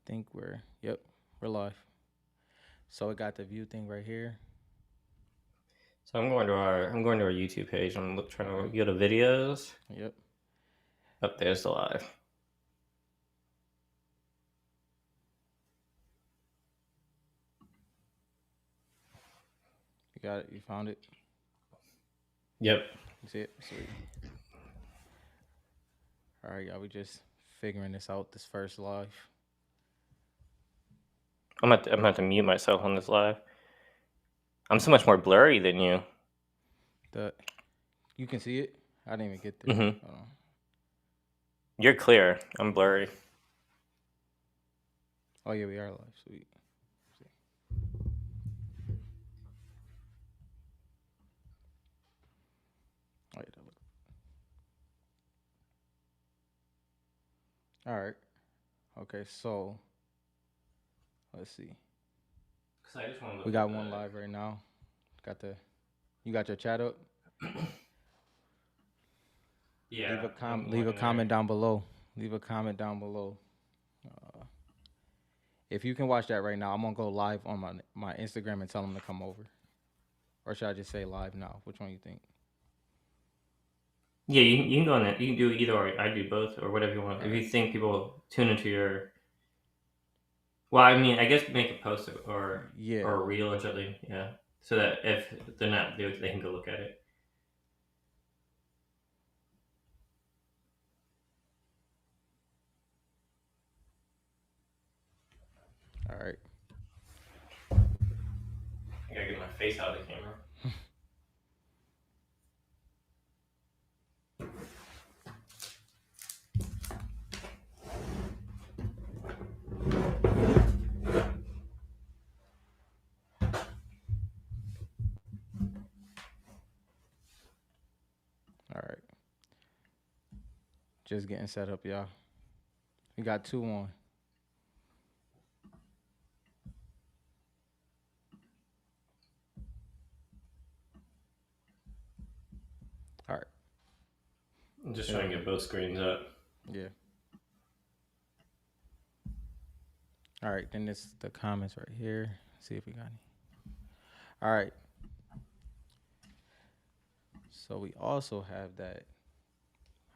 think we're live. So it got the view thing right here. So I'm going to our YouTube page. Trying to Okay. go to videos. Yep. Up there's the live. You got it. You found it. Yep. You see it? Sweet. All right, y'all. We just figuring this out. This first live. I'm about to mute myself on this live. I'm so much more blurry than you. The you can see it. I didn't even get there. Mm-hmm. Hold on. You're clear. I'm blurry. Oh yeah, we are live. Sweet. See. Oh, yeah, that look. All right. Okay. So let's see. I just want to We look got at one that. live right now. Got the. You got your chat up. Yeah. Leave a I'm Leave a looking there. comment down below. Leave a comment down below. Uh, If you can watch that right now, I'm gonna go live on my Instagram and tell them to come over. Or should I just say live now? Which one you think? Yeah, you can go on it. You can do either or. I do both or whatever you want. All If right. you think people tune into your, well, I mean, I guess make a post Yeah. or a reel or something. Yeah, so that if they're not, they can go look at it. All right. I gotta get my face out of the camera. All right. Just getting set up, y'all. We got two on. All right. I'm just There we trying to go. get both screens up. Yeah. All right. Then this the comments right here. See if we got any. All right. So we also have that.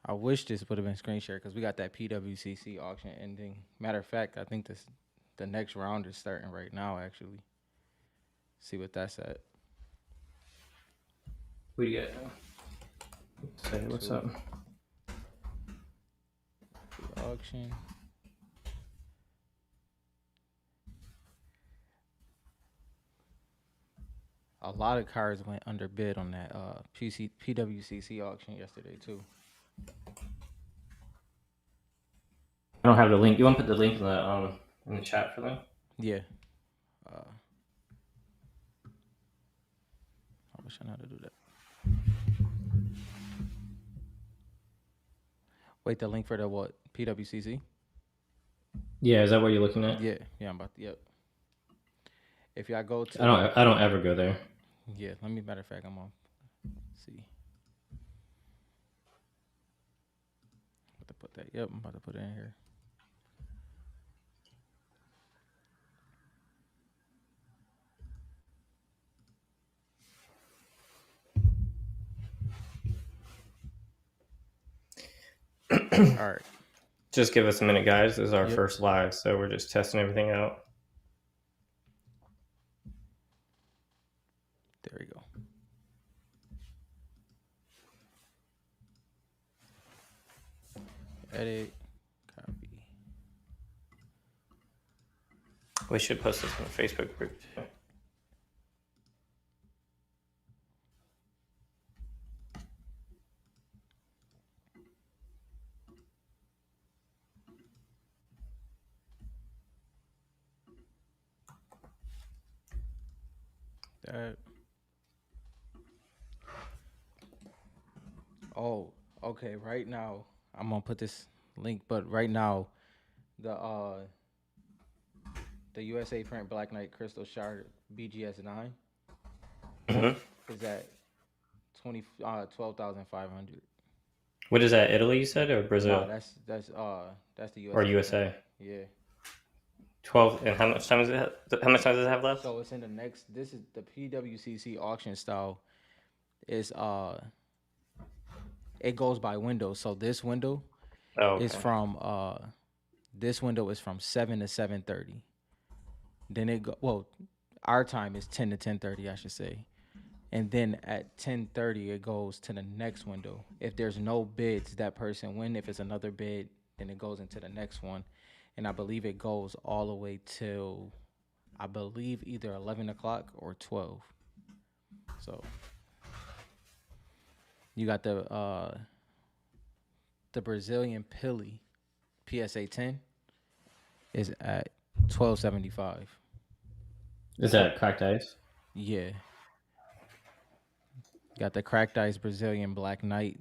I wish this would have been screen share because we got that PWCC auction ending. Matter of fact, I think the next round is starting right now. Actually, see what that's at. What do you got? Say what's Two. up. The auction. A lot of cars went under bid on that PWCC auction yesterday too. I don't have the link. You want to put the link in the chat for them? Yeah. I wish I knew how to do that. Wait, the link for the what? PWCC? Yeah, is that what you're looking at? Yeah. Yeah, I'm about to. Yep. If y'all go to I don't ever go there. yeah, let me matter of fact, I'm on. See. I'm about to put that. Yep, I'm about to put it in here. All right. Just give us a minute, guys. This is our Yep. first live, so we're just testing everything out. There we go. Edit. Copy. We should post this in the Facebook group too. That. Oh, okay. Right now, I'm gonna put this link, but right now, the the USA Print Black Knight Crystal Shard BGS9 Mm-hmm. is at 12,500. What is that? Italy, you said, or Nah, Brazil that's the or USA Print. USA? Yeah. 12, and how much time does it have? How much time does it have left? So it's in the next. This is the PWCC auction style. Is it goes by window. So Oh, is okay. from this window is from 7 to 7:30. Then it go well, our time is 10 to 10:30, I should say. And then at 10:30 it goes to the next window. If there's no bids, that person win. If it's another bid, then it goes into the next one. And I believe it goes all the way till I believe either 11 o'clock or 12. So you got the Brazilian Pili PSA 10 is at 12.75. Is that cracked ice? Yeah. Got the cracked ice Brazilian Black Knight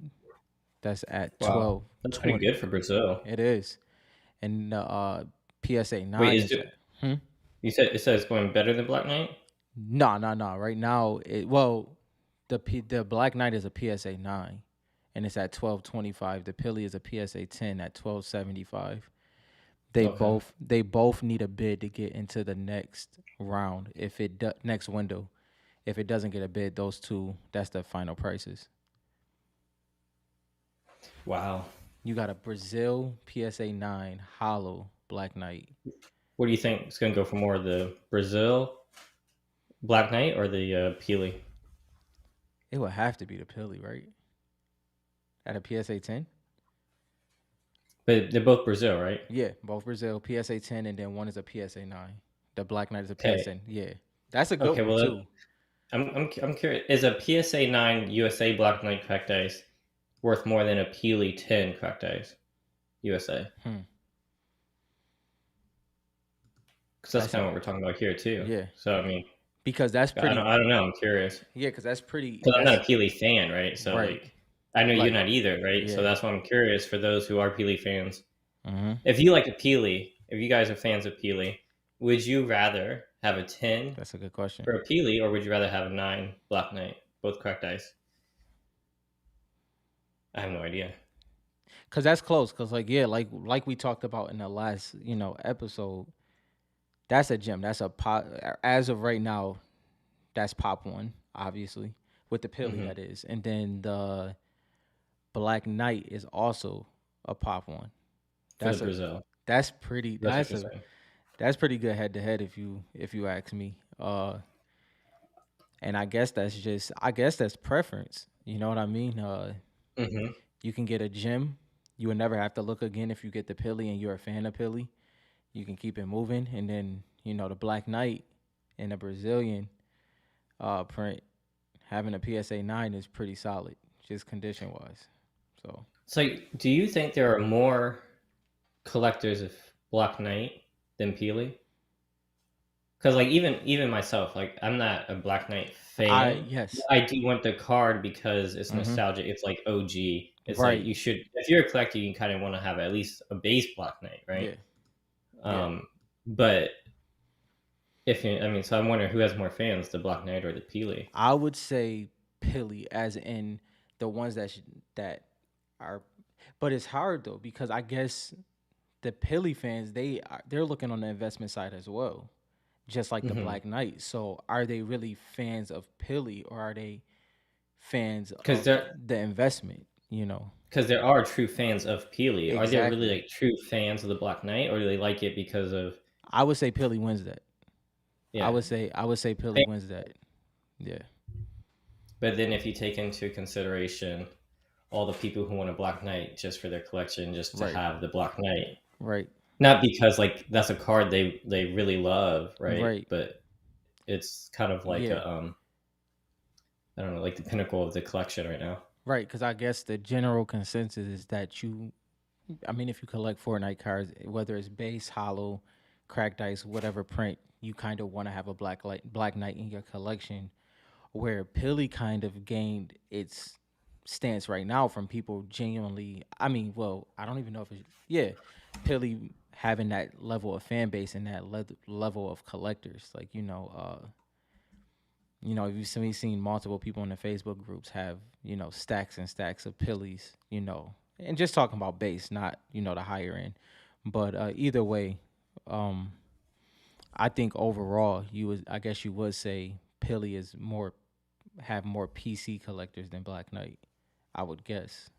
that's at Wow, that's pretty 12.20. good for Brazil. It is. And the PSA Wait, 9 is at you said it says it's going better than Black Knight? no. Right now the Black Knight is a PSA 9 and it's at 12.25. The Pili is a PSA 10 at 12.75. Okay. They both need a bid to get into the next round. If it next window, if it doesn't get a bid, those two that's the final prices. Wow. You got a Brazil PSA 9 hollow Black Knight. What do you think is going to go for more, the Brazil Black Knight or the Peely? It would have to be the Pili, right? At a PSA 10. But they're both Brazil, right? Yeah, both Brazil PSA 10, and then one is a PSA 9. The Black Knight is a Okay. PSA. Yeah, that's a good Okay. one Well, too. I'm curious. Is a PSA 9 USA Black Knight cracked ice worth more than a Peely 10 cracked ice USA? Hmm. Because that's That's kind a of what we're talking about here too. yeah, So I mean, because that's pretty. I don't know. I'm curious Yeah, because that's pretty. because I'm not That's a Peely fan, right? So right. like, I know you're Like not either, right? So yeah. that's why I'm curious for those who are Peely fans. Mm-hmm. If you like a Peely, if you guys are fans of Peely, would you rather have a 10 That's a good question. for a Peely, or would you rather have a 9 Black Knight, both cracked ice? I have no idea. Cause that's close. Cause like yeah, like we talked about in the last episode. That's a gem. That's a pop. As of right now, that's pop one, obviously with the Pili Hmm. that is, and then the Black Knight is also a pop one. For the That's a Brazil. that's pretty. That's interesting. That's pretty good head to head if you ask me. And I guess that's preference. You know what I mean? Hmm. You can get a gem. You would never have to look again if you get the Pili and you're a fan of Pili. You can keep it moving, and then the Black Knight and the Brazilian print having a PSA 9 is pretty solid, just condition wise. So So, do you think there are more collectors of Black Knight than Peely? Because like even myself, like I'm not a Black Knight I fan. yes, I do want the card because it's mm-hmm. nostalgic. It's like OG. It's like Right, you should, if you're a collector, you kind of want to have at least a base Black Knight, right? yeah, yeah. Um, but if you, I mean, so I'm wondering who has more fans, the Black Knight or the Peely? I would say Pili, as in the ones that are, but it's hard though because I guess the Pili fans they're looking on the investment side as well, just like the Mm-hmm. Black Knight. So are they really fans of Pili or are they fans Because of there, the investment? because there are true fans of Peely. Are there really Exactly. like true fans of the Black Knight, or do they like it because of I would say Pili wins that. yeah? I would say Pili wins that. Yeah. But then if you take into consideration all the people who want a Black Knight just for their collection, just to Right. have the Black Knight, Right. not because like that's a card they really love, right? Right. But it's kind of like Yeah. a I don't know, like the pinnacle of the collection right now. Right. Because I guess the general consensus is that I mean, if you collect Fortnite cards, whether it's base, hollow, cracked ice, whatever print, you kind of want to have a Black Knight in your collection. Where Pili kind of gained its stance right now from people genuinely. I mean, well, I don't even know if it's yeah, Pili having that level of fan base and that level of collectors. Like you've seen multiple people in the Facebook groups have stacks and stacks of Pilis. And just talking about base, not the higher end. But either way, um, I think overall, I guess you would say Pilly is more have more PC collectors than Black Knight. I would guess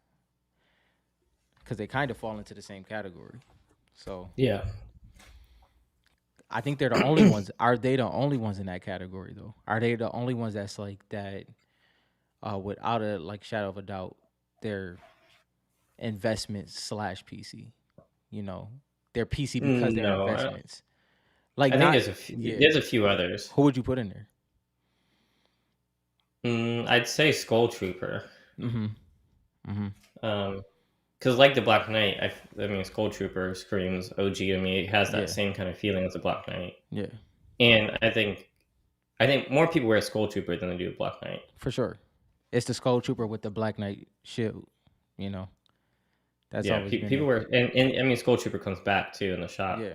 because they kind of fall into the same category. So Yeah. I think they're the only ones. Are they the only ones in that category though? Are they the only ones that's like that? Without a like shadow of a doubt, they're investments slash PC. You know, they're PC because they're No, investments. Like I think not yeah. there's a few others. Who would you put in there? I'd say Skull Trooper. Mm-hmm. Mm-hmm. Because like the Black Knight, I mean, Skull Trooper screams OG to me. It has that Yeah. same kind of feeling as the Black Knight, Yeah. and I think more people wear Skull Trooper than they do Black Knight. For sure. It's the Skull Trooper with the Black Knight shield. You know, that's Yeah, always been people it. wear, and I mean, Skull Trooper comes back too in the shop. Yeah.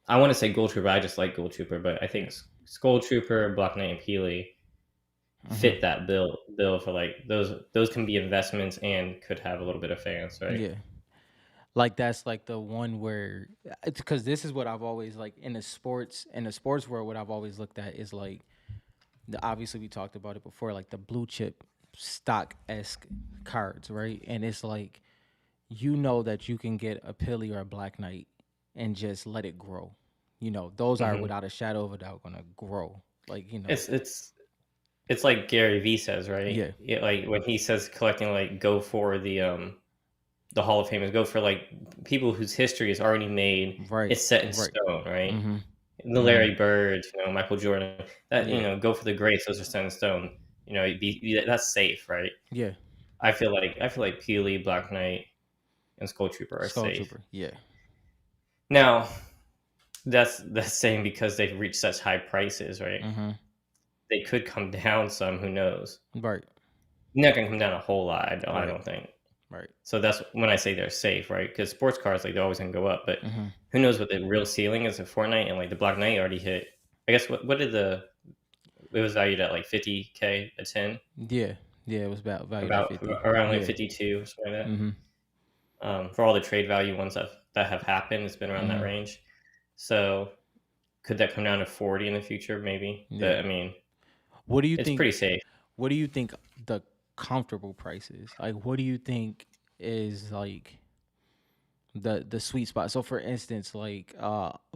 I want to say Gold Trooper. I just like Gold Trooper, but I Yeah. think Skull Trooper, Black Knight, and Peely Mm-hmm. fit that bill for like those can be investments and could have a little bit of fans, right? Yeah. Like that's like the one where it's because this is what I've always like in the sports world. What I've always looked at is like obviously we talked about it before, like the blue chip stock esque cards, right? And it's like you know that you can get a Pilly or a Black Knight and just let it grow. You know, those are hmm without a shadow of a doubt gonna grow. Like you know, It's like Gary Vee says, right? yeah, Like when he says collecting, like go for the Hall of Famers, go for like people whose history is already made. right, It's set in right, stone, right? mm-hmm, The mm-hmm, Larry Bird, Michael Jordan, that yeah, go for the greats. Those are set in stone. That's safe, right? yeah, I feel like Peely, Black Knight, and Skull Trooper are Skull safe. Trooper, yeah, Now that's saying because they've reached such high prices, right? mm-hmm, They could come down some. Who knows? right, They're not gonna come down a whole lot. I right, don't think. right, So that's when I say they're safe, right? Because sports cars, like they're always gonna go up, but mm-hmm, who knows what the real ceiling is of Fortnite, and like the Black Knight already hit. I guess what did it was valued at like 50K a 10, yeah, yeah. It was about valued at about 50. around like Yeah, 52 or something like mm-hmm, that. For all the trade value ones that have happened, it's been around that mm-hmm, range. So could that come down to 40 in the future? Maybe, yeah. but I mean, What do you it's think? pretty safe. What do you think the comfortable price is? Like, what do you think is like the sweet spot? So, for instance, like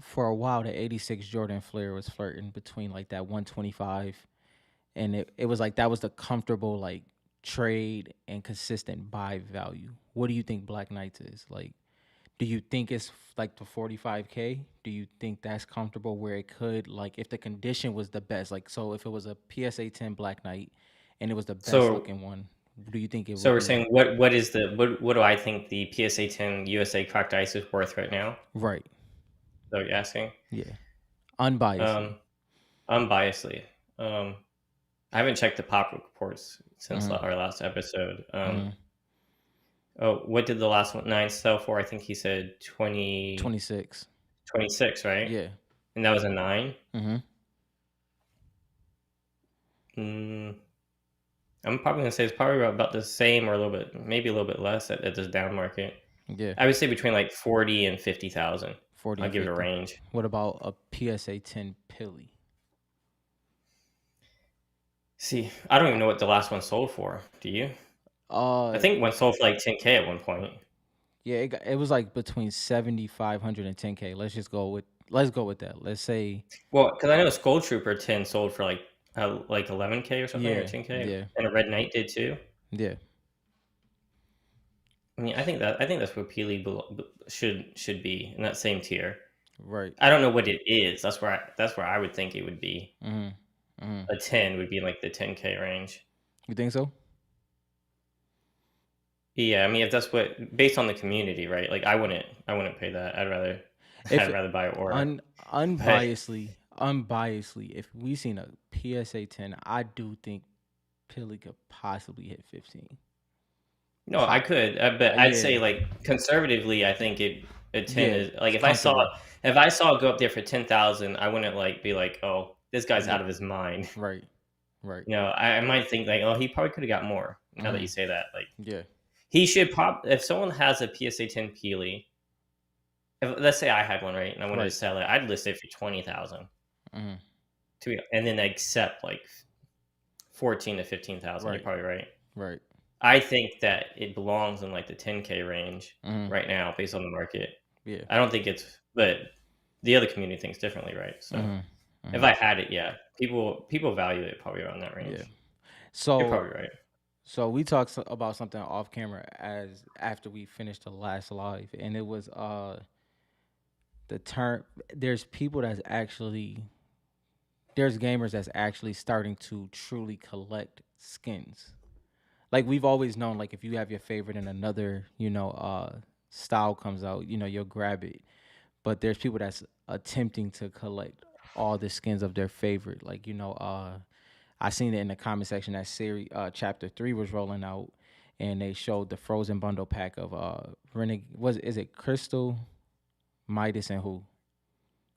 for a while, the '86 Jordan Flare was flirting between like that 125, and it was like that was the comfortable like trade and consistent buy value. What do you think Black Knights is like? Do you think it's like the 45K? Do you think that's comfortable where it could like if the condition was the best? Like so if it was a PSA 10 Black Knight and it was the best So looking one, do you think it so would we're be saying what do I think the PSA 10 USA cracked ice is worth right now? right? So you're asking? Yeah. Unbiasedly. Um, unbiasedly. I haven't checked the pop reports since Mhm. our last episode. Mhm. Oh, what did the last one nine sell for? I think he said 26. 26, right? Yeah. And that was a nine. Mhm. Mm, I'm probably gonna say it's probably about the same or a little bit, maybe a little bit less at this down market. Yeah. I would say between like 40 and 50,000. 40 I'll and give it a 50. range. What about a PSA 10 Pilly? See, I don't even know what the last one sold for. Do you? I Uh think one sold for like 10K at one point. yeah, it was like between 7,500 and 10K. Let's go with that. Let's say Well, because I know Skull Trooper 10 sold for like 11K or something or yeah, 10K, yeah, and a Red Knight did too. yeah. I mean, I think that's where Peely should be in that same tier. Right. I don't know what it is. That's where I would think it would be. Mhm. Mhm. A 10 would be in like the 10K range. You think so? Yeah, I mean, if that's what based on the community, right? Like I wouldn't pay that. I'd rather If I'd rather buy Aura. un But unbiasedly, if we seen a PSA 10, I do think Pilly could possibly hit 15. no, I could, but I'd Yeah, say like conservatively, I think a 10 yeah, is like comfortable. if I saw it go up there for 10,000, I wouldn't like be like, oh, this guy's Yeah, out of his mind. right, right. I might think like, oh, he probably could have got more. Now that you Mhm. say that, like Yeah, he should pop if someone has a PSA 10 Peely, let's say I had one, right, and I wanted to Right. sell it, I'd list it for 20,000 Hmm. and then accept like 14 to 15,000. You're Right. probably right. Right. I think that it belongs in like the 10K range Hmm. right now based on the market. Yeah. I don't think it's, but the other community thinks differently, right? So Hmm. if Hmm. I had it, yeah, people value it probably around that Yeah. range. You're So probably right. so we talked about something off camera as after we finished the last live, and it was the term. There's people that's actually there's gamers that's actually starting to truly collect skins. Like we've always known, like if you have your favorite and another, style comes out, you'll grab it. But there's people that's attempting to collect all the skins of their favorite. Like, I seen it in the comment section that series chapter 3 was rolling out, and they showed the frozen bundle pack of Renegade. Was is it Crystal, Midas, and who?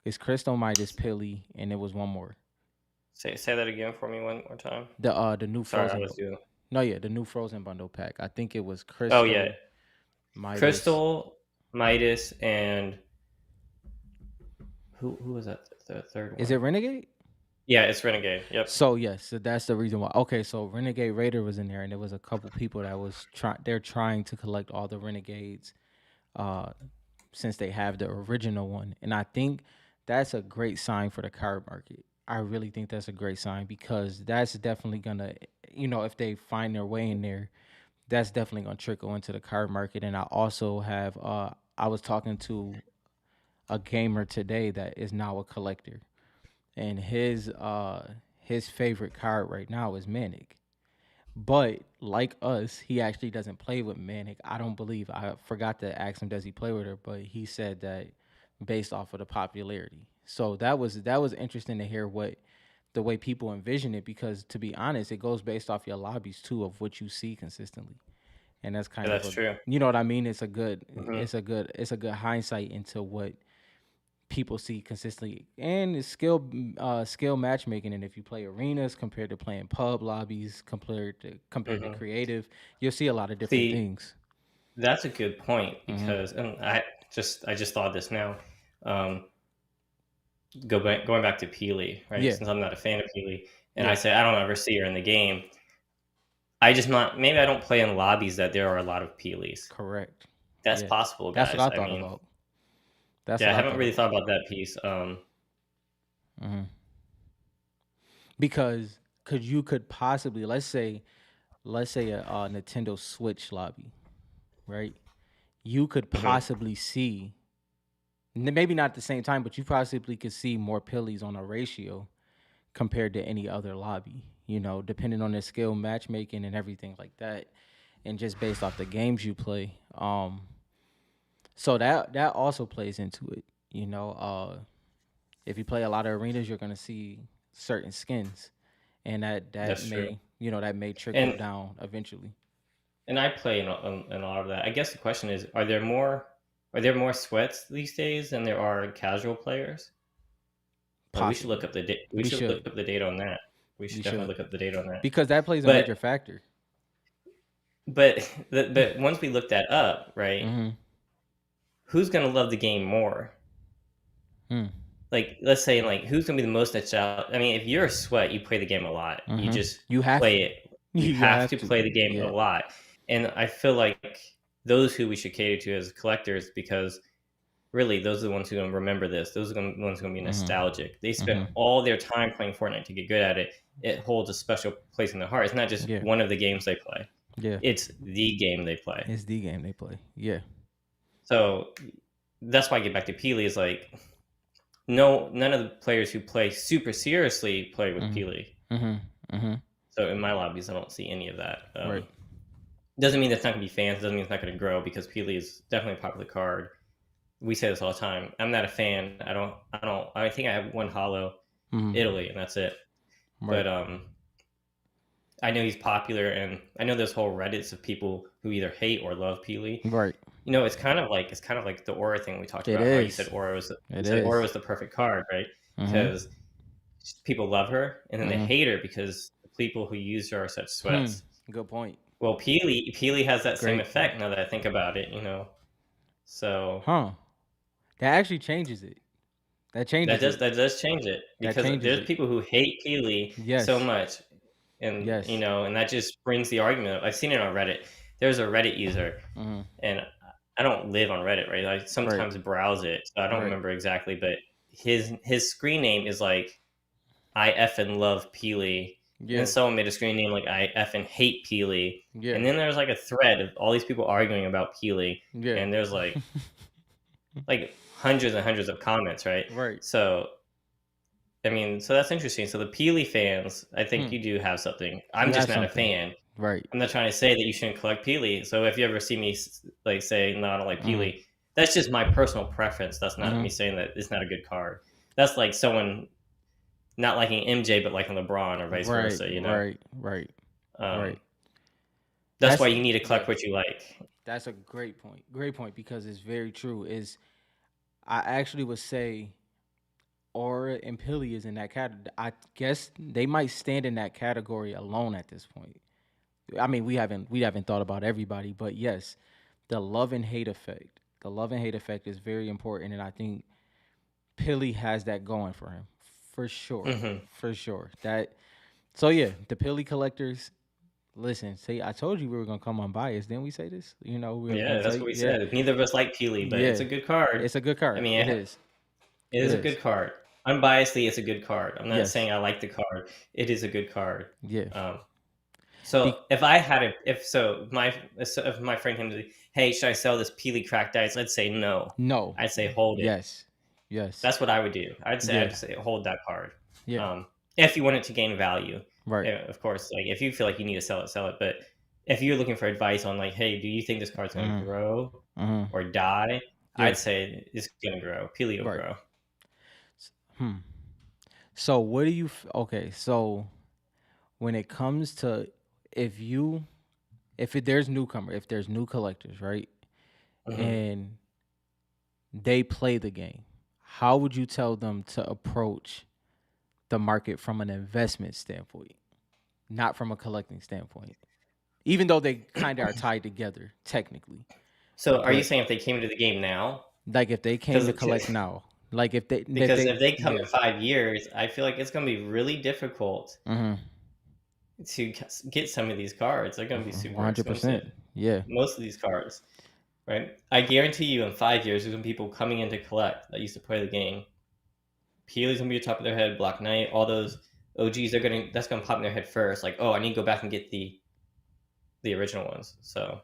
It's Crystal, Midas, Pilly, and it was one more. Say that again for me one more time. The new Sorry, I frozen. was doing. No, yeah, the new frozen bundle pack. I think it was Oh yeah, Crystal, Midas. Crystal, Midas, and who was that? The third Is it one? Renegade? Yeah, it's Renegade. Yep. So yes, so that's the reason why. Okay, so Renegade Raider was in there, and there was a couple people that was trying. They're trying to collect all the Renegades, uh, since they have the original one, and I think that's a great sign for the card market. I really think that's a great sign because that's definitely gonna, if they find their way in there, that's definitely gonna trickle into the card market. And I also have, I was talking to a gamer today that is now a collector, and his favorite card right now is Manic. But like us, he actually doesn't play with Manic. I don't believe. I forgot to ask him does he play with her, but he said that based off of the popularity. So that was interesting to hear what the way people envision it, because to be honest, it goes based off your lobbies too of what you see consistently, and that's Yeah, kind of that's a, true. you know what I mean. It's a good Hmm. it's a good hindsight into what people see consistently, and it's skill matchmaking. And if you play arenas compared to playing pub lobbies, compared to Hmm. creative, you'll see a lot of different See, things. that's a good point Hmm. because, and I just thought this now. Um, going back to Peely, right? Yeah, Since I'm not a fan of Peely, and I yeah, say I don't ever see her in the game. I just not maybe I don't play in lobbies that there are a lot of Peelys. correct. That's Yeah, possible, that's what guys. I I thought mean, about. That's yeah, I what I haven't thought really about. thought about that piece. Hmm. Because you could possibly, let's say a Nintendo Switch lobby, right? You could Mhm. possibly see, maybe not at the same time, but you possibly could see more pillies on a ratio compared to any other lobby, depending on their skill matchmaking and everything like that, and just based off the games you play. So that also plays into it. If you play a lot of arenas, you're gonna see certain skins, and that That's true. may trickle And down eventually. I play in a lot of that. I guess the question is, are there more sweats these days than there are casual players? Like we should look Possibly, up the we we should look should, up the data on that. We we should definitely should, look up the data on that. because that plays a But major factor. but once we look that up, right? Mm-hmm. Who's gonna love the game more? Mm. Like, let's say, like, who's gonna be the most nostalgic? I mean, if you're a sweat, you play the game a lot. You Mm-hmm. just You have play to. it. You You have have to to. play the game a Yeah. lot. And I feel like those who we should cater to as collectors, because really, those are the ones who are gonna remember this. Those are the ones who are gonna be Mm-hmm. nostalgic. They spent Mm-hmm. all their time playing Fortnite to get good at it. It holds a special place in their heart. It's not just Yeah. one of the games they play. Yeah. It's the game they play. It's the game they play. Yeah. So that's why I get back to Peely is like no, none of the players who play super seriously play with Mm-hmm. Peely. Mm-hmm. Mm-hmm. So in my lobbies, I don't see any of that. Right. Doesn't mean it's not going to be fans. Doesn't mean it's not going to grow because Peely is definitely a popular card. We say this all the time. I'm not a fan. I don't. I don't. I think I have one Hollow Mm-hmm. Italy, and that's it. Right. But I know he's popular, and I know there's whole Reddits of people who either hate or love Peely. Right. It's kind of like the Aura thing we talked It about. How you said is. Aura was It is. the perfect card, right? Mm-hmm. Because people love her, and then they Mm-hmm. hate her because the people who use her are such Hmm. sweats. Good point. Well, Peely has that same Great point. effect now that I think about it. So Huh. That actually changes it. That That changes does it. that does change it That because changes there's it. people who hate Peely so Yes. much, and Yes. and that just brings the argument up. I've seen it on Reddit. There's a Reddit user, Hmm. and I don't live on Reddit, right? I Right. sometimes browse it, so I don't Right. remember exactly, but his screen name is like I effing love Peely. And then Yeah. someone made a screen name like I effing hate Peely. Yeah. And then there's like a thread of all these people arguing about Peely, Yeah. and there's like hundreds and hundreds of comments, right? Right. So I mean, so that's interesting. So the Peely fans, I think Hmm. you do have something. I'm You just have not a something. fan. Right. I'm not trying to say that you shouldn't collect Peely. So if you ever see me like say no, I don't like Hmm. Peely, that's just my personal preference. That's not Hmm. me saying that it's not a good card. That's like someone not liking MJ but liking LeBron or vice Right. versa. Right. Right. Right. Um, that's why That's you need to yeah. collect what you like. That's a great point. Great point because it's very true. Is I actually would say Aura and Pilly is in that category. I guess they might stand in that category alone at this point. I mean, we haven't thought about everybody, but yes, the love and hate effect. The love and hate effect is very important, and I think Pilly has that going for him, for sure, Hmm. for sure. That so yeah, the Pilly collectors. Listen, see, I told you we were gonna come unbiased. Didn't we say this? We were Yeah, gonna that's say what we yeah, said. Neither of us like Peely, but it's yeah. a good card. It's a good I card. mean, It is. it It is a is. good card. Unbiasedly, it's a good card. I'm not Yes. saying I like the card. It is a good card. Yeah. Um, so Be- if I had it, if my friend came to me, hey, should I sell this Peely cracked ice? I'd say no. no. I'd say hold it. Yes. Yes. That's what I would do. Yeah. I'd say hold that card. Yeah. If you want it to gain value, Right. of course. Like if you feel like you need to sell it, sell it. But if you're looking for advice on like, hey, do you think this card's going to Mm-hmm. grow Mm-hmm. or die? Yeah. I'd say it's going to grow. Peely will Right. grow. Hmm. So what do you? Okay. So when it comes to if you if there's new collectors, right, Hmm. and they play the game, how would you tell them to approach the market from an investment standpoint, not from a collecting standpoint? Even though they kind of are tied together technically, So are you but saying if they came into the game now? like if they came to Because collect now, like if because they if they come yeah. in 5 years, I feel like it's going to be really difficult Mm-hmm. to get some of these cards. They're going to be super 100%. expensive. Yeah. Most of these cards, right? I guarantee you, in 5 years, there's going to be people coming in to collect that used to play the game. Peely's going to be top of their head. Black Knight, all those OGs, that's going to pop in their head first. Like, oh, I need to go back and get the original ones. So,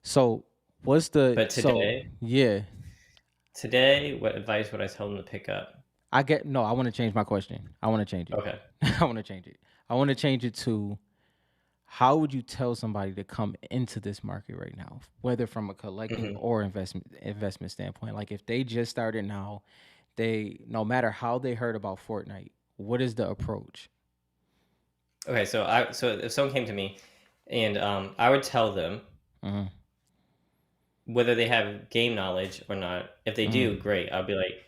So what's the but so yeah. today, what advice would I tell them to pick up? I get no, I want to change my question. I want to change it. Okay. I want to change it. I want to change it to how would you tell somebody to come into this market right now, whether from a collecting Hmm. or investment standpoint? Like if they just started now, they no matter how they heard about Fortnite, what is the approach? Okay, so if someone came to me, and I would tell them Mm-hmm. whether they have game knowledge or not. If they do, Mm-hmm. great. I'll be like,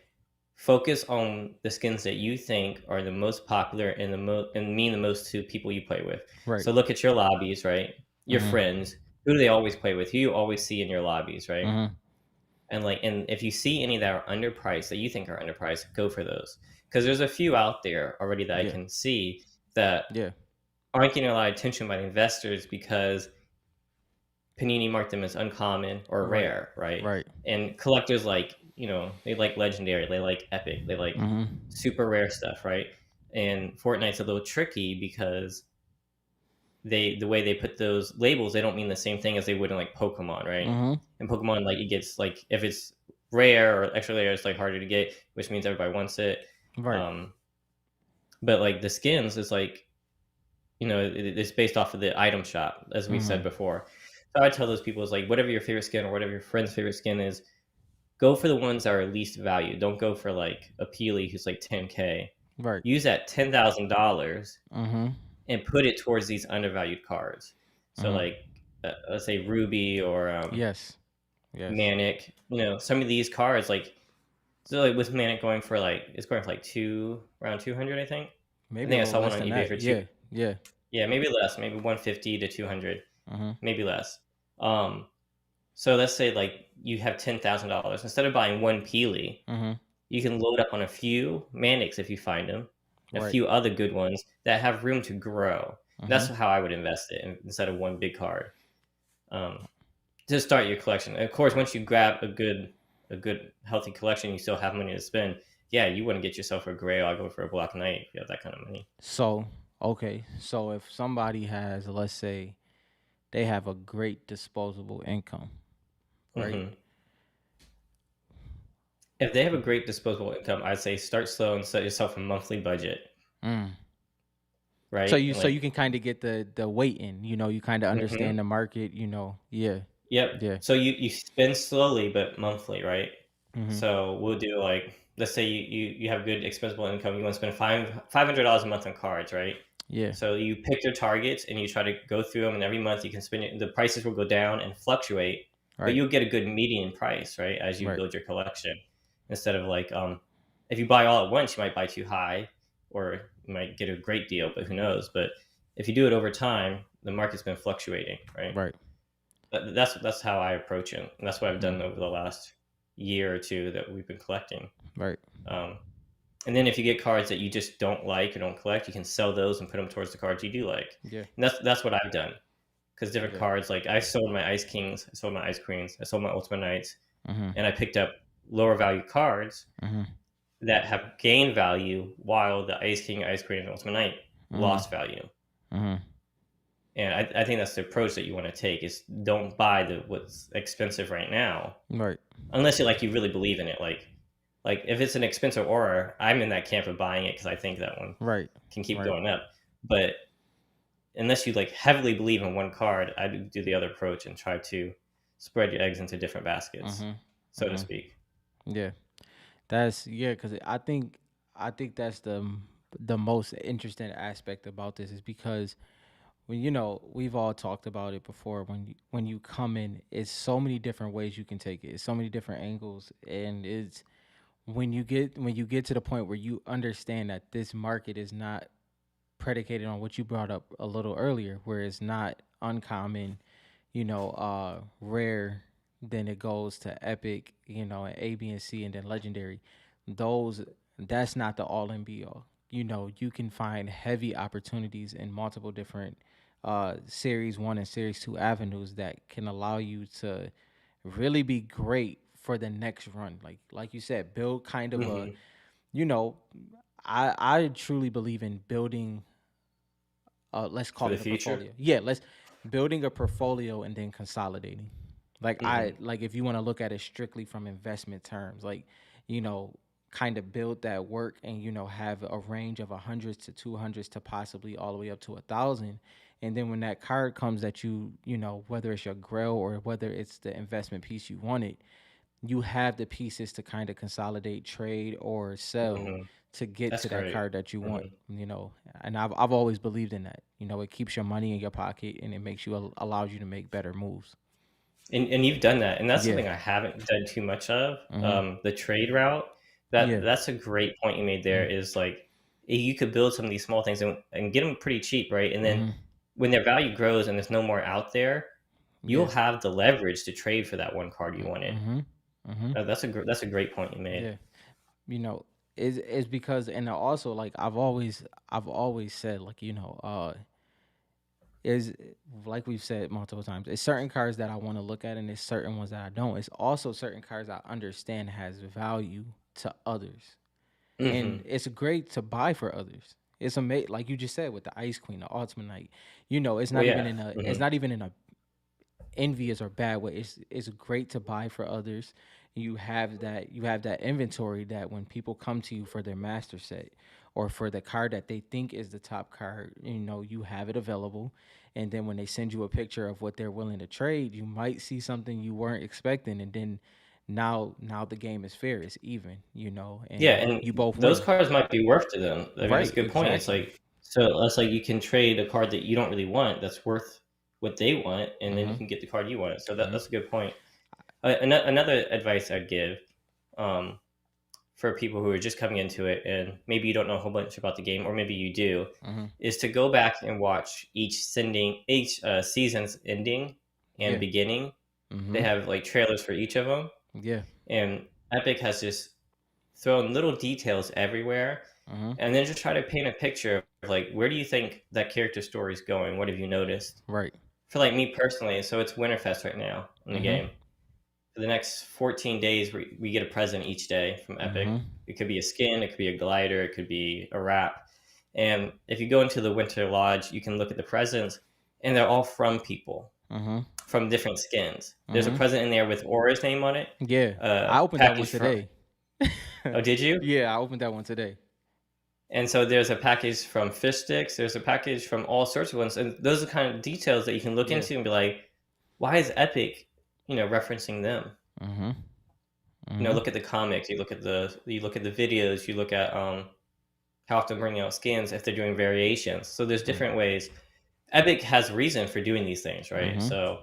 focus on the skins that you think are the most popular and and mean the most to people you play with. Right. So look at your lobbies, right? Your Mm-hmm. friends. Who do they always play with? Who you always see in your lobbies, right? Mm-hmm. And if you see any that are underpriced that you think are underpriced, go for those because there's a few out there already that I Yeah. can see that Yeah. aren't getting a lot of attention by the investors because Panini marked them as uncommon or Right. rare, right? Right. And collectors like, they like legendary, they like epic, they like Mm-hmm. super rare stuff, right? And Fortnite's a little tricky because the way they put those labels, they don't mean the same thing as they would in like Pokemon, right? Mm-hmm. And Pokemon, like it gets like if it's rare or extra rare, it's like harder to get, which means everybody wants it. Right. Um, but like the skins is like it's based off of the item shop, as we Mm-hmm. said before. So I tell those people is like whatever your favorite skin or whatever your friend's favorite skin is, go for the ones that are least value. Don't go for like a Peely who's like 10K. Right. Use that $10,000 Mm-hmm. and put it towards these undervalued cards. So Mm-hmm. like let's say Ruby or Yes. Yes. Manic. Some of these cards like with Manic going for like it's going for like around 200, I think. I Maybe a think I little saw one less on than eBay that. for two. Yeah. Yeah, maybe less, maybe 150 to 200, Mm-hmm. maybe less. Um, So let's say like you have $10,000. Instead of buying one Peely, Mhm. you can load up on a few Manics if you find them, a Right. few other good ones that have room to grow. That's Mhm. how I would invest it instead of one big card. Um, to start your collection. And of course, once you grab a good healthy collection, you still have money to spend. Yeah, you wouldn't get yourself a gray or go for a Black Knight if you have that kind of money. So, okay. So if somebody has, let's say, they have a great disposable income, right? Hmm. If they have a great disposable income, I'd say start slow and set yourself a monthly budget, Mm. So right? you And so you like, can kind of get the weight in, you kind of hmm, understand the market, Yeah. yep. Yeah. So you spend slowly but monthly, right? Mhm. So we'll do like, let's say you have good expendable income, you want to spend $500 a month on cards, right? Yeah. So you pick your targets and you try to go through them, and every month you can spend it. The prices will go down and fluctuate, but Right. you'll get a good median price, right, as you Right. build your collection. Instead of like, if you buy all at once, you might buy too high, or you might get a great deal, but who knows? But if you do it over time, the market's been fluctuating, right? Right. That's how I approach it, and that's what I've Mm. done over the last year or two that we've been collecting. Right. Um, and then if you get cards that you just don't like or don't collect, you can sell those and put them towards the cards you do like. Yeah. And that's what I've done. Because different Yeah. cards, like I sold my Ice Kings, I sold my Ice Queens, I sold my Ultimate Knights, Mhm. and I picked up lower value cards Mhm. that have gained value while the Ice King, Ice Queen, and Ultimate Knight Mhm. lost value. Mhm. And I think that's the approach that you want to take is don't buy the what's expensive right now Right. unless you really believe in it. Like if it's an expensive aura, I'm in that camp of buying it because I think that one Right. can keep Right. going up. But unless you like heavily believe in one card, I do the other approach and try to spread your eggs into different baskets, Mhm. so to Mhm. speak. Yeah. That's yeah, cuz I think that's the most interesting aspect about this is because when we've all talked about it before when you come in, it's so many different ways you can take it. It's so many different angles, and it's when you get to the point where you understand that this market is not predicated on what you brought up a little earlier, where it's not uncommon, rare, then it goes to epic, and A, B, and C, and then legendary. Those that's not the all and be all. You can find heavy opportunities in multiple different series one and series two avenues that can allow you to really be great for the next run. Like you said, build kind of a Hmm. you know, I truly believe in building let's For call the it a future. portfolio. Yeah, let's building a portfolio and then consolidating. Like I Hmm. like if you want to look at it strictly from investment terms, like you know, kind of build that work and have a range of hundreds to 200s to possibly all the way up to 1,000. And then when that card comes that whether it's your grill or whether it's the investment piece you wanted, you have the pieces to kind of consolidate, trade, or sell Hmm. to get That's to that great. card that you want. Hmm. And I've always believed in that. It keeps your money in your pocket and it makes you allows you to make better moves. And you've done that, and that's Yeah. something I haven't done too much of. Mm-hmm. The trade route. That Yeah. that's a great point you made there. Is like you could build some of these small things and get them pretty cheap, right? And then Mm-hmm. when their value grows and there's no more out there, you'll Yeah. have the leverage to trade for that one card you wanted. Mm-hmm. Mm-hmm. That's a great point you made. Yeah. You know, is because and also like I've always said like is like we've said multiple times. It's certain cards that I want to look at, and it's certain ones that I don't. It's also certain cards I understand has value to others, and Hmm. it's great to buy for others. It's amazing, like you just said with the Ice Queen, the Ultimate Knight. It's Well, not even yeah. in a it's Hmm. not even in a envious or bad way. It's great to buy for others. You have that inventory that when people come to you for their master set or for the card that they think is the top card, you have it available. And then when they send you a picture of what they're willing to trade, you might see something you weren't expecting, and then now the game is fair, it's even, Yeah, and and you both those win. cards might be worth to them. I mean, that's Right, a good point. It's exactly. like so it's like you can trade a card that you don't really want that's worth what they want, and then you Mm-hmm. can get the card you want. So Mm-hmm. that's a good point. Another advice I'd give um, for people who are just coming into it and maybe you don't know a whole bunch about the game, or maybe you do, Mm-hmm. is to go back and watch each season's ending and Yeah. beginning. They Mhm. have like trailers for each of them, Yeah. and Epic has just thrown little details everywhere, Mhm. and then just try to paint a picture of like where do you think that character story is going? What have you noticed? Right. For like me personally, so it's Winterfest right now in the Mhm. game. For the next 14 days, we get a present each day from Epic. Mhm. It could be a skin, it could be a glider, it could be a wrap. And if you go into the Winter Lodge, you can look at the presents, and they're all from people Mhm. from different skins. There's a Mhm. present in there with Aura's name on it. Yeah. I opened that one Package from. today. Oh, did you? Yeah, I opened that one today. And so there's a package from Fish Sticks. There's a package from all sorts of ones, and those are kind of details that you can look Yeah. into and be like, why is Epic, referencing them? Mhm. Mhm. Look at the comics. You look at the videos. You look at how often bringing out skins if they're doing variations. So there's Mm. different ways. Epic has reason for doing these things, right? Mhm. So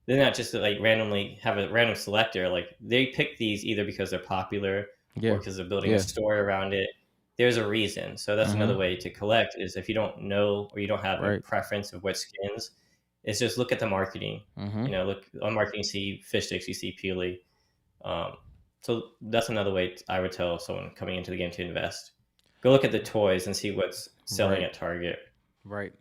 they're not just like randomly have a random selector. Like they pick these either because they're popular or Yeah. because they're building a Yeah. story around it. There's a reason. So that's another Mhm. way to collect is if you don't know or you don't have a Right. preference of what skins, is just look at the marketing. Mhm. Look on marketing, see fish sticks, you see Peely. Um, so that's another way I would tell someone coming into the game to invest. Go look at the toys and see what's selling Right. at Target. Right.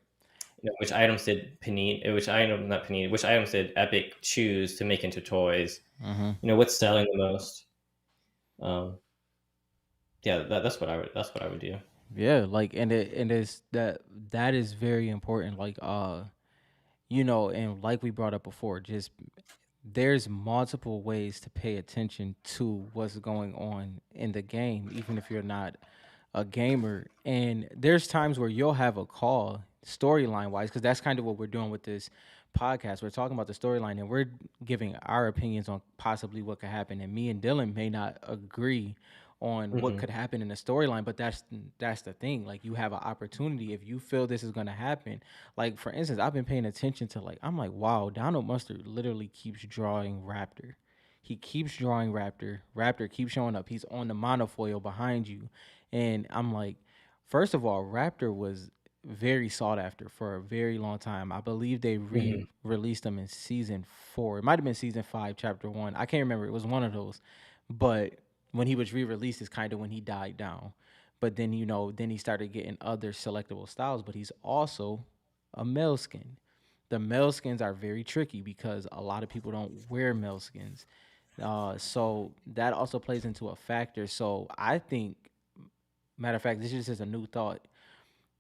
Which items did Panini? Which item not Panini? Which items did Epic choose to make into toys? Mhm. What's selling the most? Um, yeah, that's what I would. That's what I would do. Yeah, like and it's that is very important. Like and like we brought up before, just there's multiple ways to pay attention to what's going on in the game, even if you're not a gamer. And there's times where you'll have a call storyline wise, because that's kind of what we're doing with this podcast. We're talking about the storyline and we're giving our opinions on possibly what could happen. And me and Dylan may not agree on what Hmm. could happen in the storyline, but that's the thing. Like you have an opportunity if you feel this is gonna happen. Like for instance, I've been paying attention to I'm like, wow, Donald Mustard literally keeps drawing Raptor. He keeps drawing Raptor. Raptor keeps showing up. He's on the monofoil behind you. And I'm like, first of all, Raptor was very sought after for a very long time. I believe they Hmm. re-released them in season 4. It might have been season 5, chapter 1. I can't remember. It was one of those. But when he was re-released is kind of when he died down. But then then he started getting other selectable styles. But he's also a male skin. The male skins are very tricky because a lot of people don't wear male skins. So that also plays into a factor. So I think, matter of fact, this just is a new thought.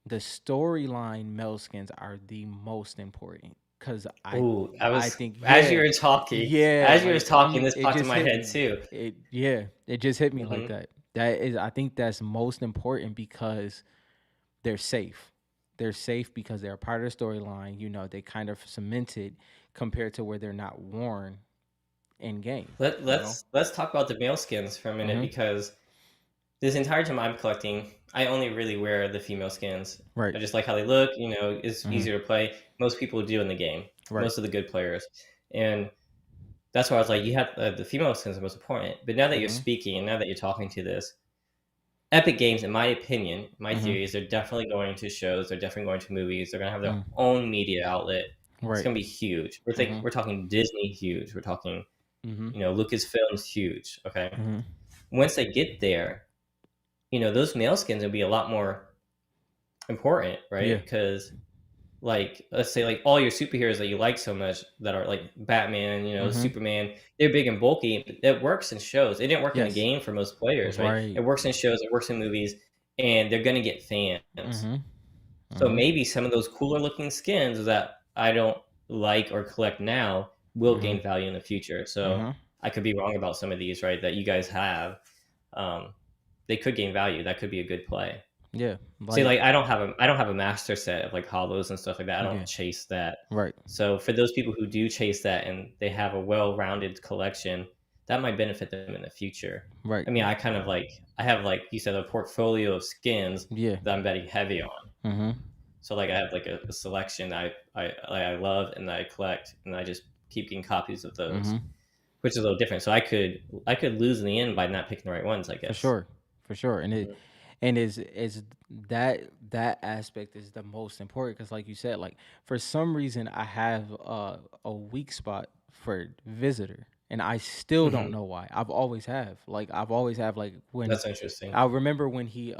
The storyline male skins are the most important because Ooh, I I was think as you were like talking, this it popped in just my hit head me. too. It just hit me like Hmm. that. That is, I think that's most important because they're safe. They're safe because they're a part of the storyline. They kind of cemented compared to where they're not worn in game. Let, You know. let's talk about the male skins for a minute Mm-hmm. because this entire time I'm collecting, I only really wear the female skins. Right. I just like how they look. It's Mm-hmm. easier to play. Most people do in the game. Right. Most of the good players, and that's why I was like, you have the female skins are most important. But now that you're Mm-hmm. speaking and now that you're talking to this, Epic Games, in my opinion, my Mm-hmm. theory is they're definitely going to shows. They're definitely going to movies. They're going to have their Mm-hmm. own media outlet. It's Right. going to be huge. Mm-hmm. We're talking Disney huge. We're talking Mm-hmm. Lucasfilms huge. Okay, Mm-hmm. once they get there, those male skins will be a lot more important, right? Yeah. Because like let's say like all your superheroes that you like so much that are like Batman, Mm-hmm. Superman, they're big and bulky. But it works in shows. It didn't work in the Yes. game for most players, right? It Right. works in shows. It works in movies, and they're gonna get fans. Mm-hmm. So Mm-hmm. maybe some of those cooler looking skins that I don't like or collect now will Mm-hmm. gain value in the future. So Mm-hmm. I could be wrong about some of these, right? That you guys have. Um, they could gain value. That could be a good play. Yeah. See, Like like I don't have a master set of like hollows and stuff like that. I don't yeah. chase that. Right. So for those people who do chase that and they have a well-rounded collection, that might benefit them in the future. Right. I mean, I have like you said a portfolio of skins Yeah. that I'm betting heavy on. Mm-hmm. So like I have like a selection I love and that I collect and I just keep getting copies of those, Mm-hmm. which is a little different. So I could lose in the end by not picking the right ones, I For guess. sure. For sure. And is that aspect is the most important because like you said, like for some reason I have a weak spot for Visitor, and I still don't Hmm. know why. I've always have like when That's interesting. I remember when he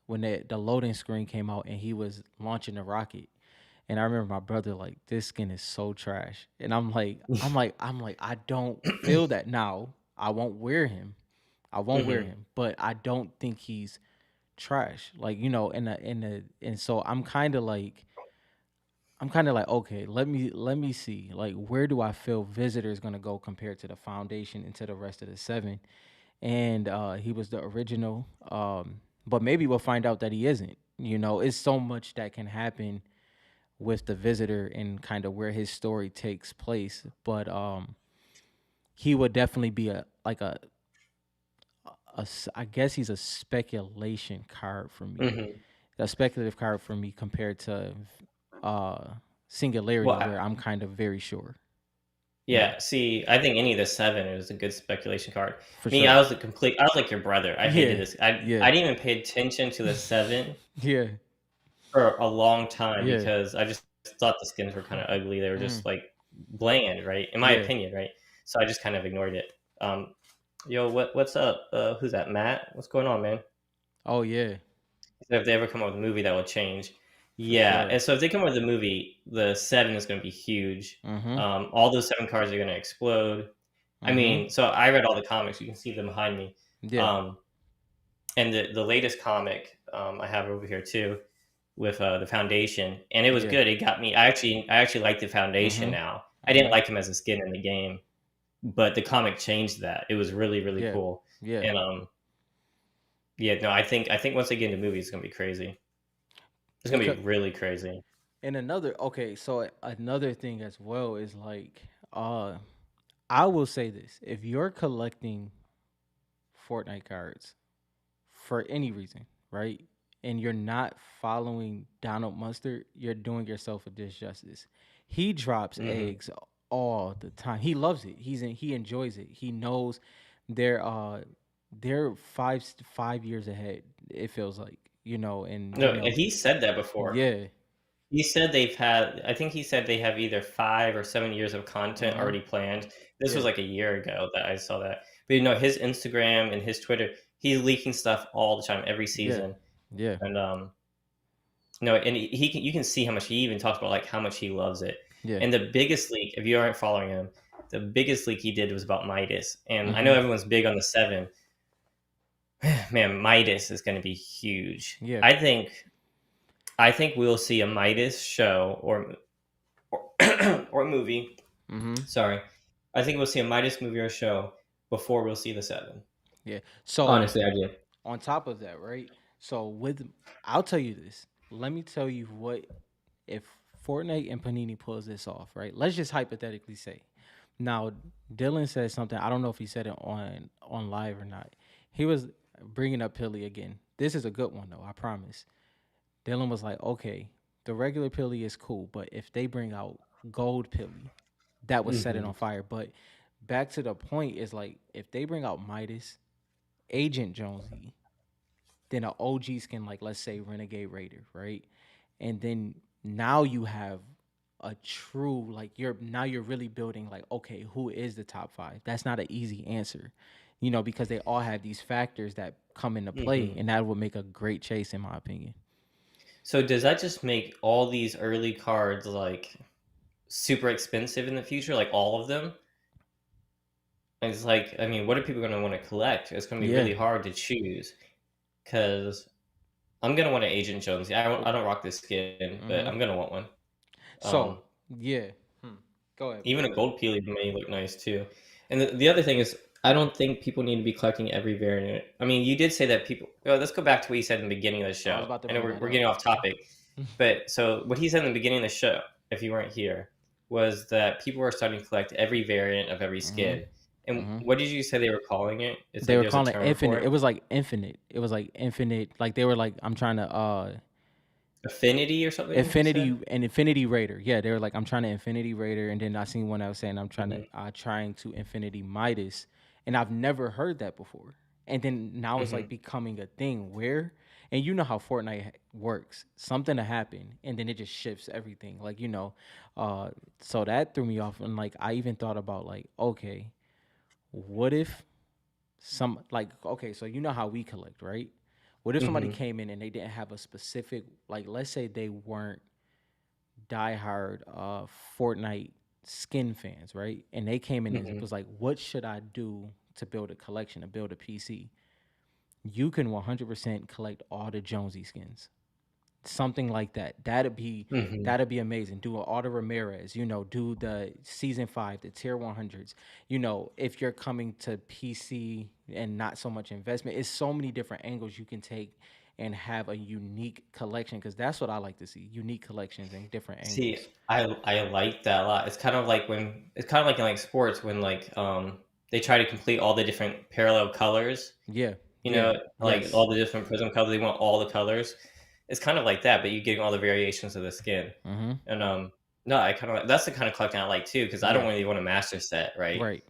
when the loading screen came out and he was launching the rocket. And I remember my brother like, this skin is so trash. And I'm like, I don't feel that now. I won't wear him. I won't wear Hmm. him. But I don't think he's trash. Like, and so I'm kind of like, okay, let me see. Like, where do I feel Visitor is gonna go compared to the foundation and to the rest of the seven? And he was the original. But maybe we'll find out that he isn't. It's so much that can happen with the Visitor and kind of where his story takes place. But he would definitely be I guess he's a speculation card for me, Hmm. a speculative card for me compared to uh Singularity, Well, where I'm kind of very sure. You know, yeah. See, I think any of the seven is a good speculation card. for Me, sure. I was the complete. I was like your brother. I hated Yeah, this. I yeah, I didn't even pay attention to the seven yeah, for a long time yeah, because I just thought the skins were kind of ugly. They were mm, just like bland, right? In my yeah. opinion, right? So I just kind of ignored it. Yo, what's up? Who's that? Matt? What's going on, man? Oh yeah, So if they ever come up with a movie that will change, for yeah. sure. And so if they come up with a movie, the seven is going to be huge. Mm-hmm. All those seven cards are going to explode. I Mm-hmm. mean, so I read all the comics. You can see them behind me. Yeah. Um, and the latest comic I have over here too with the Foundation, and it was Yeah. good. It got me. I actually like the Foundation Mm-hmm. now. I didn't Mm-hmm. like him as a skin in the game, but the comic changed that. It was really really Yeah. cool. Yeah. And yeah, no, I think once they get into movies, it's gonna be crazy. It's gonna Because be really crazy. and so another thing as well is like, I will say this: if you're collecting Fortnite cards for any reason, right, and you're not following Donald Mustard, you're doing yourself a disjustice. He drops Hmm. eggs all the time. He loves it. He enjoys it. He knows they're they're 5 years ahead. It feels like, and No, and he said that before. yeah. He said they've had. I think he said they have either 5 or 7 years of content Mm-hmm. already planned. This was Yeah. like a year ago that I saw that. But his Instagram and his Twitter, he's leaking stuff all the time, every Yeah. season. Yeah. And no, and you can see how much he even talks about like how much he loves it. Yeah. And the biggest leak, if you aren't following him, the biggest leak he did was about Midas. And I know Mm-hmm. everyone's big on the seven. Man, Midas is going to be huge. Yeah. I think we'll see a Midas show or, or movie. Mm-hmm. Sorry, I think we'll see a Midas movie or show before we'll see the seven. Yeah. So Honestly, I do. on top of that, right? So I'll tell you this. Let me tell you what if Fortnite and Panini pulls this off, right? Let's just hypothetically say. Now, Dylan said something. I don't know if he said it on live or not. He was bringing up Pilly again. This is a good one though. I promise. Dylan was like, okay, the regular Pilly is cool, but if they bring out gold Pilly, that would set it Hmm. on fire. But back to the point is like, if they bring out Midas, Agent Jonesy, then an OG skin like, let's say, Renegade Raider, right? And then now you have a true, like, you're really building like, okay, who is the top five? That's not an easy answer, because they all have these factors that come into play, Hmm. and that would make a great chase, in my opinion. So does that just make all these early cards like super expensive in the future, like all of them? And it's like, I mean, what are people going to want to collect? It's going to be Yeah. really hard to choose because I'm going to want an Agent Jones. I don't rock this skin, but Mm-hmm. I'm going to want one. So Um, yeah. Go ahead, bro. Even a gold peely may look nice too. And the other thing is, I don't think people need to be collecting every variant. I mean, you did say that people. Well, let's go back to what you said in the beginning of the I was show. about to I know bring we're, that we're up. getting off topic, but so what he said in the beginning of the show, if you weren't here, was that people are starting to collect every variant of every Mm-hmm. skin. And Mm-hmm. what did you say they were calling it? It's They like were there's a calling it term for infinite. It it. was like infinite. It was like infinite. Like they were like, I'm trying to Affinity or something, he said. Infinity Raider. Yeah, they were like, I'm trying to Infinity Raider, and then I seen one that was saying I'm Hmm. trying to Infinity Midas, and I've never heard that before. And then now it's Hmm. like becoming a thing where, And you know how Fortnite works. Something to happen, and then it just shifts everything. Like uh, so that threw me off. And like I even thought about like, okay, what if okay, so you know how we collect, right? What if somebody Mm-hmm. came in and they didn't have a specific, like, let's say they weren't diehard Fortnite skin fans, right? And they came in and Mm-hmm. was like, what should I do to build a collection, to build a PC? You can 100% collect all the Jonesy skins, something like that. Mm-hmm. That'd be amazing. Do an Auto Ramirez, do the season 5, the tier 100s. If you're coming to PC and not so much investment, it's so many different angles you can take and have a unique collection, because that's what I like to see, unique collections and different See, angles. I like that a lot. It's kind of like in like sports when like they try to complete all the different parallel colors. Yeah, You yeah, know, like yes. all the different prism colors. They want all the colors. It's kind of like that, but you're getting all the variations of the skin. Mm-hmm. And no, I kind of that's the kind of collecting I like too because I don't Yeah, really want a master set, right? right.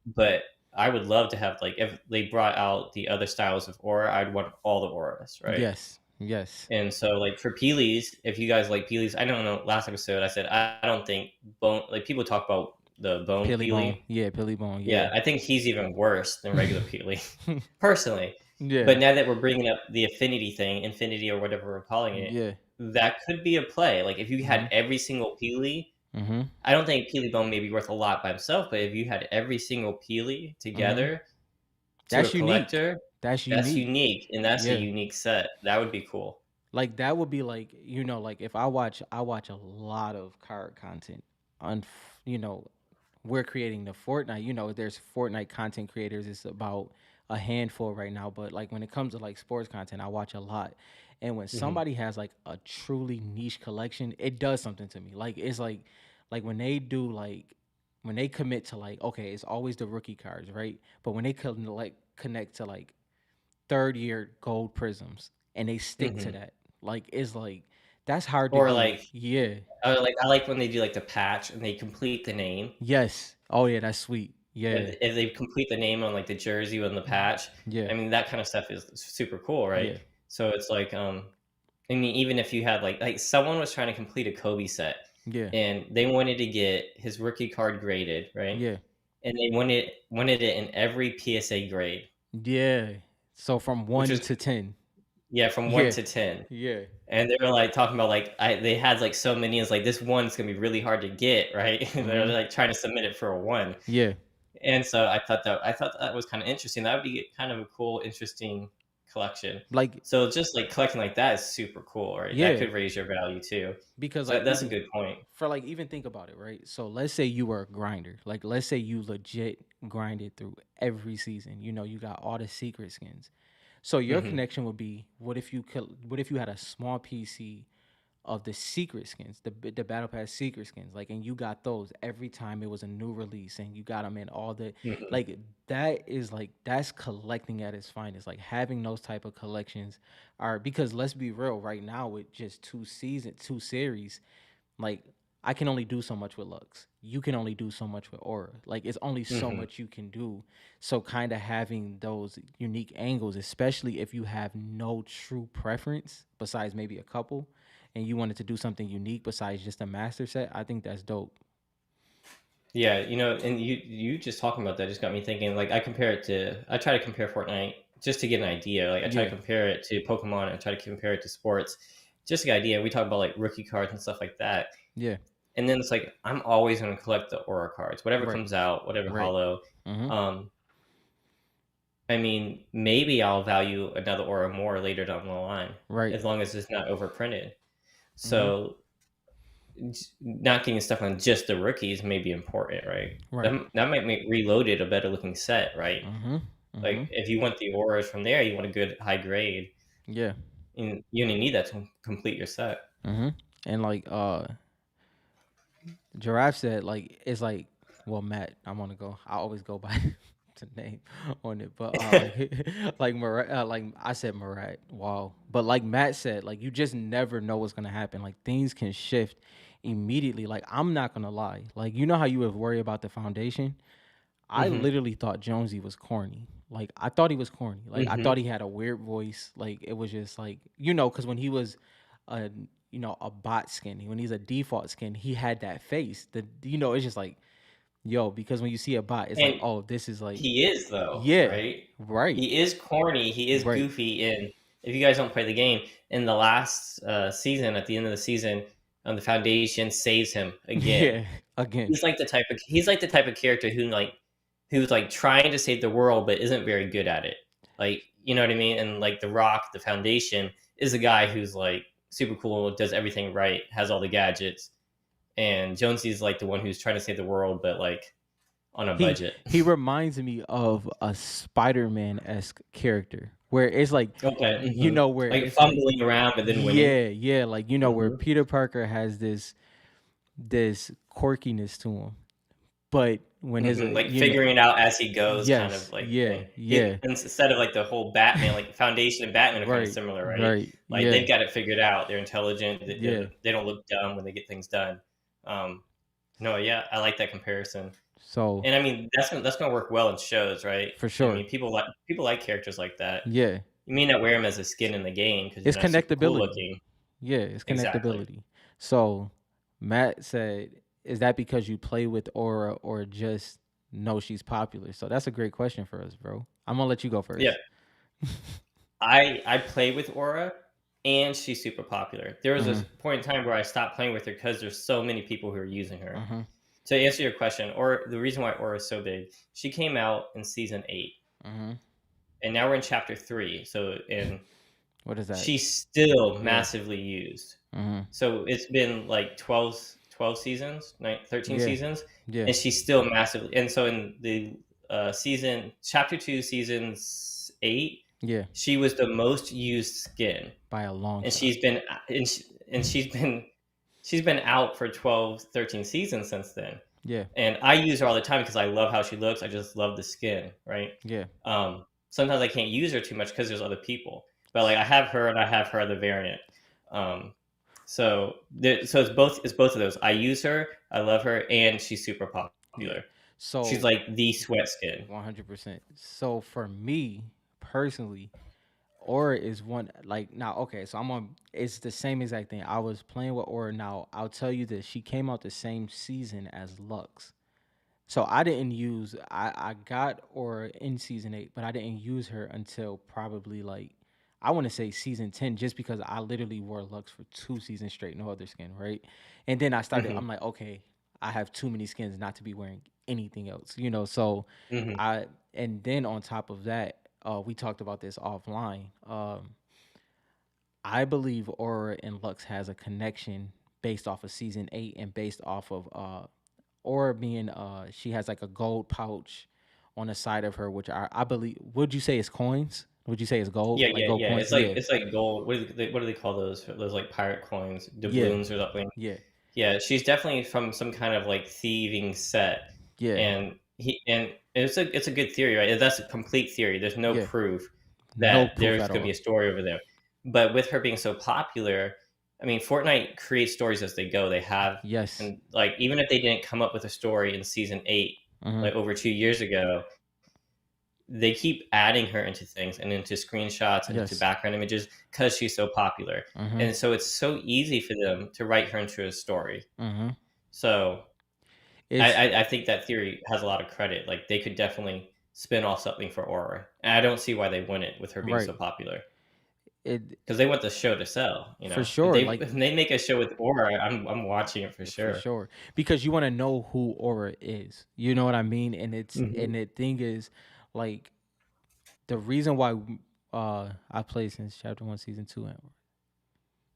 But I would love to have like if they brought out the other styles of aura, I'd want all the auras, right? Yes, yes. And so, like for Peelies, if you guys like Peelies, I don't know. Last episode, I said I don't think bone. Like people talk about the bone Pilly Bone. Peely. Yeah, Pilly Bone. Yeah, Yeah. I think he's even worse than regular Peely, personally. Yeah, But now that we're bringing up the affinity thing, infinity or whatever we're calling it, yeah. that could be a play. Like if you Mm-hmm. had every single Peely, Mm-hmm. I don't think Peely Bone may be worth a lot by himself. But if you had every single Peely Mm-hmm. together to a That's unique. collector, That's that's unique. unique, and that's a Yeah. unique set. That would be cool. Like that would be like, like if I watch a lot of card content on you know, we're creating the Fortnite, there's Fortnite content creators. It's about a handful right now, but like when it comes to like sports content, I watch a lot. And when Hmm. somebody has like a truly niche collection, it does something to me. Like it's like when they do like when they commit to like, okay, it's always the rookie cards, right? But when they like connect to like third year gold prisms and they stick to Hmm. that, like it's like that's hard to Or do. like, Yeah. I like when they do like the patch and they complete the name. Yes. Oh yeah, that's sweet. Yeah. If they complete the name on like the jersey on the patch, Yeah. I mean that kind of stuff is super cool, right? Yeah. So it's like, I mean, even if you had like someone was trying to complete a Kobe set Yeah. and they wanted to get his rookie card graded, right? Yeah. And they wanted it in every PSA grade, Yeah. So from which 1 was to 10. yeah, from one Yeah. to 10. Yeah. And they were like talking about like they had like so many. It's like this one's gonna be really hard to get, right? They're Mhm. like trying to submit it for a one, Yeah. and so I thought that was kind of interesting. That would be kind of a cool, interesting collection. Like So just like collecting like that is super cool, right? That yeah, could raise your value too. because So like that's a even good point. for like even think about it, right? So let's say you were a grinder. Like let's say you legit grinded through every season. You got all the secret skins. So your Hmm. connection would be, what if you had a small PC of the secret skins, the battle pass secret skins, like, and you got those every time it was a new release, and you got them in all the, Hmm. like, that's collecting at its finest. Like having those type of collections are, because let's be real, right now with just two series, like I can only do so much with Lux. You can only do so much with Aura. Like it's only so Hmm. much you can do. So kind of having those unique angles, especially if you have no true preference besides maybe a couple, and you wanted to do something unique besides just a master set, I think that's dope. Yeah, and you just talking about that just got me thinking. Like I try to compare Fortnite just to get an idea. Like I try to Yeah, compare it to Pokemon and try to compare it to sports, just to get an idea. We talk about like rookie cards and stuff like that. yeah, And then it's like I'm always going to collect the aura cards, whatever right, comes out, whatever right, hollow. mm-hmm, Um, I mean, maybe I'll value another aura more later down the line, right, as long as it's not overprinted. mm-hmm, So not getting stuck on just the rookies may be important, right? right, That might make Reloaded a better looking set, right? mm-hmm, mm-hmm, Like if you want the auras from there, you want a good high grade, yeah, and you only need that to complete your set. mm-hmm, and like Giraffe said, like, it's like, well, Matt, I'm gonna go. I always go by the name on it, but like, like Murat, like I said, Murat. Wow, but like Matt said, like you just never know what's gonna happen. Like things can shift immediately. Like I'm not gonna lie. Like how you would worry about the foundation. I Hmm. literally thought Jonesy was corny. Like I thought he was corny. Like I Mm-hmm. thought he had a weird voice. Like it was just like because when he was a a bot skin, when he's a default skin, he had that face. It's just like because when you see a bot, it's like, And oh, this is like, he is though, yeah, right? right, He is corny. He is right, goofy. And if you guys don't play the game, in the last season, at the end of the season, the Foundation saves him again. yeah, again, He's like the type of character who's like trying to save the world but isn't very good at it. Like, you know what I mean? And like The Rock, the Foundation, is a guy who's like super cool, does everything right, has all the gadgets. And Jonesy's like the one who's trying to save the world but like on a he budget. he reminds me of a Spider-Man esque character where it's like, Okay. Hmm. where Like it's like, fumbling around but then winning. yeah, yeah, like where Hmm. Peter Parker has this quirkiness to him, but when his Hmm. Like figuring it out as he goes, kind of yes, like yeah, thing. yeah, Instead of like the whole Batman, like Foundation and Batman are kind of right, similar, right? right, Like yeah, they've got it figured out. They're intelligent. yeah. They don't look dumb when they get things done. Um, no, yeah, I like that comparison. So And I mean, that's gonna work well in shows, right? for I sure, mean, people like characters like that. yeah, You may not wear them as a skin in the game because you're it's not super cool connectability. looking. Yeah, it's Exactly. connectability. So Matt said, "Is that because you play with Aura or just know she's popular?" So that's a great question for us, bro. I'm gonna let you go Yeah, first. I play with Aura, and she's super popular. There was a Mhm. point in time where I stopped playing with her because there's so many people who are using her. Mhm. To answer your question, or the reason why Aura is so big, she came out in season 8, Mhm. and now we're in chapter 3. So, and What is that? she's still Yeah. massively used. Mhm. So it's been like 12 seasons, 13 Yeah. seasons, Yeah. and she's still massively. And so in the chapter 2, season 8, Yeah. she was the most used skin, By a long and shot. she's been out for 12, 13 seasons since then. Yeah. And I use her all the time because I love how she looks. I just love the skin, right? Yeah. Sometimes I can't use her too much because there's other people, but like I have her and I have her other variant. Um, so it's both of those. I use her, I love her, and she's super Yeah. popular. She's So like the sweat skin. 100%. So for me personally, Aura is one like now. Okay, so I'm on. It's the same exact thing. I was playing with Aura. Now I'll tell you this: she came out the same season as Lux. So I didn't use. I got Aura in season 8, but I didn't use her until probably like I want to say season 10, just because I literally wore Lux for 2 seasons straight, no other skin, right? And then I started. Hmm. I'm like, okay, I have too many skins not to be wearing anything else. So Hmm. I and then on top of that, we talked about this offline. I believe Aura and Lux has a connection based off of season 8 and based off of Aura being she has like a gold pouch on the side of her, which I believe, would you say it's coins? Would you say it's gold? Yeah, Like yeah, gold yeah. coins? It's like Yeah. it's like gold. What do they call those? Those like pirate coins, Yeah. doubloons or something. Yeah. Yeah, she's definitely from some kind of like thieving set, Yeah. and it's a good theory, right? That's a complete theory. There's no Yeah. proof No that proof there's at going to be all. a story over there. But with her being so popular, I mean, Fortnite creates stories as they go. They have, Yes. and like even if they didn't come up with a story in season 8, Mm-hmm. like over 2 years ago, they keep adding her into things and into screenshots and into Yes. background images because she's so popular. Mm-hmm. And so it's so easy for them to write her into a story. Mm-hmm. So I, It's I, I think that theory has a lot of credit. Like they could definitely spin off something for Aura. And I don't see why they wouldn't with her being right. so popular. It Because they want the show to sell, you for know. If sure. they Like if they make a show with Aura, I'm watching it for for sure. sure, because you want to know who Aura is. You know what I mean? And Hmm. the thing is, like, the reason why I played since chapter 1, season 2, and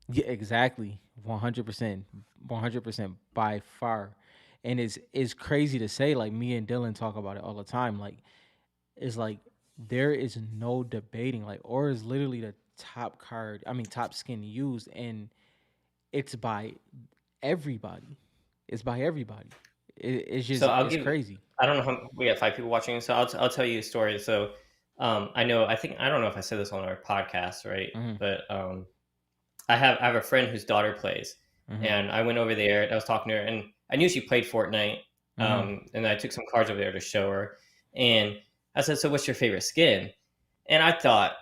yeah, exactly, 100%, 100% by far. And it's crazy to say. Like me and Dylan talk about it all the time. Like it's like there is no debating. Like Aura is literally the top card. I mean, top skin used, and it's by everybody. It's by everybody. It's So just I'll it's give. crazy. I don't know how we got 5 people watching, so I'll tell you a story. So I know I don't know if I said this on our podcast, right? Hmm. But I have a friend whose daughter plays, Hmm. and I went over there and I was talking to her, and I knew she played Fortnite, Hmm. and I took some cards over there to show her, and I said, so what's your favorite skin? And I thought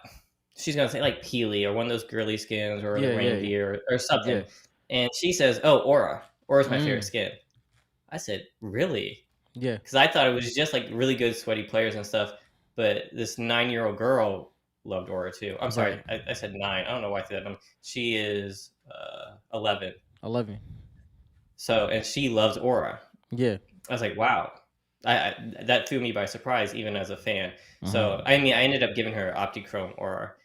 she's gonna say like Peely or one of those girly skins or the Yeah, yeah, reindeer or something. yeah. And she says, oh, Aura. Aura's my favorite Mm, skin. I said, really? yeah, Because I thought it was just like really good sweaty players and stuff. But this 9-year-old girl loved Aura too. I'm sorry, right. I said nine. I don't know why I said that number. She is 11. 11. So and she loves Aura. Yeah. I was like, wow. That threw me by surprise, even as a fan. So Mm-hmm. I mean, I ended up giving her Optichrome Aura,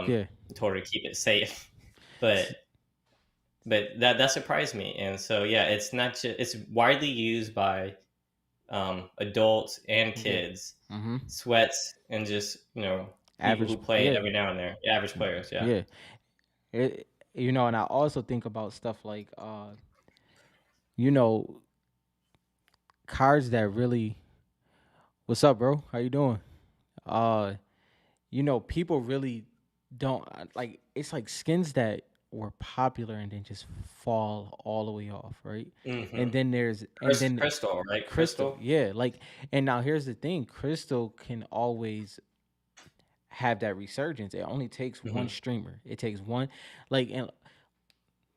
Yeah. told her to keep it safe, but S- that surprised me. And so yeah, it's not just it's widely used by adults and Yeah. kids, Mm-hmm. sweats, and just people who Average. play it Yeah. every now and then, average players. Yeah. Yeah. It, and I also think about stuff like you know, cards that really. What's up, bro? How you doing? Uh, people really don't like. It's like skins that were popular and then just fall all the way off, right? hmm And then there's and then Crystal, right? Crystal, Crystal. yeah. Like, and now here's the thing: Crystal can always have that resurgence. It only takes one hmm streamer. It takes one, like, and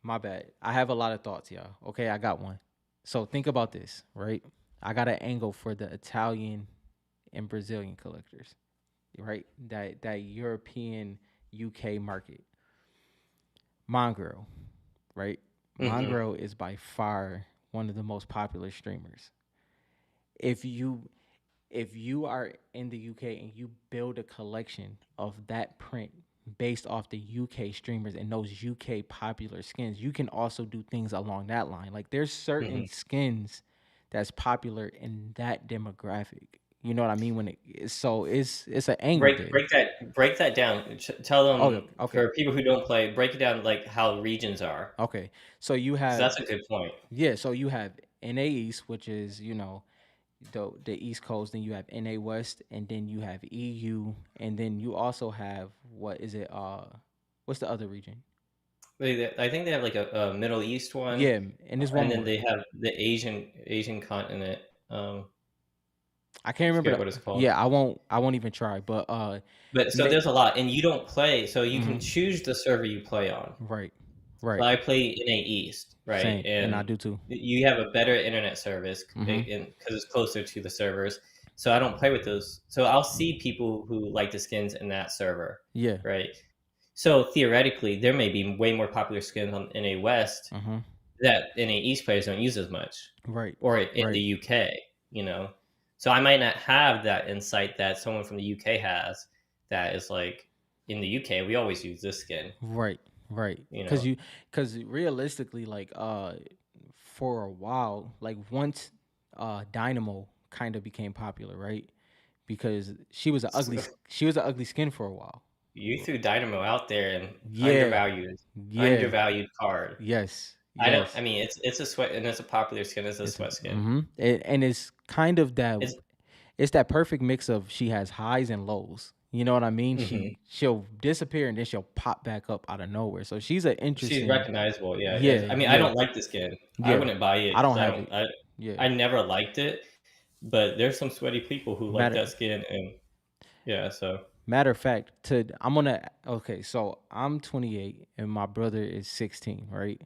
my bad. I have a lot of thoughts, y'all. Okay, I got one. So think about this, right? I got an angle for the Italian and Brazilian collectors, right? That European UK market. Mongrel, right? hmm Mongrel is by far one of the most popular streamers. If you if you are in the UK and you build a collection of that print based off the UK streamers and those UK popular skins, you can also do things along that line. Like there's certain hmm skins that's popular in that demographic. You know what I mean? So it's an angle there. break that down. Tell Oh, them okay, for people who don't play, break it down like how regions are, okay. So you because have that's a good point. yeah. So you have NA East, which is the East Coast. Then you have NA West, and then you have EU, and then you also have what is it? What's the other region? I think they have like a Middle East one, Yeah, and there's one and then more. they have the Asian continent. I can't remember Forget the. what it's called. Yeah, I won't even try. But But so ne- there's a lot, and you don't play, so you can mhm, choose the server you play on. right, So right, I play NA East, right, same, and I and do too. you have a better internet service Mm-hmm. because it's closer to the servers. So I don't play with those. So I'll see people who like the skins in that server, Yeah. right? So theoretically, there may be way more popular skins on NA West Mm-hmm. that NA East players don't use as much, Right. or in the Right. UK, you know. So I might not have that insight that someone from the UK has. That is like in the UK, we always use this skin, Right. Right. you Cause know. you, cause realistically, like, for a while, like once, Dynamo kind of became popular, right? Because she was an ugly skin for a while. You threw Dynamo out there and Yeah. Yeah. undervalued card. Yes. I don't. I Yes. mean, it's a sweat and it's a popular skin. It's a It's sweat skin. mm-hmm. And it's kind of that It's it's that perfect mix of she has highs and lows. You know what I mean? mhm. She'll disappear and then she'll pop back up out of nowhere. So she's an She's interesting. recognizable. Yeah. Yeah, I mean, I yeah, don't like the skin. I yeah. wouldn't buy it I because don't I have don't. it. Yeah. I never liked it. But there's some sweaty people who like Matter that skin, and yeah. So. matter of fact, I'm gonna okay, so I'm 28 and my brother is 16, right?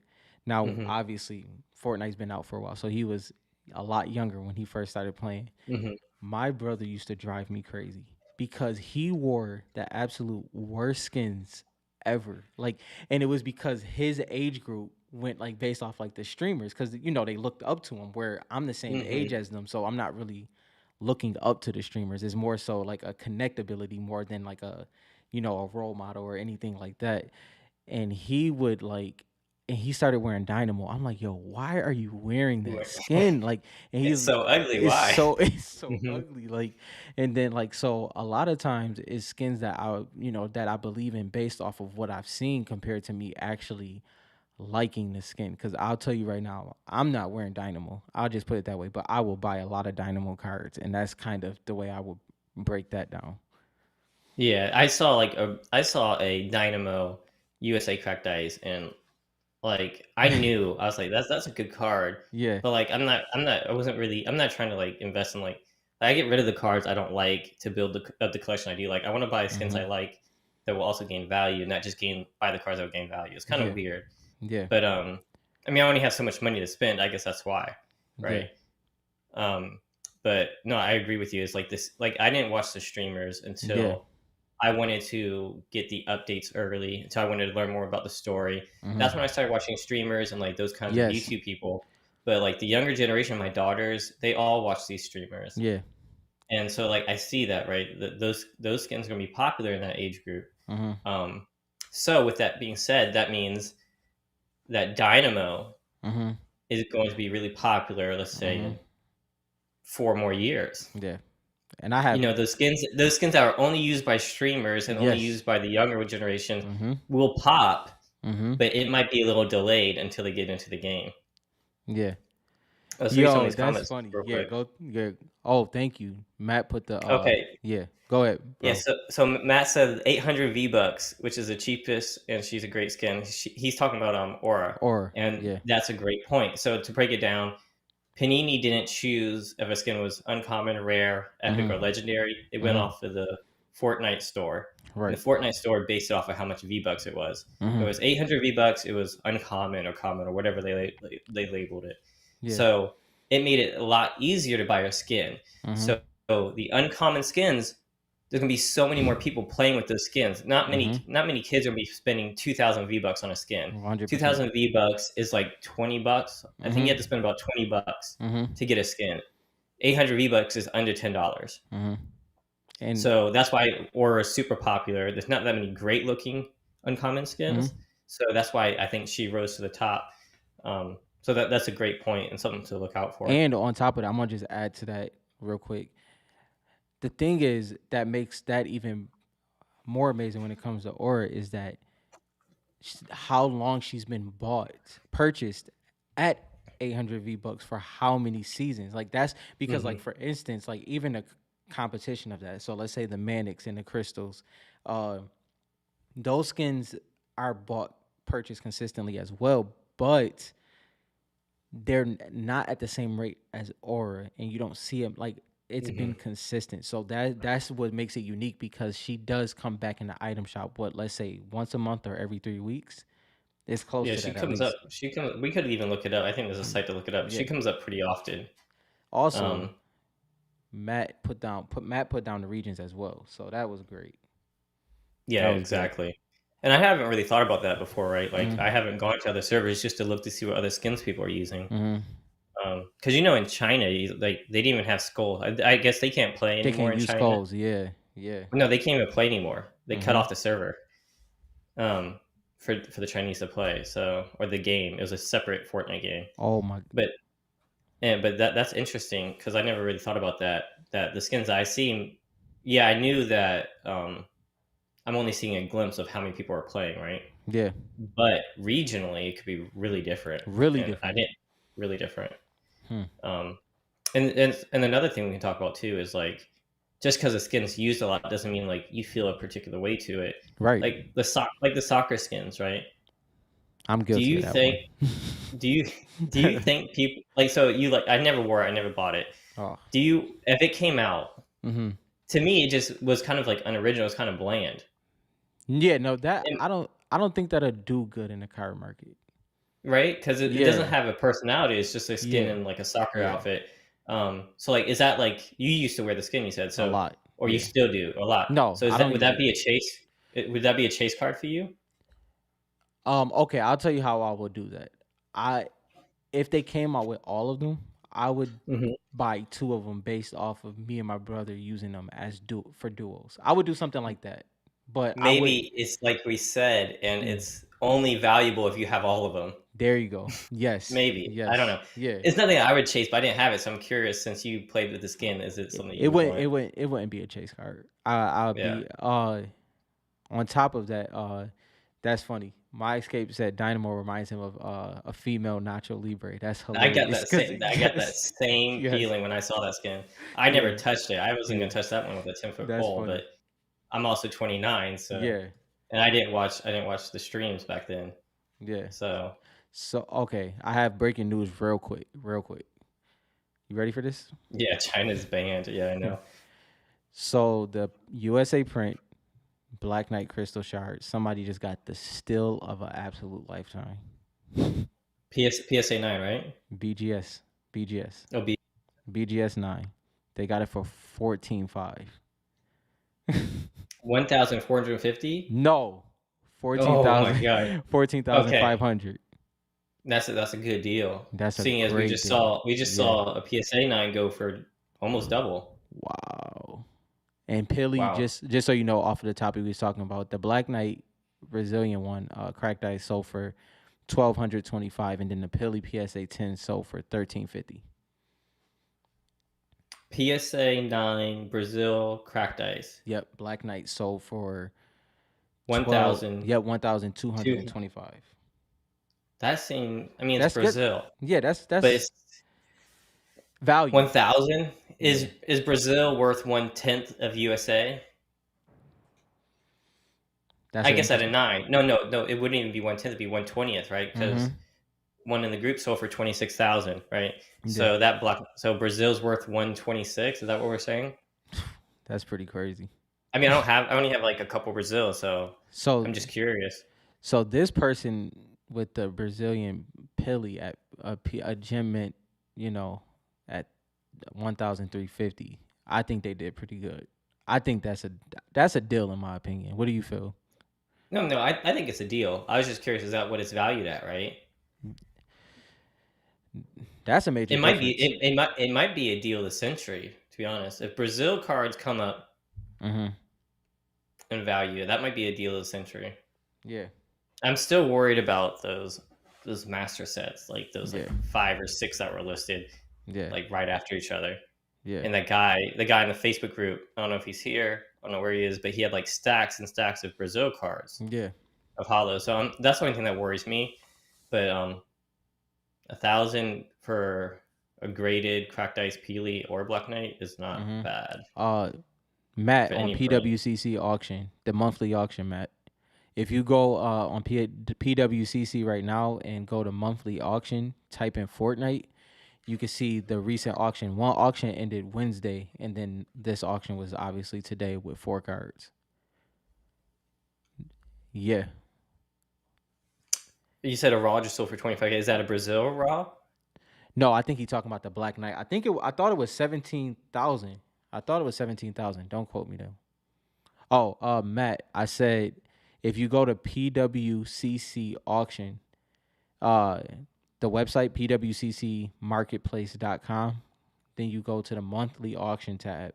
Now, hmm obviously, Fortnite's been out for a while, so he was a lot younger when he first started playing. hmm My brother used to drive me crazy because he wore the absolute worst skins ever. Like, and it was because his age group went like based off like the streamers because they looked up to him. Where I'm the same age hmm as them, so I'm not really looking up to the streamers. It's more so like a connectability more than like a role model or anything like that. And he would like and he started wearing Dynamo. I'm like, yo, why are you wearing that skin? Like, and It's he's so ugly. it's Why? so it's so hmm ugly. Like, and then like so a lot of times it's skins that I believe in based off of what I've seen compared to me actually liking the skin. Because I'll tell you right now, I'm not wearing Dynamo. I'll just put it that way. But I will buy a lot of Dynamo cards, and that's kind of the way I would break that down. Yeah, I saw a Dynamo USA cracked ice, and like I knew I was like that's a good card, Yeah. but like I'm not I wasn't really I'm not trying to like invest in like I get rid of the cards I don't like to build the collection I do like. I want to buy skins Mm-hmm. I like that will also gain value, not just buy the cards that will gain value. It's kind of Yeah. weird, Yeah. but I mean, I only have so much money to spend. I guess that's why, Yeah. right? Um, but no, I agree with you. It's like this. Like I didn't watch the streamers Yeah. until I wanted to get the updates early. Until I wanted to learn more about the story. That's when I Mm-hmm. started watching streamers and like those kinds of Yes. YouTube people. But like the younger generation, my daughters, they all watch these streamers, Yeah. and so like I see that right. Those skins are gonna be popular in that age group. Mm-hmm. Um, so with that being said, that means that Dynamo Mm-hmm. is going to be really popular. Let's say Mm-hmm. in 4 more years. Yeah. And I have. Those skins that are only used by streamers and only Yes. used by the younger generation Mm-hmm. will pop, Mm-hmm. but it might be a little delayed until they get into the game. Yeah. Let's read some of Yo, these that's comments funny. real Yeah, quick. go. Yeah. Oh, thank you. Matt put the. Okay, Yeah. Go ahead, yeah. bro. So Matt said 800 V bucks, which is the cheapest, and she's a great skin. He's talking about Aura, Or and yeah. that's a great point. So to break it down, Panini didn't choose if a skin was uncommon, rare, epic, or Mm-hmm. legendary. It went Mm-hmm. off of the Fortnite store. And Right. the Fortnite store based it off of how much V bucks it was. If it Mm-hmm. was 800 V bucks, it was uncommon or common or whatever they labeled it. Yeah. So it made it a lot easier to buy a skin. Mm-hmm. So the uncommon skins, there's gonna be so many more people playing with those skins. Not Mm-hmm. many kids are gonna be spending 2,000 V bucks on a skin. 100%. 2,000 V bucks is like 20 bucks. I think you have Mm-hmm. to spend about 20 bucks Mm-hmm. to get a skin. 800 V bucks is under $10. Mm-hmm. And So that's why Aura is super popular. There's not that many great looking uncommon mm-hmm. skins. So that's why I think she rose to the top. So that's a great point and something to look out for. And on top of that, I'm gonna just add to that real quick. The thing is that makes that even more amazing when it comes to Aura is that how long she's been purchased at 800 V bucks for how many seasons. Like that's because Hmm. like for instance, like even a competition of that. So let's say the Manics and the Crystals, uh, those skins are purchased consistently as well, but they're not at the same rate as Aura, and you don't see them like it's been Hmm. consistent. So that's what makes it unique because she does come back in the item shop. What let's say once a month or every 3 weeks. It's close Yeah, to she that at comes up. least. She comes. We could even look it up. I think there's a site to look it up. She Yeah. comes up pretty often. Also, Um, Matt put down the regions as well. So that was great. yeah, That was great. exactly. And I haven't really thought about that before, right? Like I Mm-hmm. haven't gone to other servers just to look to see what other skins people are using. Mm-hmm. Because in China, like they didn't even have skull. I guess they can't play They anymore can't in use China. skulls. Yeah. Yeah. No, they can't even play anymore. They cut Mm-hmm. off the server um, for the Chinese to play. So or the game, it was a separate Fortnite game. Oh my. But but that's interesting because I never really thought about that. That the skins I see, yeah, I knew that. I'm only seeing a glimpse of how many people are playing, right? Yeah. But regionally, it could be really different, Really and I different. didn't really different. Hmm. Um, and another thing we can talk about too is like just because the skin's used a lot doesn't mean like you feel a particular way to it. Right. Like the soccer skins, right? I'm Do guilty of you that think one. do you do you think people like so you like I never wore it, I never bought it. Oh. Do you if it came out Mm-hmm. to me it just was kind of like unoriginal, it's kind of bland. Yeah. No, that And I don't think that'll do good in the car market. right? Because it doesn't Yeah. have a personality. It's just a skin Yeah. in like a soccer Yeah. outfit. So like, is that like you used to wear the skin? You said A so, lot. or you Yeah. still do a lot. No, So is I that don't would use that it. be a chase? Would that be a chase card for you? Okay, I'll tell you how I would do that. I If they came out with all of them, I would Hmm. buy two of them based off of me and my brother using them as for duos. I would do something like that. But I would Maybe it's like we said, and mm, it's only valuable if you have all of them. there you go. Yes. Maybe I don't Yes. know. Yeah. It's nothing I would chase, but I didn't have it, so I'm curious. Since you played with the skin, is it something you would want? It wouldn't be a chase card. I'll Yeah, be on top of that, that's funny. My escape said Dynamo reminds him of a female Nacho Libre. That's I got hilarious. that Cause same. I got that yes, same yes, feeling when I saw that skin. I never yeah, touched it. I wasn't yeah. gonna touch that one with a 10 foot That's pole, funny. but I'm also 29, so Yeah, and I didn't watch the streams back then. yeah. So So okay, I have breaking news real quick, real quick. You ready for this? Yeah, China's banned. Yeah, I know. So the USA print Black Knight Crystal Shard, somebody just got the steal of an absolute lifetime. PSA 9, right? BGS, BGS, Oh, B BGS 9. They got it for 14.5. 1,450. No, Oh my 14,000, god. 14,500. Okay, that's a good deal. That's a Seeing as great deal. we just Yeah. saw a PSA 9 go for almost double. Wow. And Pilly, Wow. just so you know, off of the topic we was talking about, the Black Knight Brazilian one, cracked ice sold for 1,225, and then the Pilly PSA 10 sold for 1,350. PSA 9 Brazil cracked ice. Yep, Black Knight sold for 12. 1,002. Yep, 1,225. That seems, I mean, it's That's good. Brazil, Yeah, but that's it's value. 1,000. Yeah, Is Brazil worth 1/10 of USA? that's I an guess at a interesting. 9. No. It wouldn't even be 1/10. It'd be 1/20th, right? Mm-hmm. Because one in the group sold for 26,000, right? Yeah, So Brazil's worth 126. Is that what we're saying? that's pretty crazy. I mean, I only have like a couple Brazil, so So, I'm just curious. so this person with the Brazilian Pilly at a gym mint, you know, at 1,350. I think they did pretty good. I think that's a deal in my opinion. What do you feel? No, I think it's a deal. I was just curious, is that what it's valued at, right? That's a major difference. It might be a deal of the century, to be honest. If Brazil cards come up Mm-hmm. in value, that might be a deal of the century. Yeah. I'm still worried about those master sets, like those Yeah. like 5 or 6 that were listed Yeah. like right after each other. Yeah. And the guy in the Facebook group, I don't know if he's here, I don't know where he is, but he had like stacks and stacks of Brazil cards Yeah. of hollow. So that's the only thing that worries me. But 1,000 for a graded cracked ice Peely or Black Knight is not Mm-hmm. bad Uh, Matt for on any print. PWCC auction, the monthly auction, Matt. If you go on PWCC right now and go to monthly auction, type in Fortnite, you can see the recent auction. One auction ended Wednesday, and then this auction was obviously today with 4 cards. Yeah. You said a raw just sold for 25K. Is that a Brazil raw? No, I think he's talking about the Black Knight. I thought it was 17,000. I thought it was 17,000. Don't quote me though. Oh, Matt, I said if you go to PWCC auction, uh, the website pwccmarketplace.com, then you go to the monthly auction tab,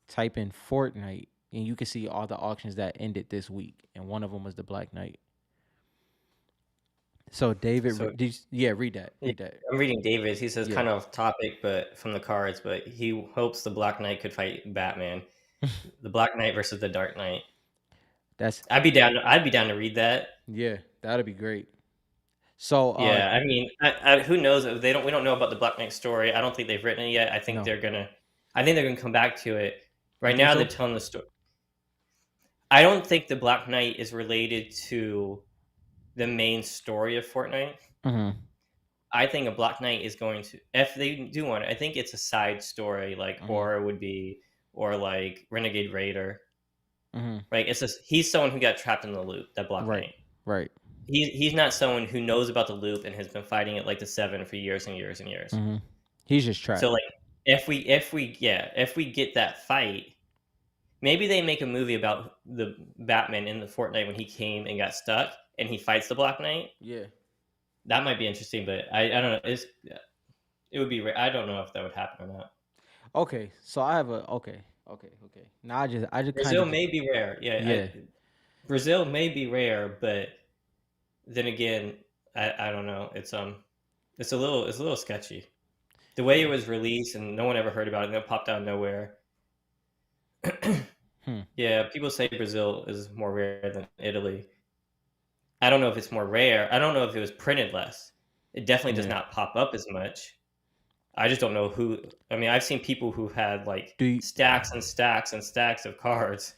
type in Fortnite, and you can see all the auctions that ended this week, and one of them was the Black Knight. So So yeah, read that, yeah, read that. I'm reading David's. He says Yeah, kind of off topic, but from the cards, but he hopes the Black Knight could fight Batman. The Black Knight versus the Dark Knight. that's I'd be down to read that. yeah, that'd be great. So, Yeah, I mean, who knows? They don't. We don't know about the Black Knight story. I don't think they've written it yet. no, I think they're gonna come back to it. you Right think now, they're so? telling the story. I don't think the Black Knight is related to the main story of Fortnite. Mm-hmm. I think a Black Knight is going to, if they do one, I think it's a side story like Mm-hmm. Horror would be, or like Renegade Raider. Mm-hmm. Right? It's just he's someone who got trapped in the loop. That Black Right, Knight. right. He's not someone who knows about the loop and has been fighting it like the Seven for years and years and years. Mm-hmm. He's just So trapped. like if we get that fight, maybe they make a movie about the Batman in the Fortnite when he came and got stuck and he fights the Black Knight. Yeah. That might be interesting, but I don't know. It would be. I don't know if that would happen or not. Okay, so I have a okay. Now I just kind Brazil of may be rare. yeah. Brazil may be rare, but then again, I don't know. It's a little sketchy. The way it was released and no one ever heard about it, and it popped out of nowhere. Hmm. Yeah, people say Brazil is more rare than Italy. I don't know if it's more rare. I don't know if it was printed less. It definitely does Yeah. not pop up as much. I just don't know who. I mean, I've seen people who had like Do you stacks and stacks and stacks of cards.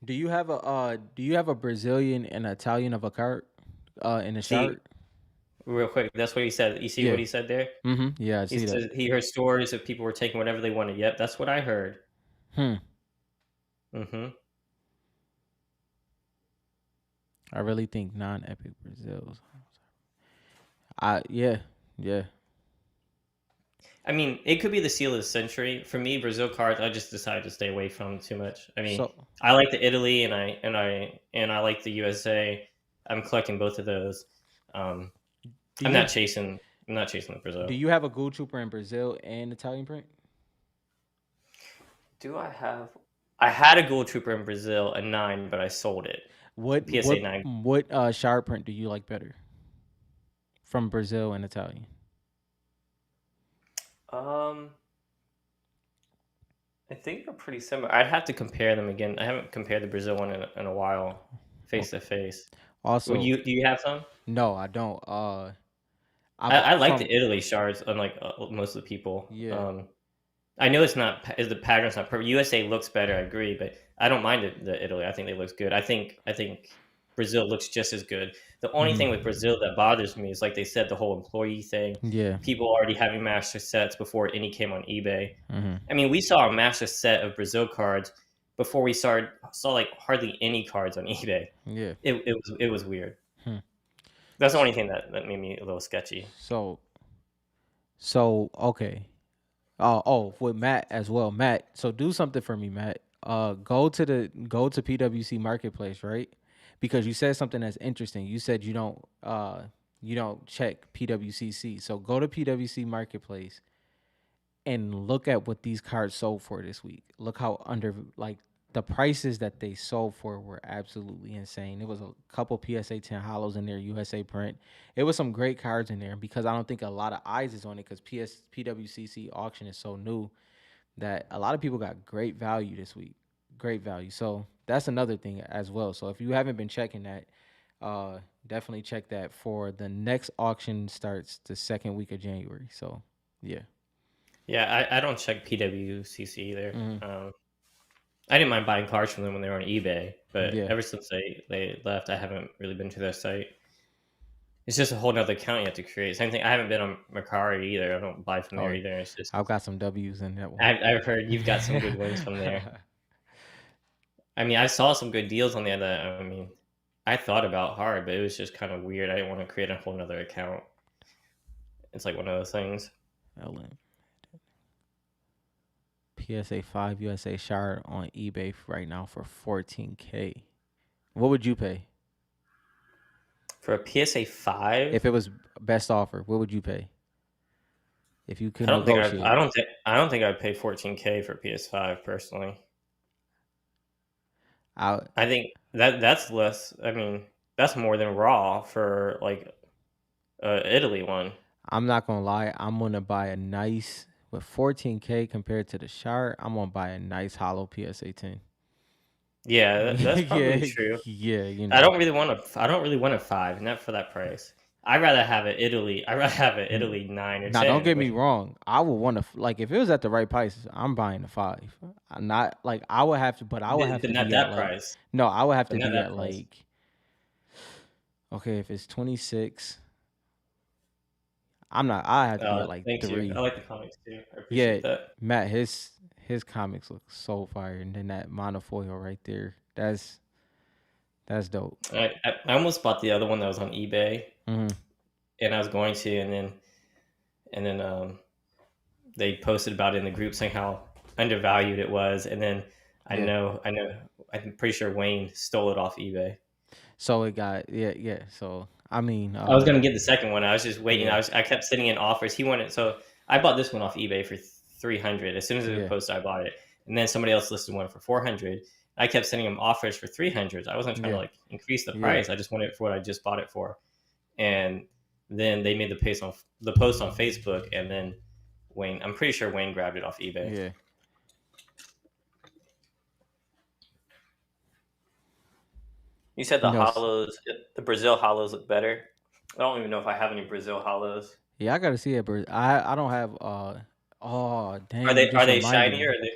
do you have a Brazilian and Italian of a card in the See, chart? real quick. That's what he said. You see what Yeah. he said there? Yeah, I He see that. said he heard stories of people were taking whatever they wanted. Yep, that's what I heard. Hmm. Hmm. I really think non-epic Brazils. Yeah, yeah. I mean, it could be the seal of the century. For me, Brazil cards, I just decided to stay away from too much. I mean, So I like the Italy and I like the USA. I'm collecting both of those. Um, do I'm you not chasing. I'm not chasing the do Brazil. you have a Ghoul Trooper in Brazil and Italian print? Do I have? I had a Gold Trooper in Brazil, a 9, but I sold it. What PSA what 9. what shard print do you like better from Brazil and Italian? Um, I think they're pretty similar. I'd have to compare them again. I haven't compared the Brazil one in a while, face to Okay. face. Would Also, you? Do you have some? no, I don't. I've I like the from Italy shards, unlike most of the people. yeah. I know it's not is the pattern's not perfect. USA looks better, I agree, but I don't mind the Italy. I think they look good. I think Brazil looks just as good. The only thing with Mhm. Brazil that bothers me is like they said the whole employee thing. Yeah. People already having master sets before any came on eBay. Hmm. I mean, we saw a master set of Brazil cards before we saw like hardly any cards on eBay. Yeah. It was weird. Hmm. That's the only thing that made me a little sketchy. So okay. With Matt as well. Matt, so do something for me, Matt. Go to PWC Marketplace, right? Because you said something that's interesting. You said you don't check PWCC. So go to PWC Marketplace and look at what these cards sold for this week. Look how under like the prices that they sold for were absolutely insane. It was a couple PSA 10 hollows in there, USA print. It was some great cards in there because I don't think a lot of eyes is on it because PWCC auction is so new that a lot of people got great value this week. Great value. So that's another thing as well. So if you haven't been checking that, definitely check that for the next auction starts the second week of January. So yeah. Yeah, I don't check PWCC either. Hmm. I didn't mind buying cards from them when they were on eBay, but Yeah. ever since they left, I haven't really been to their site. It's just a whole nother account you have to create. Same thing. I haven't been on Mercari either. I don't buy from Oh, there yeah. either. It's just I've got some W's in that one. I've heard you've got some good wins from there. I mean, I saw some good deals on there that I mean, I thought about hard, but it was just kind of weird. I didn't want to create a whole nother account. It's like one of those things. Ellen. PSA 5 USA shard on eBay right now for 14K. What would you pay? For a PSA 5, If it was best offer, what would you pay? If you I could don't think I I negotiate. don't think I don't think I'd pay 14K for PS5 personally. I I think that's less. I mean, that's more than Raw for like Italy one. I'm not gonna lie, I'm gonna buy a nice with 14K compared to the shard, I'm gonna buy a nice hollow PSA 10. Yeah, that's probably Yeah, true. yeah, I don't really want to. I don't really want a 5, not for that price. I'd rather have it Italy. I'd rather have it N- Italy 9 or Now, don't 10. get me wrong. I would want to like if it was at the right price. I'm buying the 5. I'm not like I would have to, but I would have But to not be at that like price. no, I would have But to not be that at price. like okay if it's 26. I'm not. I have to be at like Thank you. I 3. like the comics too. I Yeah, appreciate that. Matt, his comics look so fire, and then that monofoil right there. That's dope. I almost bought the other one that was on eBay, Hmm. and I was going to, and then they posted about it in the group saying how undervalued it was, and then Yeah. I'm pretty sure Wayne stole it off eBay. So it got yeah. So I mean I was gonna get the second one. I was just waiting. yeah I kept sending in offers. He wanted so I bought this one off eBay for 300. As soon as it was yeah posted, I bought it, and then somebody else listed one for 400. I kept sending him offers for 300. I wasn't trying to yeah like increase the yeah price. I just wanted it for what I just bought it for. And then they made the post on Facebook, and then Wayne. I'm pretty sure Wayne grabbed it off eBay. yeah. You said You the know. hollows, the Brazil hollows look better. I don't even know if I have any Brazil hollows. Yeah, I gotta see it, but I don't have oh Are dang, you they are just they reminded shiny or me. are they?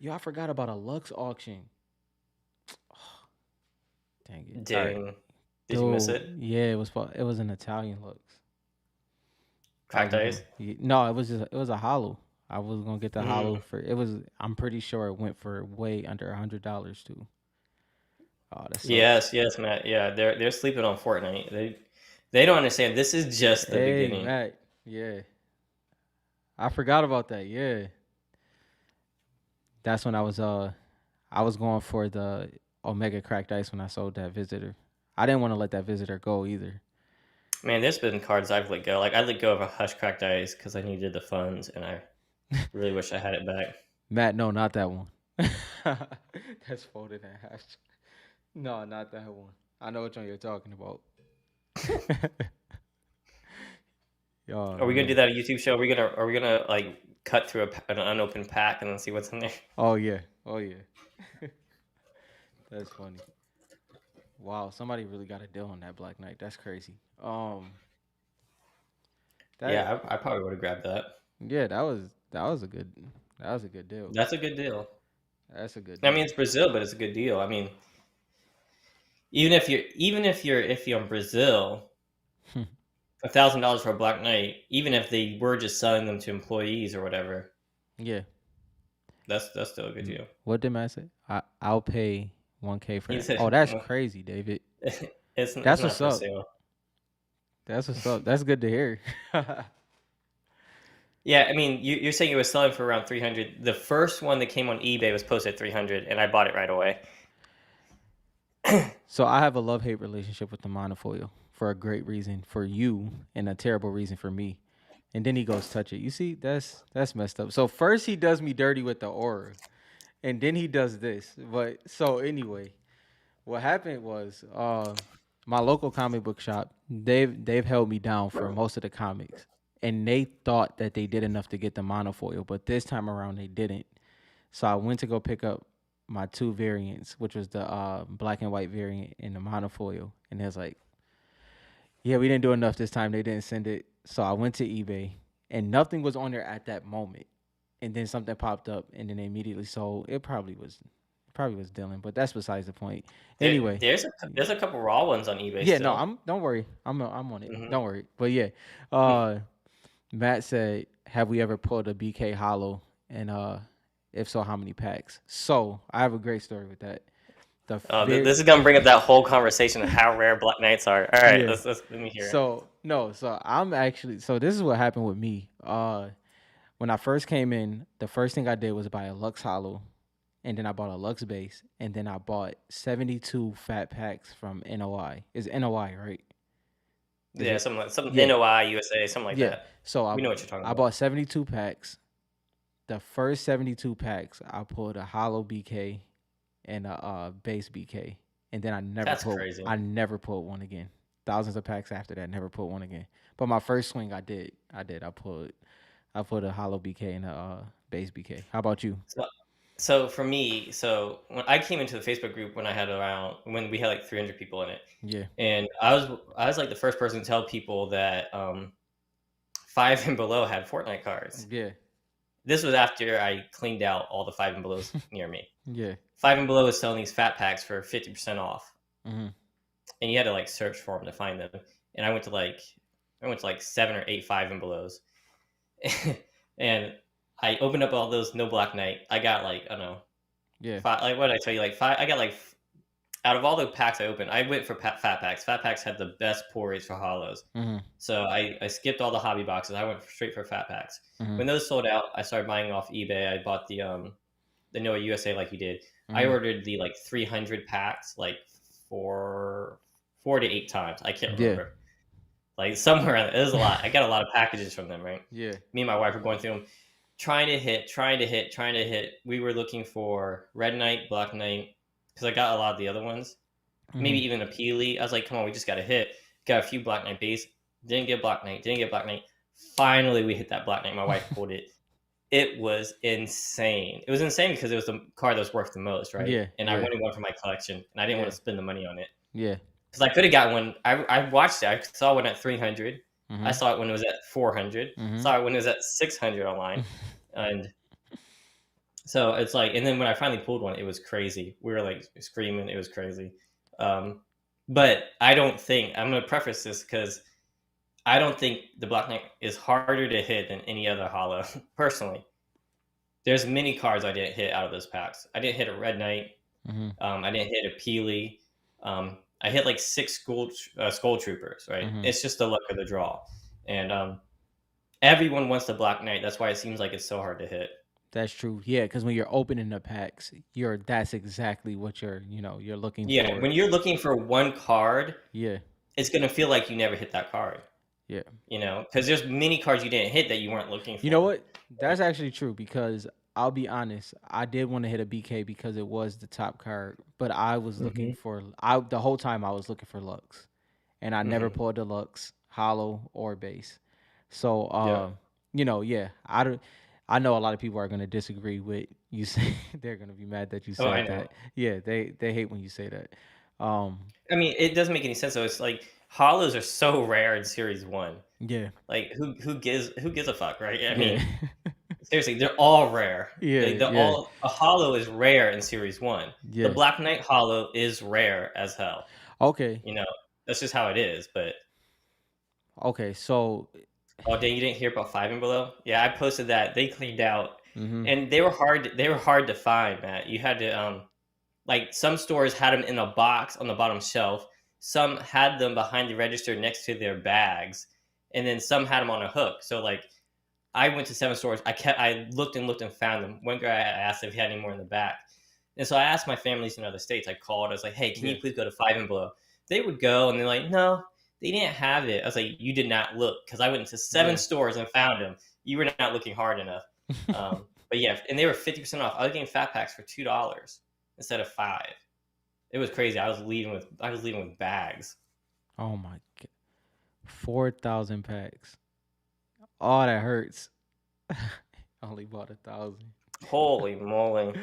Yo, I forgot about a Lux auction. Dang it. All right. Dang, did you miss Dude, it? yeah, it was an Italian Lux. Cracked ice. No, it was a hollow. I was gonna get the hollow Mm. for it was. I'm pretty sure it went for way under $100 too. Oh, that sucks. Yes, yes, Matt. Yeah, they're sleeping on Fortnite. They don't understand. This is just the Hey, beginning. Matt. Yeah, I forgot about that. Yeah, that's when I was going for the Omega cracked ice when I sold that visitor. I didn't want to let that visitor go either. Man, there's been cards I've let go. Like I let go of a Hush Cracked Ice because I needed the funds, and I really wish I had it back. Matt, no, not that one. That's folded in half. No, not that one. I know which one you're talking about. Oh Are we gonna do man. that a YouTube show? Are we gonna like cut through an unopened pack and then see what's in there? Oh yeah. Oh yeah. That's funny. Wow, somebody really got a deal on that Black Knight. That's crazy. That Yeah, I probably would have grabbed that. yeah, that was a good deal. That's a good deal. That's a good I mean, deal. it's Brazil, but it's a good deal. I mean, even if you're iffy on Brazil, $1,000 for a Black Knight, even if they were just selling them to employees or whatever, Yeah. that's still a good deal. What did Matt say? I'll pay 1K for He that. said Oh, that's crazy, David. it's That's not what's for up. sale. That's what's up. That's good to hear. Yeah, I mean, you're saying it was selling for around 300. The first one that came on eBay was posted at 300, and I bought it right away. So I have a love hate relationship with the monofoil for a great reason for you and a terrible reason for me. And then he goes touch it. You see, that's messed up. So first he does me dirty with the aura, and then he does this. But so anyway, what happened was my local comic book shop, they've held me down for most of the comics. And they thought that they did enough to get the monofoil, but this time around they didn't. So I went to go pick up my two variants, which was the black and white variant and the monofoil. And it was like, yeah, we didn't do enough this time. They didn't send it. So I went to eBay and nothing was on there at that moment. And then something popped up and then they immediately sold. It probably was Dylan, but that's besides the point. There, Anyway, there's a couple raw ones on eBay yeah, no, still. don't worry. I'm on it. Hmm. Don't worry. But yeah, uh Matt said, "Have we ever pulled a BK Hollow? And if so, how many packs?" So I have a great story with that. The very This is gonna bring up that whole conversation of how rare Black Knights are. All right, yeah. let me hear it. So no, so I'm actually so this is what happened with me. When I first came in, the first thing I did was buy a Lux Hollow, and then I bought a Lux base, and then I bought 72 fat packs from NOI. Is NOI right? Is Yeah, it? something like some Yeah, NOI USA, something like yeah. that. So We know what you're talking I about. bought 72 packs. The first 72 packs, I pulled a hollow BK and a base BK, and then That's crazy. I never pulled one again. Thousands of packs after that, never pulled one again. But my first swing, I did. I pulled a hollow BK and a base BK. How about you? So, so for me, so when I came into the Facebook group when we had like 300 people in it, Yeah, and I was like the first person to tell people that five and below had Fortnite cards. yeah, This was after I cleaned out all the five and belows near me. yeah. Five and below is selling these fat packs for 50% off, Hmm. and you had to like search for them to find them. And I went to like 7 or 8 five and belows, and I opened up all those no Black Knight. I got like I don't know Yeah. five. Like what did I tell you? Like five. I got like out of all the packs I opened, I went for fat packs. Fat packs had the best pull rates for hollows. Hmm. So I skipped all the hobby boxes. I went straight for fat packs. Hmm. When those sold out, I started buying off eBay. I bought the Noah USA like you did. I Hmm. ordered the like 300 packs like four to 8 times. I can't Yeah. remember. Like somewhere it was a lot. I got a lot of packages from them, right? Yeah. Me and my wife were going through them, trying to hit. We were looking for Red Knight, Black Knight, because I got a lot of the other ones. Hmm. Maybe even a Peely. I was like, come on, we just got to hit. Got a few Black Knight base. Didn't get Black Knight. Didn't get Black Knight. Finally, we hit that Black Knight. My wife pulled it. It was insane. It was insane because it was the card that was worth the most, right? Yeah. And I Yeah. wanted one for my collection, and I didn't want Yeah. to spend the money on it Yeah. because I could have got one. I watched it. I saw one at 300. I Hmm. saw it when it was at 400. Hmm. Saw it when it was at 600 online, and so it's like, and then when I finally pulled one, it was crazy. We were like screaming. It was crazy. Um, but I don't think I'm going to preface this because I don't think the Black Knight is harder to hit than any other holo. Personally, there's many cards I didn't hit out of those packs. I didn't hit a Red Knight. Mm-hmm. I didn't hit a Peely. I hit like six Skull Troopers. Right, Mm-hmm. it's just the luck of the draw, and everyone wants the Black Knight. That's why it seems like it's so hard to hit. That's true. Yeah, because when you're opening the packs, that's exactly what you're looking Yeah, for. when you're looking for one card, Yeah. it's gonna feel like you never hit that card. Yeah. Because there's many cards you didn't hit that you weren't looking You know for. what? That's actually true because I'll be honest. I did want to hit a BK because it was the top card, but I was looking Hmm. for I the whole time I was looking for Lux, and I never Hmm. pulled Deluxe, Hollow, or Base. So, Yeah. yeah, I don't. I know a lot of people are gonna disagree with you. Say they're gonna be mad that you Oh, I said know. that. Yeah, they hate when you say that. Um, I mean, it doesn't make any sense though. It's like hollows are so rare in Series One. yeah, Like, who gives a fuck, right? I yeah, mean, seriously, they're all rare. yeah, They yeah, all a hollow is rare in Series One. The yeah. Black Knight hollow is rare as hell. Okay, You know, that's just how it is. But okay. So, oh, dang, you didn't hear about Five and Below? Yeah, I posted that. They cleaned out, mm-hmm, and they were hard. They were hard to find, Matt. You had to like some stores had them in a box on the bottom shelf. Some had them behind the register next to their bags, and then some had them on a hook. So like I went to seven stores. I looked and looked and found them. One guy I asked if he had any more in the back, and so I asked my families in other states. I called. I was like, "Hey, can yeah, you please go to Five and Below?" They would go, and they're like, "No, they didn't have it." I was like, "You did not look," because I went to seven yeah. stores and found them. You were not looking hard enough. But yeah, and they were 50% off. I was getting fat packs for $2 instead of 5. It was crazy. I was leaving with bags. Oh my god, 4,000 packs. Oh, that hurts. Only bought 1,000. Holy moly!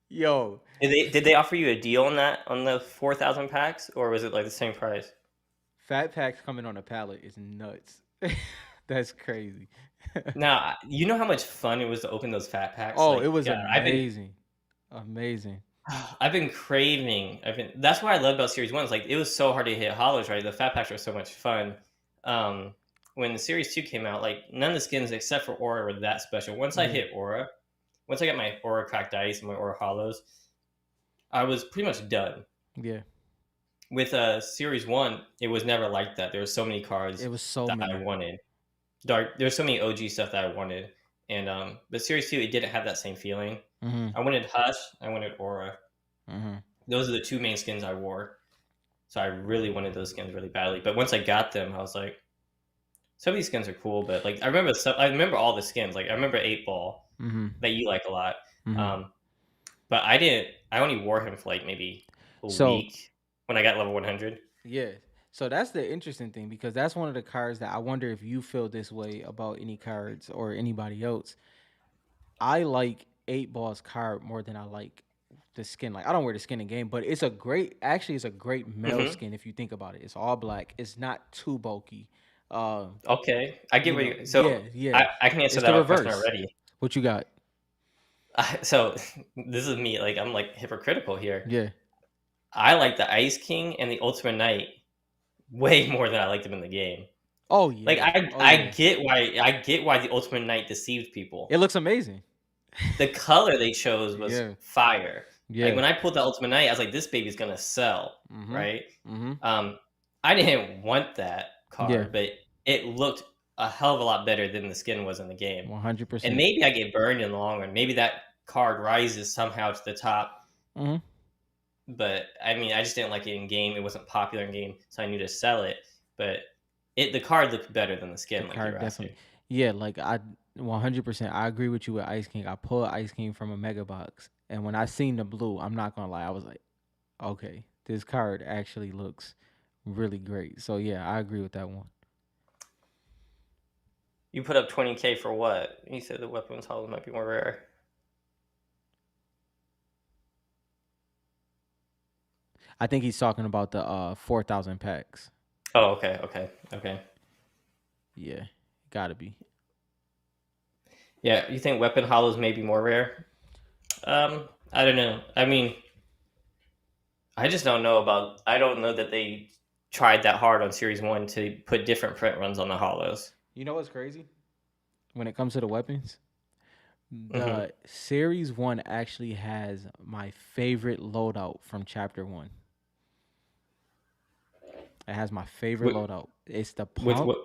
Yo, Did they offer you a deal on that on the 4,000 packs, or was it like the same price? fat packs coming on a pallet is nuts. That's crazy. Now you know how much fun it was to open those fat packs. Oh, it Like was God, I've been amazing. Amazing. I've been craving. That's what I love about Series One. Is like it was so hard to hit hollows. Right, the fat packs were so much fun. Um, when the Series Two came out, like none of the skins except for Aura were that special. Once I Hmm. hit Aura, once I got my Aura cracked ice and my Aura hollows, I was pretty much done. Yeah, With Series One, it was never like that. There were so many it cards was so that I many. wanted. There's so many OG stuff that I wanted, and but Series Two, it didn't have that same feeling. Hmm. I wanted Hush, I wanted Aura. Hmm. Those are the two main skins I wore, so I really wanted those skins really badly. But once I got them, I was like, some of these skins are cool, but like I remember all the skins. Like I remember Eight Ball Hmm. that you like a lot, Hmm. um, but I didn't. I only wore him for like maybe a So week when I got level 100. yeah, so that's the interesting thing because that's one of the cards that I wonder if you feel this way about any cards or anybody else. I like Eight Ball's card more than I like the skin. Like I don't wear the skin in game, but it's a great male Hmm. skin if you think about it. It's all black. It's not too bulky. Um, Okay, I get what you. yeah, So yeah. I can answer It's the that question reverse. already. What you got? So this is me. Like I'm like hypocritical here. Yeah. I like the Ice King and the Ultimate Knight way more than I liked them in the game. Oh Like yeah. I Oh I yeah. get why the Ultimate Knight deceived It people. looks amazing. The color they chose was Yeah. fire. Like Yeah. when I pulled the Ultimate Knight, I was like, this baby's gonna sell, Mhm. right? Mhm. Um, I didn't want that Yeah. card, but it looked a hell of a lot better than the skin was in the game. And 100%. maybe I get burned in the long run. Maybe that card rises somehow to the top. Mhm. But I mean, I just didn't like it in game. It wasn't popular in game, so I knew to sell it. But the card looked better than the The skin, like you card were asking. definitely. Yeah, like I 100%. I agree with you with Ice King. I pulled Ice King from a mega box, and when I seen the blue, I'm not gonna lie, I was like, okay, this card actually looks really great. So yeah, I agree with that one. You put up 20K for what? You said the weapons hollow might be more rare. I think he's talking about the 4,000 packs. Oh, okay, okay, okay. Yeah, gotta be. Yeah, you think weapon hollows may be more rare? I don't know. I mean, I just don't know about. I don't know that they tried that hard on Series 1 to put different print runs on the hollows. You know what's crazy? When it comes to the weapons, Hmm. the Series 1 actually has my favorite loadout from Chapter 1. It has my favorite With, loadout. It's with what?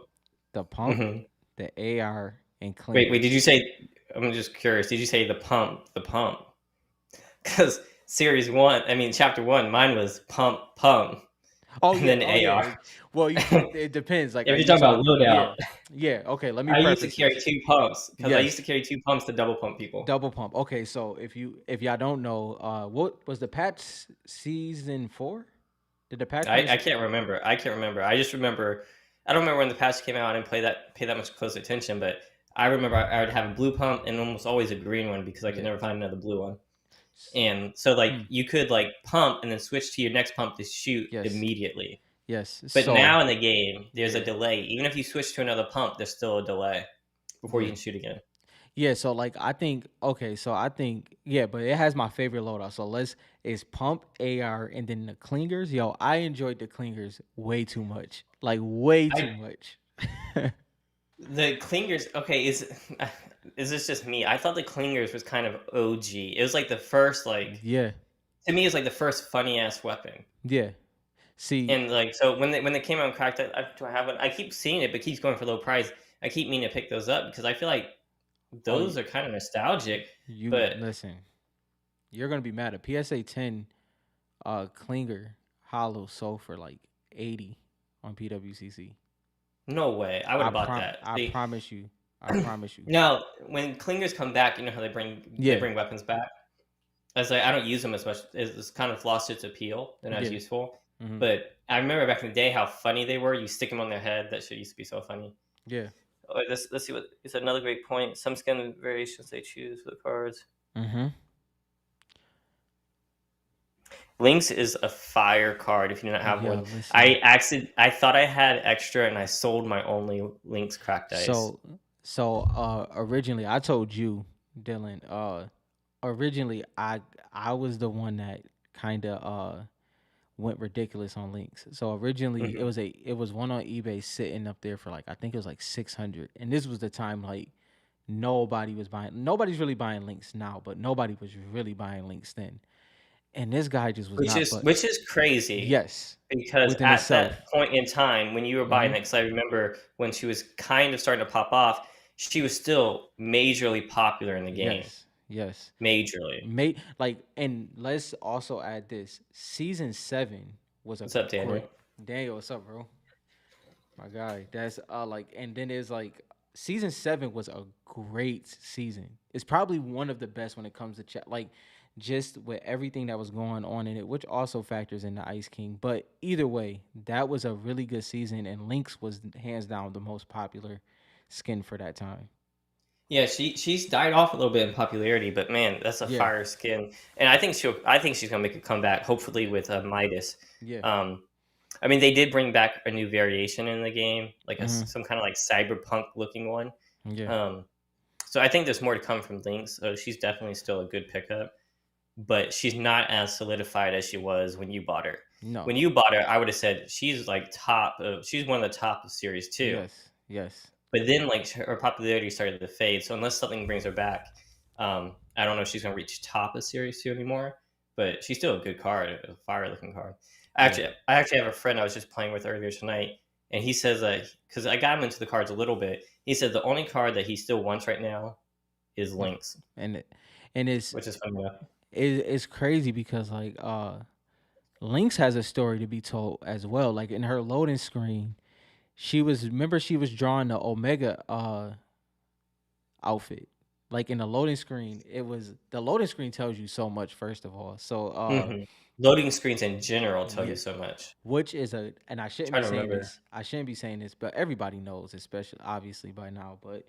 the pump, Hmm. the AR, and Wait, did you clingers. say, I'm just curious, did you say the pump? Because Series 1, I mean, Chapter 1, mine was pump, Oh and yeah, then oh yeah. AR. Well, you If it depends. Like, are you're you talking about talking? loadout, Yeah, yeah. Okay, let me I used to preface carry this. two pumps because I used to Yes, carry two pumps to double pump people. double pump. Okay, so if y'all don't know, what was the patch season 4? Did the patch come to? I can't remember. I can't remember. I just remember. I don't remember when the patch came out. I didn't pay that much close attention, but I remember I would have a blue pump and almost always a green one because I could Yeah. never find another blue one. S- And so like Hmm. you could like pump and then switch to your next pump to shoot Yes. immediately. Yes. But So now in the game, there's a yeah. delay. Even if you switch to another pump, there's still a delay before you Yeah. can shoot again. Yeah, so like I think okay, so I think yeah, but it has my favorite loadout. So let's is pump AR and then the clingers. Yo, I enjoyed the clingers way too much. Like way too I much. The clingers. Okay, is this just me? I thought the clingers was kind of OG. It was like the first like Yeah. to me, it's like the first funny ass weapon. Yeah. See, And like so when they came out and cracked it, do I have it? I keep seeing it, but keeps going for low price. I keep meaning to pick those up because I feel like oh those are kind of nostalgic. you But listen. You're going to be mad at PSA 10 clinger hollow sold for like 80 on PWCC. no way, I would have bought that. I See, promise you. I promise you. now when clingers come back, you know how they Yeah. bring weapons back. As I don't use them as much. It's kind of lost its appeal. They're not as Yeah. useful. Mhm. But I remember back in the day how funny they were. You stick them on their head. That shit used to be so funny. Yeah. Oh, let's see what it's another great point. Some skin variations they choose for the cards. Mhm. Lynx is a fire card if you do not have Yeah, one. listen. I thought I had extra and I sold my only Lynx cracked ice. So originally I told you, Dylan, originally I was the one that kind of went ridiculous on links. So originally Hmm. it was one on eBay sitting up there for like I think it was like 600. And this was the time like nobody's really buying links now, but nobody was really buying links then. And this guy just was not but Which is crazy yes, because within at itself. that point in time when you were buying Mhm. it, because I remember when she was kind of starting to pop off, she was still majorly popular in the game. Yes. Yes. Majorly. Mate, like, and let's also add this: season 7 was a What's up, great. Daniel? Daniel, what's up, bro? My guy. That's like, and then there's like season 7 was a great season. It's probably one of the best when it comes to chat. Like, just with everything that was going on in it, which also factors in the Ice King. But either way, that was a really good season, and Lynx was hands down the most popular skin for that time. Yeah, she's died off a little bit in popularity, but man, that's a Yeah, fire skin, and I think she's gonna make a comeback, hopefully with Midas. yeah, Um, I mean, they did bring back a new variation in the game, like hmm, some kind of like cyberpunk looking one. yeah. Um, so I think there's more to come from Lynx. So she's definitely still a good pickup, but she's not as solidified as she was when you bought her. No, When you bought her, I would have said she's like she's one of the top of series two. yes, yes. But then like her popularity started to fade. So unless something brings her back, I don't know if she's gonna reach top of series two anymore. But she's still a good card, a fire looking card. Yeah. I actually have a friend I was just playing with earlier tonight, and he says that because I got him into the cards a little bit, he said the only card that he still wants right now is Mm. Lynx, And it, and which is funny enough. it's crazy because like Lynx has a story to be told as well. Like in her loading screen, she was drawing the Omega outfit. Like in the loading screen, it was the loading screen tells you so much first of all. So Hmm. Loading screens in general tell you yeah, so much. which is a and I I'm shouldn't be trying to saying remember. this. I shouldn't be saying this, but everybody knows, especially obviously by now, but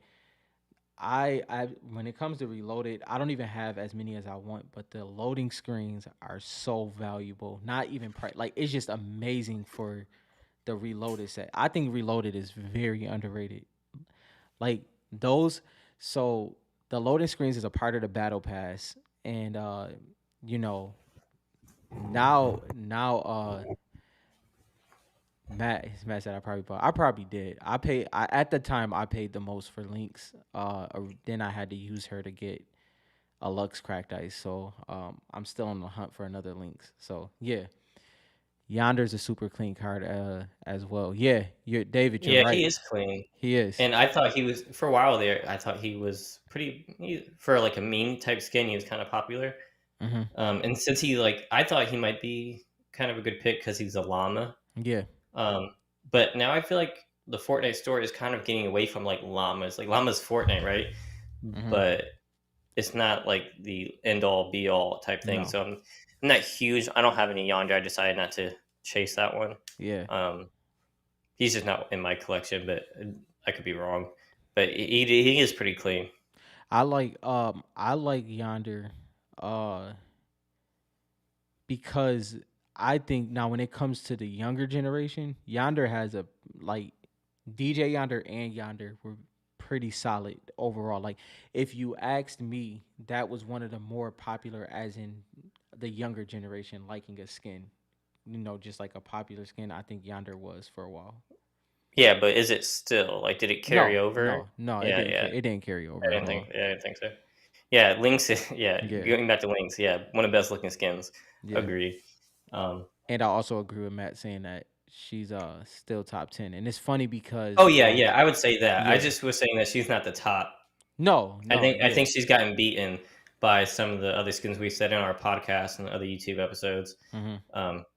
I when it comes to reloaded, I don't even have as many as I want, but the loading screens are so valuable. Not even price, like it's just amazing for the reloaded set. I think reloaded is very underrated. Like those, so the loading screens is a part of the battle pass, and you know now Matt said I probably bought. I probably did. At the time I paid the most for Lynx. Then I had to use her to get a Lux cracked ice. So I'm still on the hunt for another Lynx. So yeah, Yonder's a super clean card as well. Yeah, you're David. You're Yeah, he right. is clean. He is. And I thought he was for a while there. I thought he was for like a meme type skin. He was kind of popular. Mm-hmm. And since he like, I thought he might be kind of a good pick because he's a llama. Yeah. Um, but now I feel like the Fortnite store is kind of getting away from like llamas. Like llamas Fortnite, right? Mm-hmm. But it's not like the end all be all type thing. No. So I'm not huge. I don't have any yonder. I decided not to chase that one. Yeah. Um, he's just not in my collection, but I could be wrong. But he is pretty clean. I like Yonder uh because I think now when it comes to the younger generation, Yonder has a like DJ Yonder and Yonder were pretty solid overall. Like if you asked me, that was one of the more popular as in the younger generation liking a skin. Just like a popular skin, I think Yonder was for a while. Yeah, but is it still like? Did it carry No, over? no, no, Yeah, yeah. it didn't carry over I at didn't think. all. Yeah, I didn't think so. Yeah, Lynx. Yeah, Yeah, going back to Lynx. Yeah, one of the best looking skins. yeah. Agree. Um, And I also agree with Matt saying that she's still top 10. And it's funny oh because yeah, yeah. I would say that. I yeah. just was saying that she's not the top. No, no, I yeah. think she's gotten beaten by some of the other skins we said in our podcast and other YouTube episodes. Mhm.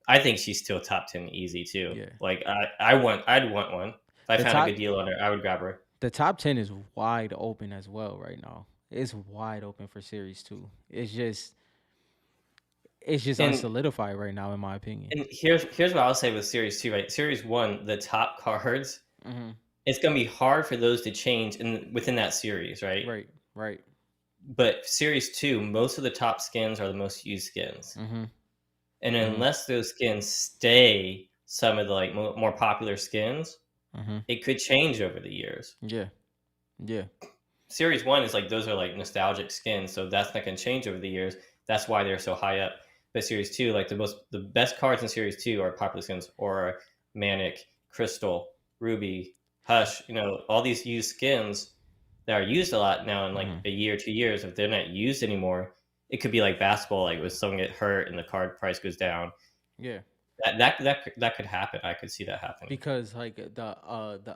I think she's still top 10 easy too. Yeah. Like I'd want one. If I The found a top good deal on her, I would grab her. the top 10 is wide open as well right now. It's wide open for series 2. It's just And unsolidified right now in my opinion. here's what I'll say with Series 2, right? Series 1, the top cards, Mhm. it's going to be hard for those to change within that series, right? Right, right. But Series 2, most of the top skins are the most used skins. Mhm. And Mhm. unless those skins stay some of the like more popular skins, Mhm. it could change over the years. Yeah. Yeah. Series 1 is like those are like nostalgic skins, so that's not going to change over the years. That's why they're so high up. But Series 2, like the best cards in Series 2 are popular skins, Aura, Manic, Crystal, Ruby, Hush, all these used skins that are used a lot now in like Mhm. a year, 2 years. If they're not used anymore, it could be like basketball, like when someone get hurt and the card price goes down. Yeah. That could happen. I could see that happening. Because like the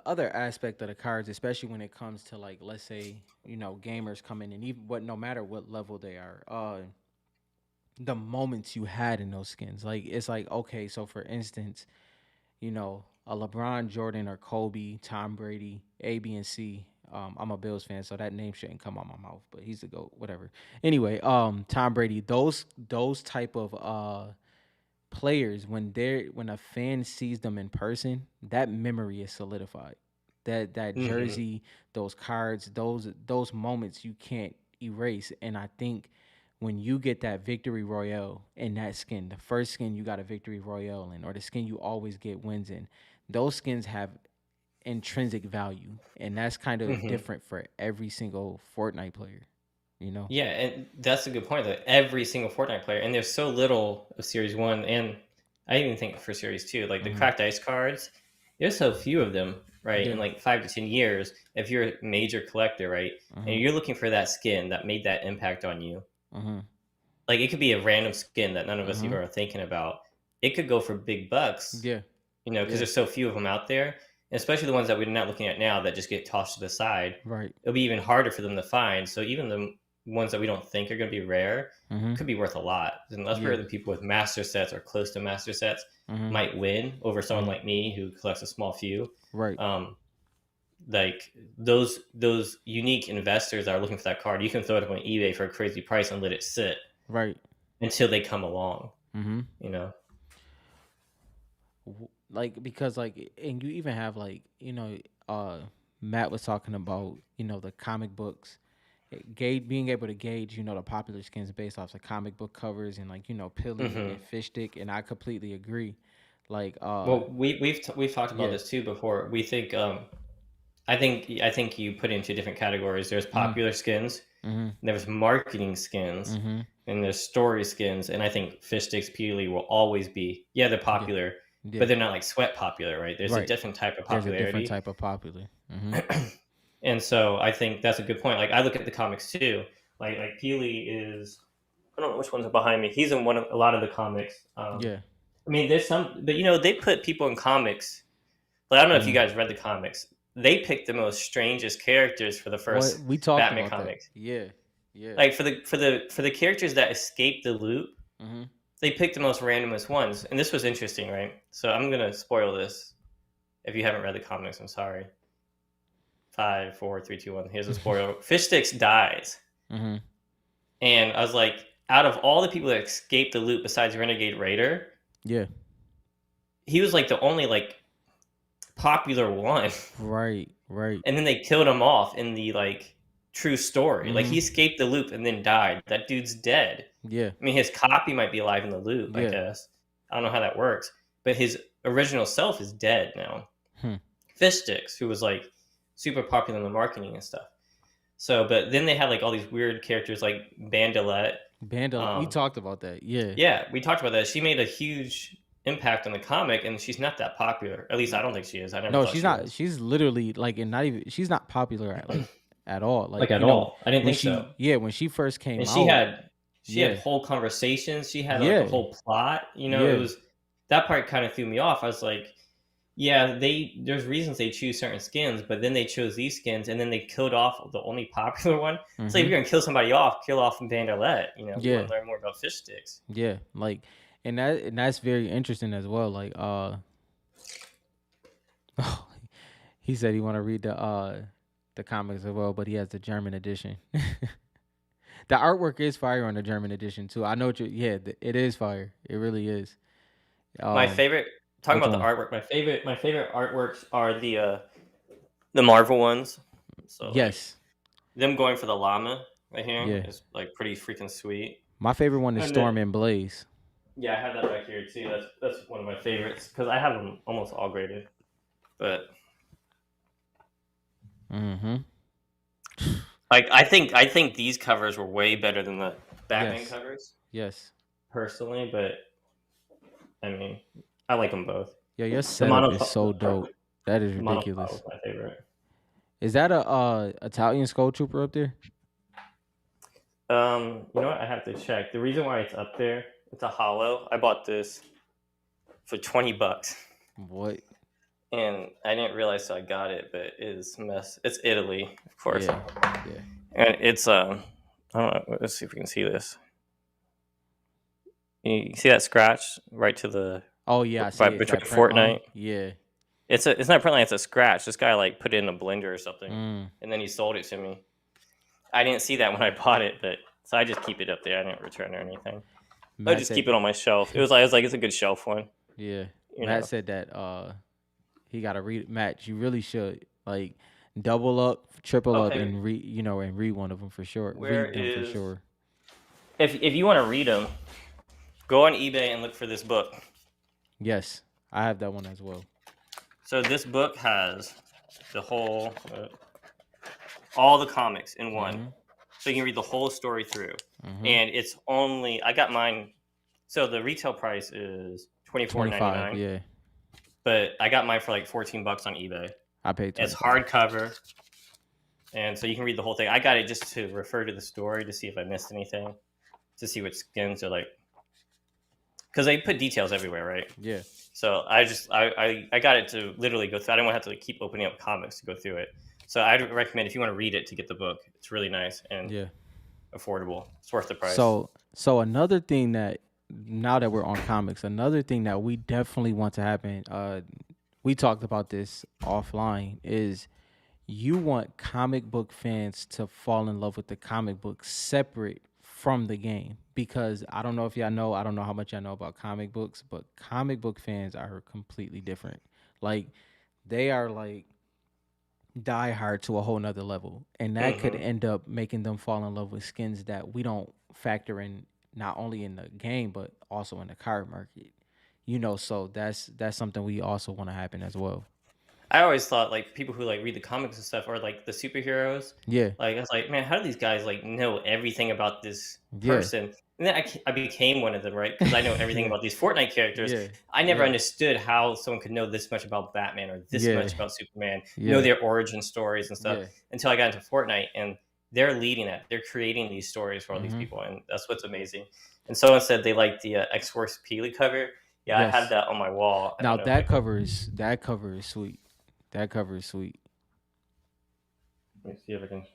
other aspect of the cards, especially when it comes to like let's say gamers coming in, even what no matter what level they are, the moments you had in those skins, like it's like okay, so for instance, a LeBron, Jordan, or Kobe, Tom Brady, A, B, and C. I'm a Bills fan, so that name shouldn't come out my mouth, but he's the GOAT, whatever. Anyway, Tom Brady, those type of players when a fan sees them in person, that memory is solidified. That Hmm. jersey, those cards, those moments you can't erase. And I think when you get that victory royale in that skin, the first skin you got a victory royale in, or the skin you always get wins in, those skins have intrinsic value, and that's kind of Hmm. different for every single Fortnite player. You know? Yeah, and that's a good point. That every single Fortnite player, and there's so little of Series 1, and I even think for Series 2, like the Hmm. cracked ice cards, there's so few of them, right? In Yeah. like 5 to 10 years, if you're a major collector, right, Hmm. and you're looking for that skin that made that impact on you, Hmm. like it could be a random skin that none of us Hmm. even are thinking about. It could go for big bucks, Yeah. because Yeah. there's so few of them out there, and especially the ones that we're not looking at now that just get tossed to the side. Right. It'll be even harder for them to find. So even the ones that we don't think are going to be rare Hmm. could be worth a lot. And that's Yeah. where the people with master sets or close to master sets Hmm. might win over someone Hmm. like me who collects a small few. Right. Um, like those unique investors that are looking for that card, you can throw it up on eBay for a crazy price and let it sit Right. until they come along. Hmm. You know. Like because like, and you even have like uh, Matt was talking about the comic books, gauge being able to gauge the popular skins based off the comic book covers and like Pilly Hmm. and Fish Stick, and I completely agree. Like Well, we've talked about yeah. this too before. We think I think you put into different categories. There's Mm-hmm. popular skins, Mm-hmm. there's marketing skins, Mm-hmm. and there's story skins. And I think Fish Sticks Peely will always be, yeah, they're Yeah. popular, Yeah. but they're not like sweat popular, right? There's a Right. different type of There's a different popularity. type of popular. Mm-hmm. And so I think that's a good point. Like I look at the comics too. Like Peely is, I don't know which ones are behind me. He's in a lot of the comics. Yeah. I mean, there's some, but they put people in comics. Like, I don't know if you Mm. guys read the comics. They picked the most strangest characters for the What first we talked Batman about that. comics. Yeah. Yeah. Like for the characters that escaped the loop, Mm-hmm. they picked the most randomest ones. And this was interesting, right? So I'm gonna spoil this. If you haven't read the comics, I'm sorry. 5, 4, 3, 2, 1. Here's a spoiler. Fish Sticks dies. Mm-hmm. And I was like, out of all the people that escaped the loop besides Renegade Raider, Yeah. he was like the only like popular one. Right. Right. And then they killed him off in the like true story. Like he Mm-hmm. escaped the loop and then died. That dude's dead. Yeah. I mean, his copy might be alive in the loop, I Yeah. guess. I don't know how that works, but his original self is dead now. Hmm. Fish Sticks, who was like super popular in the marketing and stuff. So, but then they had like all these weird characters like Bandolette. Bandle. We talked about that. Yeah. Yeah, we talked about that. She made a huge impact on the comic, and she's not that popular. At least I don't think she is. I never No, thought she's she not. was. She's literally like, and not even. She's not popular at like at all. Like Like at all. I didn't when think so. when she first came And out. she had Yeah. whole conversations. She had like a Yeah. whole plot. It Yeah. was that part kind of threw me off. I was like, yeah, there's reasons they choose certain skins, but then they chose these skins, and then they killed off the only popular one. It's like if Mm-hmm. you're gonna kill somebody off, kill off Bandolette. We Yeah. want to learn more about Fish Sticks. Yeah. Like, and that's very interesting as well. Like, he said he want to read the comics as well, but he has the German edition. The artwork is fire on the German edition too. I know what you. Yeah, it is fire. It really is. My favorite, talking Which about the one? artwork, my favorite artworks are the Marvel ones. So like Yes. them going for the llama right here Yeah. is like pretty freaking sweet. My favorite one is And then Storm and Blaze. yeah, I have that back here too. That's one of my favorites because I have them almost all graded. But Mm-hmm. like I think these covers were way better than the Batman Yes. covers Yes. personally. But I mean, I like them both. Yeah, your The setup is monopod, so dope. That is the monopod ridiculous. was my favorite. Is that a Italian Skull Trooper up there? You know what? I have to check. The reason why it's up there, it's a hollow. I bought this for $20, What? and I didn't realize so I got it, but it's a mess. It's Italy, of course, Yeah. Yeah. and it's I don't know. Let's see if we can see this. You see that scratch right to the Oh yeah, I see right it. between That print line. Fortnite? Yeah. It's not a print line. It's a scratch. This guy like put it in a blender or something, Mm. and then he sold it to me. I didn't see that when I bought it, but so I just keep it up there. I didn't return or anything. I Matt just said, keep it on my shelf. I was like it's a good shelf one. yeah. You Matt know. said that he got to read. Matt, you really should like double up, triple up, Okay. and read one of them for sure. Where Read them for is- sure. If you want to read them, go on eBay and look for this book. Yes, I have that one as well. So this book has the whole, all the comics in one. Mhm. So you can read the whole story through. Mhm. And it's only, I got mine, so the retail price is $24.99. 25. Yeah, But I got mine for like $14 on eBay. I paid. It's 25. hardcover. And so you can read the whole thing. I got it just to refer to the story to see if I missed anything, to see which skins are like, because they put details everywhere, right? Yeah. So I got it to literally go through. I didn't want to have to like, keep opening up comics to go through it. So I'd recommend if you want to read it to get the book. It's really nice and Yeah. affordable. It's worth the price. So another thing that now that we're on comics, another thing that we definitely want to happen, we talked about this offline, is you want comic book fans to fall in love with the comic book separate from the game. Because I don't know if y'all know, I don't know how much y'all know about comic books, but comic book fans are completely different. Like they are like die hard to a whole nother level, and that could end up making them fall in love with skins that we don't factor in, not only in the game but also in the card market. So that's something we also want to happen as well. I always thought like people who like read the comics and stuff or like the superheroes. Yeah, Like I was like, man, how do these guys like know everything about this yeah, person? And then I became one of them, right? Because I know everything yeah, about these Fortnite characters. yeah, I never yeah, understood how someone could know this much about Batman or this yeah, much about Superman, know yeah, their origin stories and stuff yeah. until I got into Fortnite and they're leading that. They're creating these stories for all these Hmm. people, and that's what's amazing. And someone said they liked the X Force Peely cover. Yeah, I have Yes. that on my wall. I Now don't know if I can. that cover is sweet. That cover is sweet. Let me see if I can.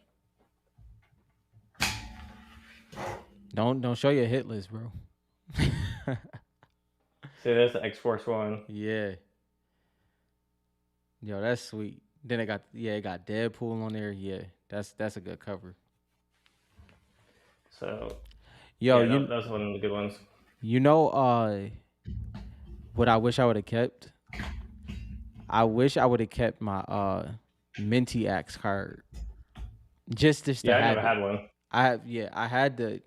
Don't show your hit list, bro. So there's the X Force one. Yeah. Yo, that's sweet. Then it got Deadpool on there. Yeah, that's a good cover. So Yo, yeah, that's one of the good ones. you know what I wish I would have kept? I wish I would have kept my Minty Axe card. Just to Yeah, I have never it. had one. I had the,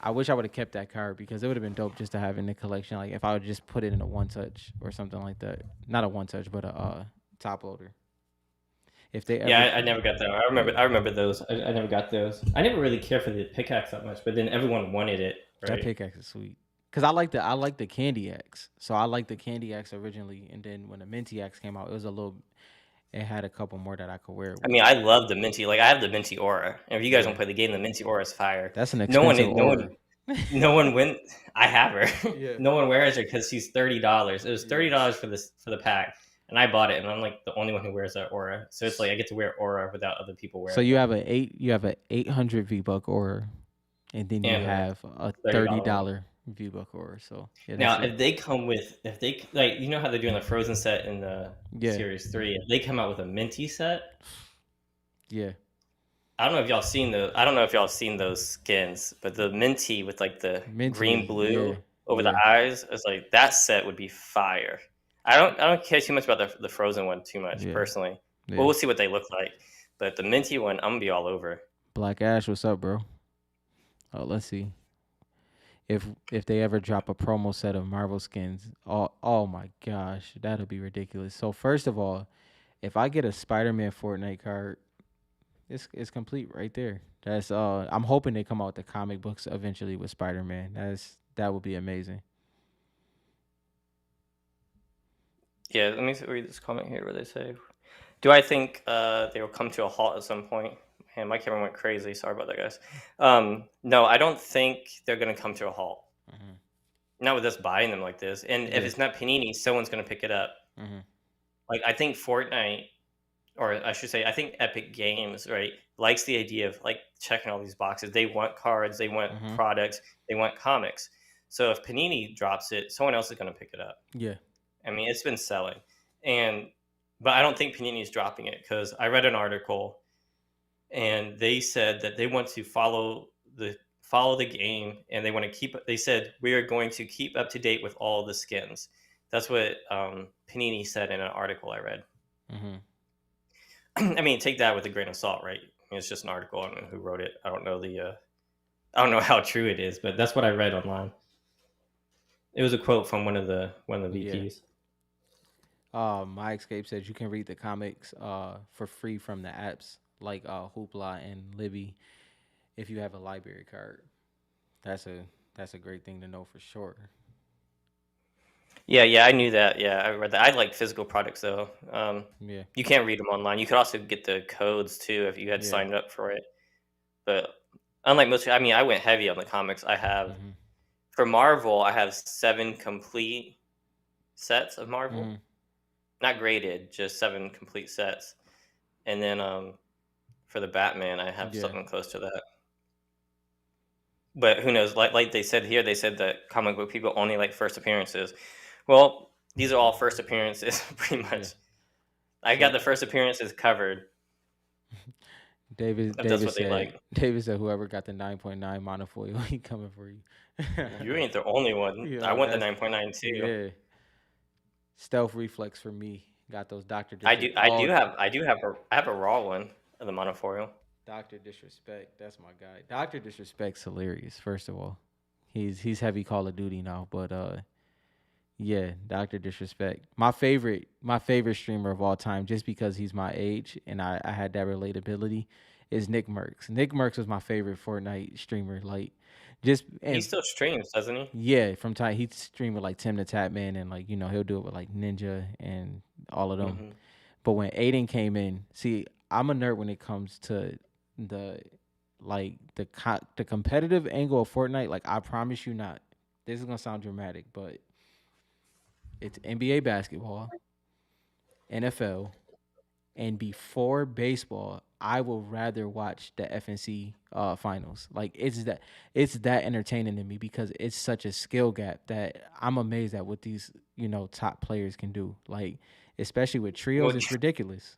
I wish I would have kept that card because it would have been dope just to have in the collection. Like if I would just put it in a one touch or something like that. Not a one touch, but a top loader. If they Yeah, ever, I never got that. yeah, I remember those. I never got those. I never really cared for the pickaxe that much, but then everyone wanted it, that right? pickaxe is sweet. Cause I like the candy axe. So I like the candy axe originally, and then when the minty axe came out, it was a little. It had a couple more that I could wear it I with. mean, I love the minty. Like I have the minty aura. And if you guys don't Yeah, play the game, the minty aura is fire. that's an No one, expensive no one, aura. no one win. I have her. Yeah, No one wears her because she's $30. It was yeah. $30 for this for the pack, and I bought it, and I'm like the only one who wears that aura. So it's like I get to wear aura without other people So wearing it. you have a 800 V buck aura, and then you And her have a $30 one. $30 V buck aura. So yeah, that's Now, it. if they come with, if they like, you know how they're doing the Frozen set in the Yeah, Series 3, if they come out with a minty set, yeah. I don't know if y'all seen those. I don't know if y'all seen those skins, but the minty with like the Minty green is yeah, blue over the yeah, eyes is like that set would be fire. I don't care too much about the Frozen one too much yeah, personally. Well, yeah. we'll see what they look like, but the minty one, I'm gonna be all over. Black Ash, what's up, bro? Oh, let's see if they ever drop a promo set of Marvel skins. Oh my gosh, that'll be ridiculous. So first of all, if I get a Spider-Man Fortnite card, it's complete right there. That's I'm hoping they come out with the comic books eventually with Spider-Man. That would be amazing. Yeah, let me read this comment here where they say, "Do I think they will come to a halt at some point?" Man, my camera went crazy. Sorry about that, guys. No, I don't think they're gonna come to a halt. Hmm. Not with us buying them like this. And if Yeah. it's not Panini, someone's gonna pick it up. Hmm. Like I think Fortnite, or I should say, I think Epic Games, right, likes the idea of like checking all these boxes. They want cards, they want Hmm. products, they want comics. So if Panini drops it, someone else is gonna pick it up. Yeah. I mean, it's been selling, and but I don't think Panini is dropping it because I read an article and they said that they want to follow the game and they want to keep. They said we are going to keep up to date with all the skins. That's what Panini said in an article I read. Hmm. I mean, take that with a grain of salt, right? I mean, it's just an article. I don't know who wrote it. I don't know I don't know how true it is, but that's what I read online. It was a quote from one of the Yeah. VPs. My Escape says you can read the comics for free from the apps like Hoopla and Libby if you have a library card. That's a that's a great thing to know for sure. Yeah, yeah, I knew that. Yeah, I read that. I like physical products though. Yeah. You can't read them online. You could also get the codes too if you had Yeah. signed up for it. But unlike most, I mean, I went heavy on the comics. I have Hmm. for Marvel, I have 7 complete sets of Marvel, Hmm. not graded, just 7 complete sets. And then for the Batman, I have Yeah. something close to that. But who knows? Like they said here, they said that comic book people only like first appearances. Well, these are all first appearances, pretty Yeah. much. I got So the first appearances covered. David If that's David what they said like. David said whoever got the 9.9 monofoil, he coming for you. You ain't the only one. I Yo, want the that's 9.9 too. yeah. Stealth reflex for me. Got those I have a raw one of the monofoil. Doctor Disrespect. That's my guy. Doctor Disrespect's hilarious. First of all, he's heavy Call of Duty now, but Yeah, Doctor Disrespect. My favorite streamer of all time, just because he's my age and I had that relatability, is Nick Merckx. Nick Merckx was my favorite Fortnite streamer. Like, just He and still streams, doesn't he? yeah, from time he streamed with like Tim the Tatman and like he'll do it with like Ninja and all of them. Hmm. But when Aiden came in, see, I'm a nerd when it comes to the the competitive angle of Fortnite. Like, I promise you not. This is gonna sound dramatic, but it's NBA basketball, NFL, and before baseball, I will rather watch the FNC finals. Like, it's that entertaining to me because it's such a skill gap that I'm amazed at what these top players can do. Like, especially with trios, Well, it's ridiculous.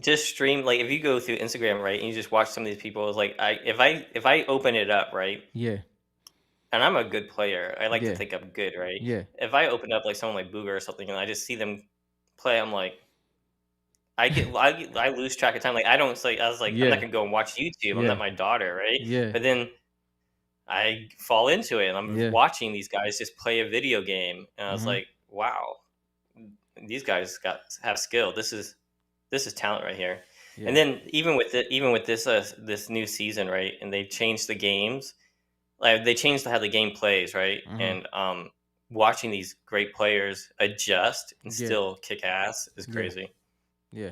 just stream like if you go through Instagram, right, and you just watch some of these people. It's like if I open it up, right, Yeah, and I'm a good player. I like to yeah, think I'm good, right? yeah, If I open up like someone like Booger or something, and I just see them play, I'm like, I lose track of time. Like I don't. It's like I was like, I'm not yeah, gonna go and watch YouTube. I'm yeah, not my daughter, right? yeah, But then I fall into it, and I'm yeah. watching these guys just play a video game, and I was Mm-hmm. like, wow, these guys have skill. This is talent right here. And Yeah. then even with this new season, right? And they've changed the games. Like they changed how the game plays, right? Mm-hmm. And watching these great players adjust and Yeah. still kick ass is Yeah. crazy. Yeah.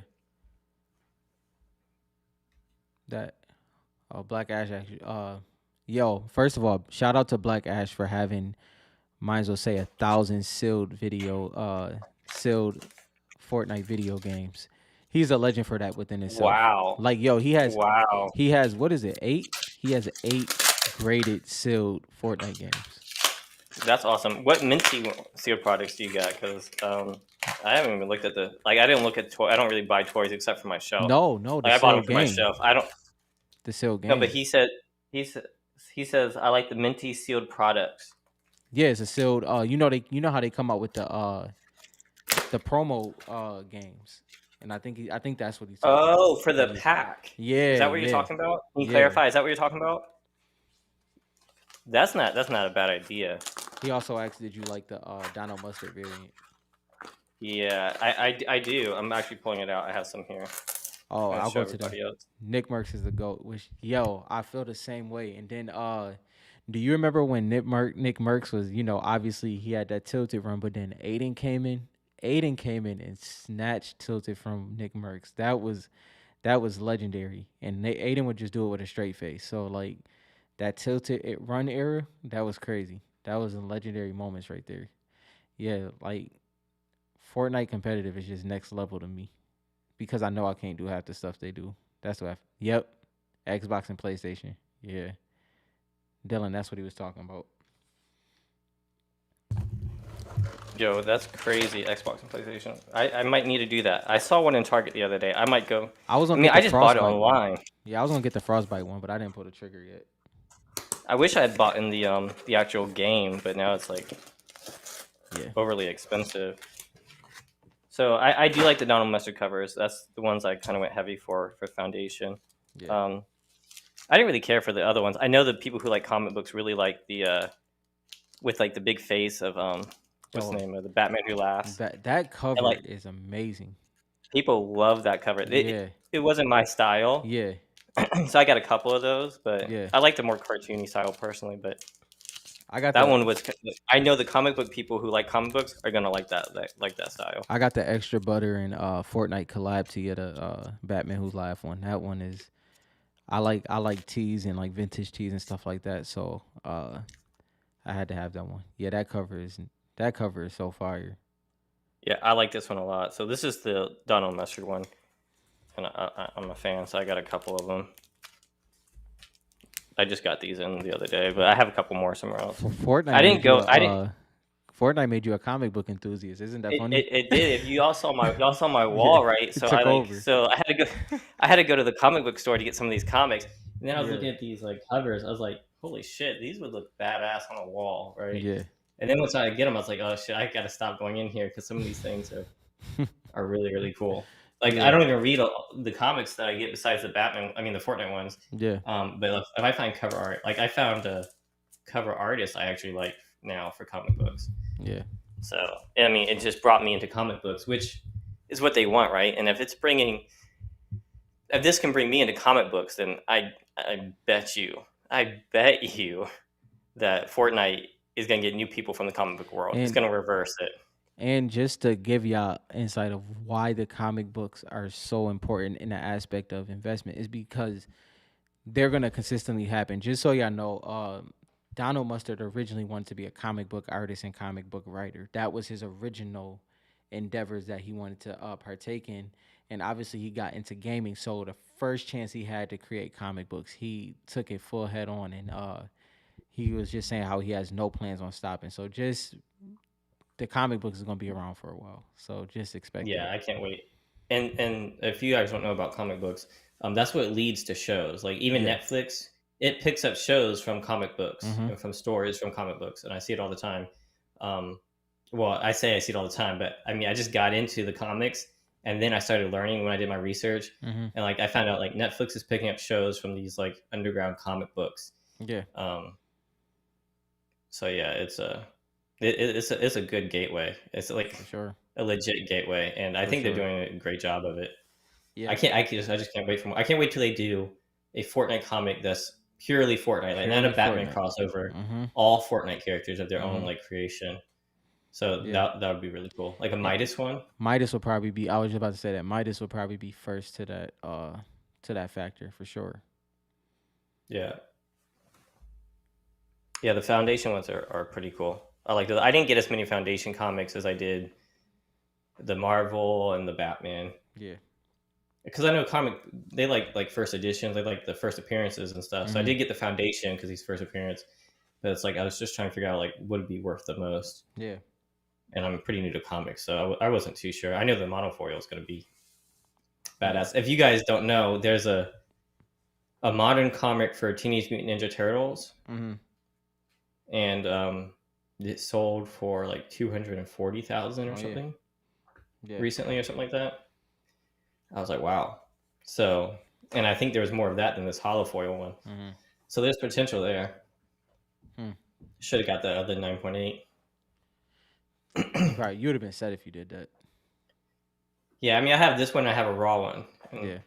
That Black Ash actually. Yo, first of all, shout out to Black Ash for having, might as well say, 1,000 sealed Fortnite video games. He's a legend for that within itself. Wow, Like, yo, wow, he has, what is it, 8? He has 8 graded sealed Fortnite games. that's awesome. What minty sealed products do you got? Because I haven't even looked at the like. I didn't look at toy. I don't really buy toys except for my shelf. No, no, the Like I bought them sealed for my game. shelf. I don't. The sealed No, but game. he said he says I like the minty sealed products. Yeah, it's a sealed. You know how they come out with the promo games, and I think that's what he's talking about. Oh, for the Yeah, pack. Is yeah, that what you're yeah, talking about? Can you yeah. clarify? Is that what you're talking about? That's not a bad idea. He also asked, "Did you like the Dino Mustard variant?" Yeah, I do. I'm actually pulling it out. I have some here. Oh, I'm gonna I'll show go to the everybody else. Nick Merckx is the goat. Which, yo, I feel the same way. And then do you remember when Nick Merckx was, obviously he had that tilted run, but then Aiden came in. Aiden came in and snatched tilted from Nick Merckx. That was legendary. And Aiden would just do it with a straight face. So, like, that tilted run era, that was crazy. That was in legendary moments right there. Yeah, like, Fortnite competitive is just next level to me because I know I can't do half the stuff they do. That's what. Yep, Xbox and PlayStation. Yeah, Dylan, that's what he was talking about. Yo, that's crazy. Xbox and PlayStation. I might need to do that. I saw one in Target the other day. I might go. I was I gonna mean, get the I just bought it Frostbite one. online. Yeah, I was gonna get the Frostbite one, but I didn't pull the trigger yet. I wish I had bought in the actual game, but now it's like Yeah, overly expensive. So I do like the Donald Mustard covers. That's the ones I kind of went heavy for Foundation. yeah. I didn't really care for the other ones. I know the people who like comic books really like the with like the big face of what's the Oh, name of the Batman Who Laughs, that and cover like is amazing. people love that cover. Yeah, It wasn't my style, yeah, so I got a couple of those, but yeah. I like the more cartoony style personally. But I got that the one was. I know the comic book people who like comic books are gonna like that style. I got the extra butter and Fortnite collab tee of the Batman Who's Live one. That one is I like tees and like vintage tees and stuff like that. So I had to have that one. Yeah, that cover is so fire. Yeah, I like this one a lot. So this is the Donald Mustard one, and I'm a fan, so I got a couple of them. I just got these in the other day, but I have a couple more somewhere else. I Fortnite didn't made you go. a I didn't. Fortnite made you a comic book enthusiast. Isn't that funny? It did. If y'all saw my Yeah, wall, right? it So took over. I had to go. I had to go to the comic book store to get some of these comics. And then I was Yeah, looking at these like covers. I was like, holy shit, these would look badass on a wall, right? yeah, And then once I get them, I was like, oh shit, I gotta stop going in here because some of these things are really really cool. Like I yeah, don't even read the comics that I get besides the Batman. I mean the Fortnite ones. yeah, But if I find cover art, like I found a cover artist I actually like now for comic books. yeah. So I mean, it just brought me into comic books, which is what they want, right? And if this can bring me into comic books, then I bet you that Fortnite is going to get new people from the comic book world. It's And going to reverse it. and just to give y'all insight of why the comic books are so important in the aspect of investment is because they're gonna consistently happen. Just so y'all know, Donald Mustard originally wanted to be a comic book artist and comic book writer. That was his original endeavors that he wanted to partake in. And obviously, he got into gaming. So the first chance he had to create comic books, he took it full head on, and he was just saying how he has no plans on stopping. So just the comic books is gonna be around for a while. So just expect Yeah, that. I can't wait. And if you guys don't know about comic books, that's what leads to shows. Like even Yeah. Netflix, it picks up shows from comic books Mm-hmm. and from stories from comic books, and I see it all the time. Um, well, I say I see it all the time, but I mean, I just got into the comics, and then I started learning when I did my research, Mm-hmm. and like I found out like Netflix is picking up shows from these like underground comic books. Yeah, Um, so yeah, it's a good gateway. It's like for sure. a legit gateway, and I For think they're sure. doing a great job of it. Yeah. I just can't wait for more. I can't wait till they do a Fortnite comic that's purely Fortnite, like not a Purely Batman Fortnite. crossover. Mm-hmm. All Fortnite characters of their own Mm-hmm. like creation. So Yeah. that would be really cool, like a And Midas one. Midas will probably be. I was just about to say that Midas will probably be first to that factor for sure. Yeah, yeah. The Foundation ones are pretty cool. I like those. I didn't get as many Foundation comics as I did the Marvel and the Batman, Yeah. because I know comic they like first editions, they like the first appearances and stuff. So I Mm-hmm. did get the Foundation because he's first appearance, but it's like I was just trying to figure out like what would be worth the most. Yeah. And I'm pretty new to comics, so I wasn't too sure. I know the monofoil is going to be Yeah. badass. If you guys don't know, there's a modern comic for Teenage Mutant Ninja Turtles, Mm-hmm. and it sold for like 240,000 or Oh yeah. something Yeah. recently, or something like that. I was like, wow. So, and I think there was more of that than this holofoil one. Mm-hmm. So there's potential there. Hmm. Should have got the other 9.8. You would have been set if you did that. Yeah, I mean, I have this one. I have a raw one, and Yeah.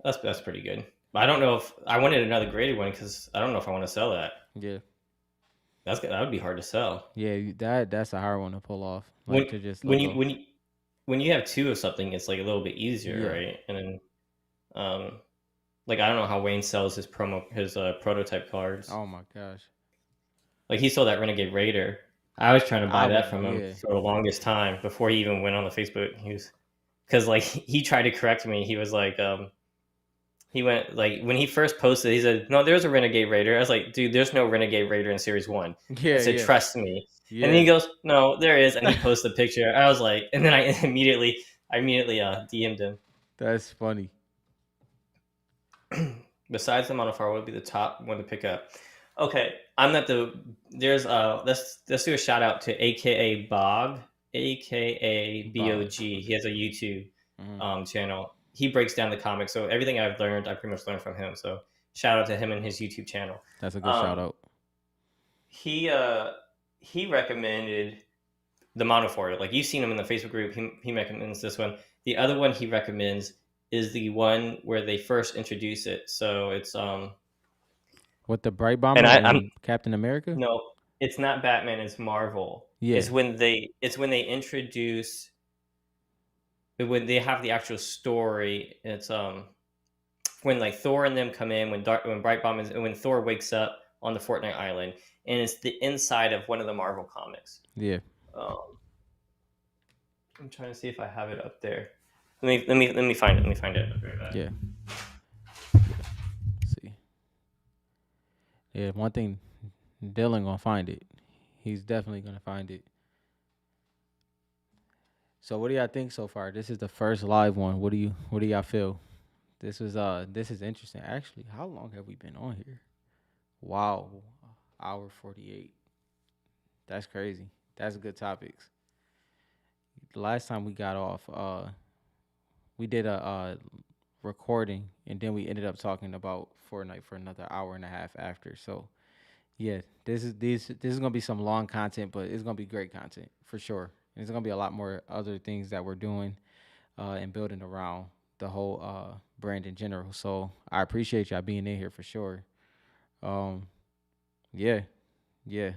that's pretty good. But I don't know if I wanted another graded one because I don't know if I want to sell that. Yeah. That would be hard to sell. Yeah. That's a hard one to pull off. When Like to just let when you go. when you when you have two of something, it's like a little bit easier, Yeah. right? And then, like I don't know how Wayne sells his prototype cards. Oh my gosh. Like he sold that Renegade Raider. I was trying to I buy would. that from him Yeah. for the longest time before he even went on the Facebook. He was because like he tried to correct me. He was like, he went like when he first posted, he said, "No, there's a Renegade Raider." I was like, "Dude, there's no Renegade Raider in Series 1." I Yeah. said, Yeah. "Trust me." And then Yeah. he goes, "No, there is," and he posted a picture. I was like, and then I immediately DM'd him. That's funny. Besides the Monophar, what would be the top one to pick up? Okay, I'm not the. There's let's do a shout out to AKA Bog, AKA Bog. BOG. He has a YouTube Mm-hmm. channel. He breaks down the comics, so everything I've learned, I pretty much learned from him. So shout out to him and his YouTube channel. That's a good shout Um, out. he uh he recommended the monofoil. Like you've seen him in the Facebook group. He recommends this one. The other one he recommends is the one where they first introduce it. So it's With the Bright and Bomber I'm and Captain America. no, it's not Batman. It's Marvel. Yeah. It's when they introduce when they have the actual story. It's when like Thor and them come in when Bright Bomb is when Thor wakes up on the Fortnite Island, and it's the inside of one of the Marvel comics. Yeah. Um, I'm trying to see if I have it up there. Let me find it. Let me find it. I'll be right back. Yeah. Let's see. Yeah. One thing, Dylan gonna find it. He's definitely gonna find it. So what do y'all think so far? This is the first live one. What do y'all feel? This is interesting. Actually, how long have we been on here? Wow. Hour 48. That's crazy. That's good topics. The last time we got off, we did a recording and then we ended up talking about Fortnite for another hour and a half after. So Yeah, this is gonna be some long content, but it's gonna be great content for sure. And there's gonna be a lot more other things that we're doing and building around the whole brand in general. So I appreciate y'all being in here for sure. Um, yeah, yeah.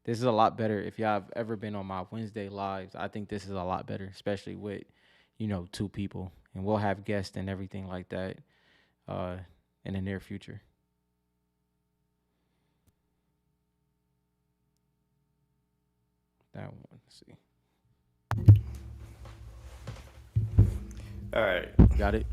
This is a lot better. If y'all have ever been on my Wednesday lives, I think this is a lot better, especially with, two people. And we'll have guests and everything like that uh, in the near future. That one, let's see. All right. Got it?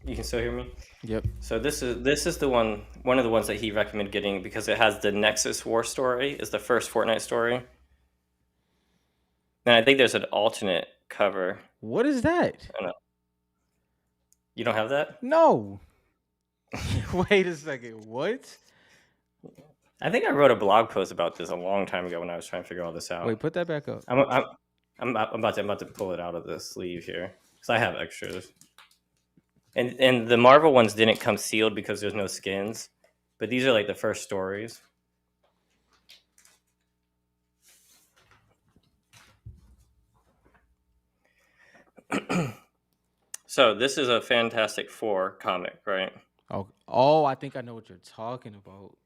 You can still hear me? Yep. So this is the one of the ones that he recommended getting because it has the Nexus War story is the first Fortnite story. And I think there's an alternate cover. What is that? I don't know. You don't have that? No. Wait a second. What? I think I wrote a blog post about this a long time ago when I was trying to figure all this out. Wait, put that back up. I'm about to pull it out of the sleeve here because I have extras. And the Marvel ones didn't come sealed because there's no skins, but these are like the first stories. So this is a Fantastic Four comic, right? Oh, I think I know what you're talking about.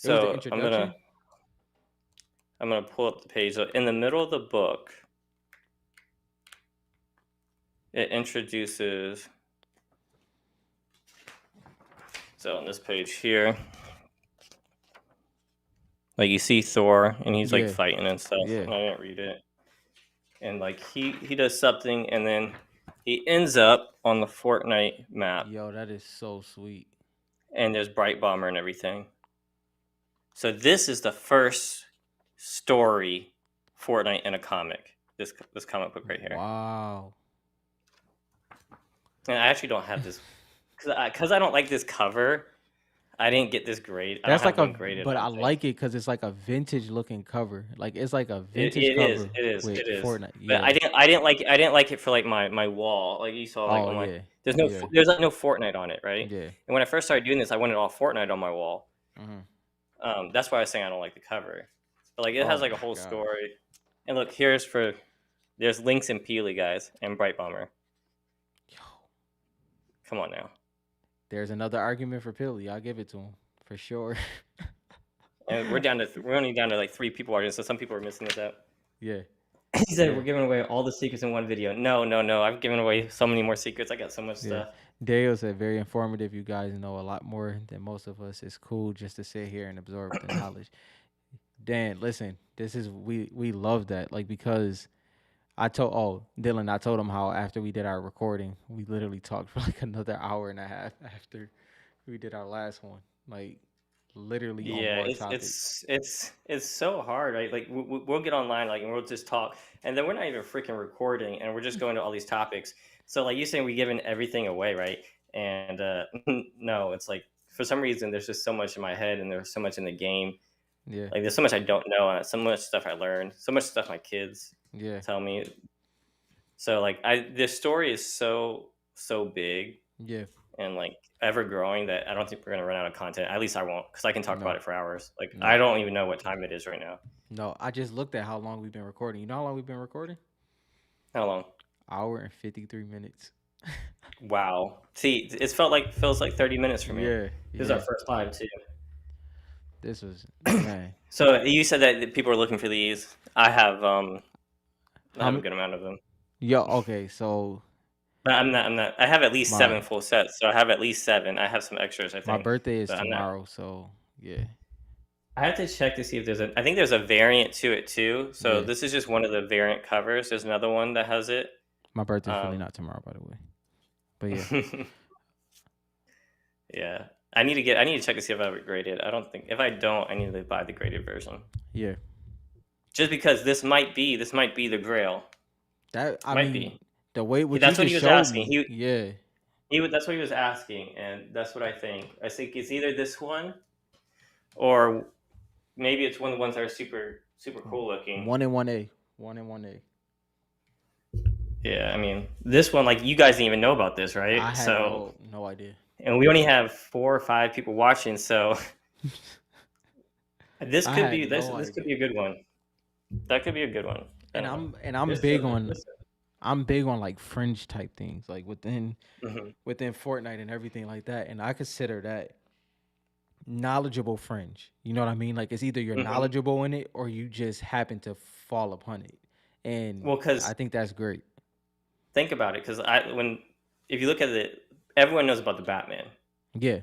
It was the So introduction. I'm gonna pull up the page. So in the middle of the book, it introduces. So on this page here, like you see Thor, and he's like Yeah. fighting and stuff. Yeah. And I didn't read it. And like he does something, and then he ends up on the Fortnite map, Yo, that is so sweet. and there's Bright Bomber and everything. So this is the first story Fortnite in a comic. This comic book right here. Wow. And I actually don't have this because I don't like this cover. I didn't get this grade. That's I don't like have a, one graded. but I I don't think. like it because it's like a vintage looking cover. Like it's like a vintage It is. cover It is. with It is. Fortnite. But Yeah. I didn't like it for like my wall. Like you saw like Oh on my yeah. there's like no Fortnite on it, right? Yeah. And when I first started doing this, I wanted all Fortnite on my wall. Mm-hmm. That's why I was saying I don't like the cover. But like it Oh has like a my whole God. story. And look, there's Lynx and Peely guys and Bright Bomber. Yo, Come on now. there's another argument for Pilly. I'll give it to him for sure. And we're only down to like 3 people watching, so some people are missing this out. Yeah. He said Yeah. we're giving away all the secrets in one video. No. I've given away so many more secrets. I got so much stuff. Dale said very informative. You guys know a lot more than most of us. It's cool just to sit here and absorb the knowledge. Dan, listen, we love that. Like because Dylan, I told him how after we did our recording, we literally talked for like another hour and a half after we did our last one. Like literally on more topics. It's so hard, right? Like we'll get online, like, and we'll just talk, and then we're not even freaking recording, and we're just going to all these topics. So like you saying, we giving everything away, right? And no, it's like for some reason there's just so much in my head, and there's so much in the game. Yeah. Like there's so much I don't know, and so much stuff I learned, so much stuff my kids tell me. So like the story is so big. Yeah. And like ever growing that I don't think we're gonna run out of content. At least I won't, because I can talk about it for hours. Like I don't even know what time it is right now. No, I just looked at how long we've been recording. You know how long we've been recording? How long? Hour and 53 minutes. Wow. See, feels like 30 minutes for me. Yeah. This is our first live too. This was man. So you said that people are looking for these. I have a good amount of them. Yo, okay, so but I'm not. I have at least 7 full sets, so I have at least 7. I have some extras, I think. My birthday is tomorrow, so yeah. I have to check to see if I think there's a variant to it too. So this is just one of the variant covers. There's another one that has it. My birthday's really not tomorrow, by the way. But yeah. Yeah. I need to check to see if I have it graded. I don't think, if I don't, I need to buy the graded version. Yeah. Just because this might be the grail. That might be. The way that's what he was asking. That's what he was asking, and that's what I think. I think it's either this one, or maybe it's one of the ones that are super cool looking. 1 and 1A. 1 and 1A. Yeah, I mean, this one, like, you guys didn't even know about this, right? I had no idea. And we only have 4 or 5 people watching, so This I could had be no this could idea. be a good one. That could be a good one. I And don't know. I'm There's big so on there's I'm big on like fringe type things, like hmm within Fortnite and everything like that. And I consider that knowledgeable fringe. You know what I mean? Like it's either you're hmm knowledgeable in it or you just happen to fall upon it. And Well, I because think that's great. think about it, because I when if you look at it, everyone knows about the Batman. Yeah,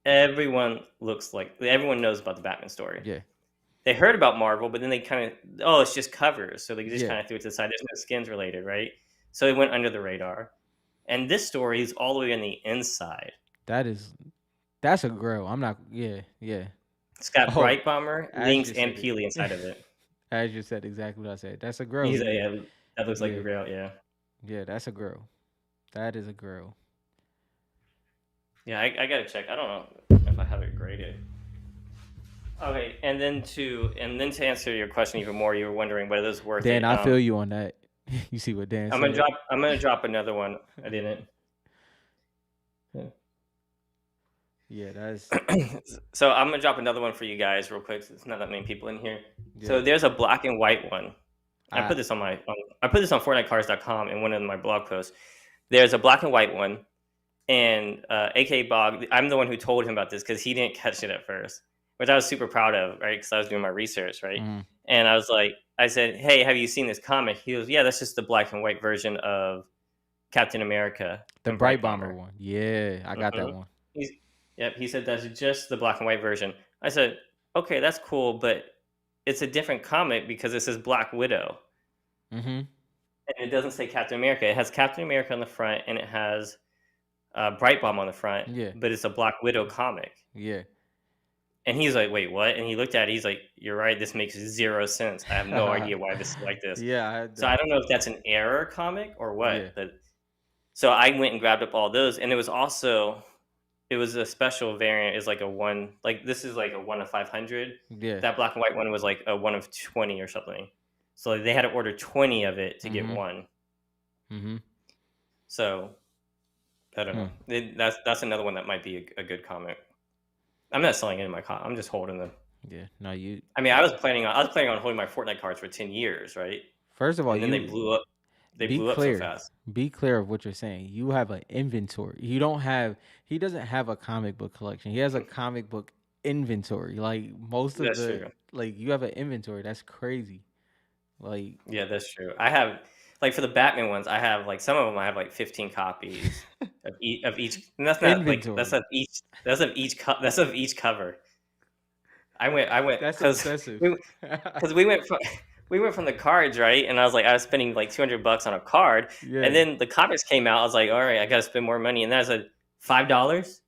Everyone knows about the Batman story. yeah, They heard about Marvel, but then they kind of, oh, it's just covers, so they just yeah. kind of threw it to the side. There's no skins related, right? So it went under the radar. And this story is all the way on the inside. That is that's a grill. I'm not. Yeah, yeah. It's got Oh, Bright Bomber, as Lynx, you and said Peely it. inside of it. As you said exactly what I said. That's a grill. He's Yeah, yeah, that looks like a yeah, real, yeah. yeah. That's a grill. That is a grill. Yeah, I gotta check. I don't know if I have it graded. Okay, and then to answer your question even more, you were wondering whether it was worth Dan, it. I feel you on that. You see what Dan said? I'm gonna drop another one. I didn't. Yeah, that's So I'm gonna drop another one for you guys real quick. There's not that many people in here. yeah. So there's a black and white one. I I put this on FortniteCars.com in one of my blog posts. There's a black and white one, and AK Bog, I'm the one who told him about this because he didn't catch it at first, which I was super proud of, right? Because I was doing my research, right? mm, And I was like, I said, "Hey, have you seen this comic?" He goes, "Yeah, that's just the black and white version of Captain America the and Bright Bright Bomber Bomber." one. Yeah, I got that hmm one. He's, yep, he said that's just the black and white version. I said, "Okay, that's cool, but it's a different comic because it says Black Widow." Mm-hmm. And it doesn't say Captain America. It has Captain America on the front and it has Bright Bomb on the front, Yeah, but it's a Black Widow comic. yeah. And he's like, "Wait, what?" And he looked at it. He's like, "You're right. This makes zero sense. I have no idea why this is like this." Yeah, I had So I that. don't know if that's an error comic or Yeah, what. But so I went and grabbed up all those, and it was a special variant. Is like a one, like this is like a 1 of 500. yeah. That black and white one was like a 1 of 20 or something. So they had to order 20 of it to get Mm-hmm. one. Mm-hmm. So I don't Hmm. know. That's another one that might be a good comic. I'm not selling it in my I'm just holding them. Yeah. No, you. I mean, I was planning on holding my Fortnite cards for 10 years, right? First of all, And then they you blew up. They be blew up so clear. fast. Be clear of what you're saying. You have an inventory. You don't have. He doesn't have a comic book collection. He has a comic book inventory. Like most of That's the. true. Like you have an inventory. That's crazy. Like Yeah, that's true. I have like for the Batman ones, I have like some of them. I have like 15 copies of each. And that's not like inventory. that's of each cover. I went That's obsessive. because we went from the cards, right? And I was spending like $200 on a card, and Yeah. then the comics came out. I was like, all right, I got to spend more money, and that's a $5,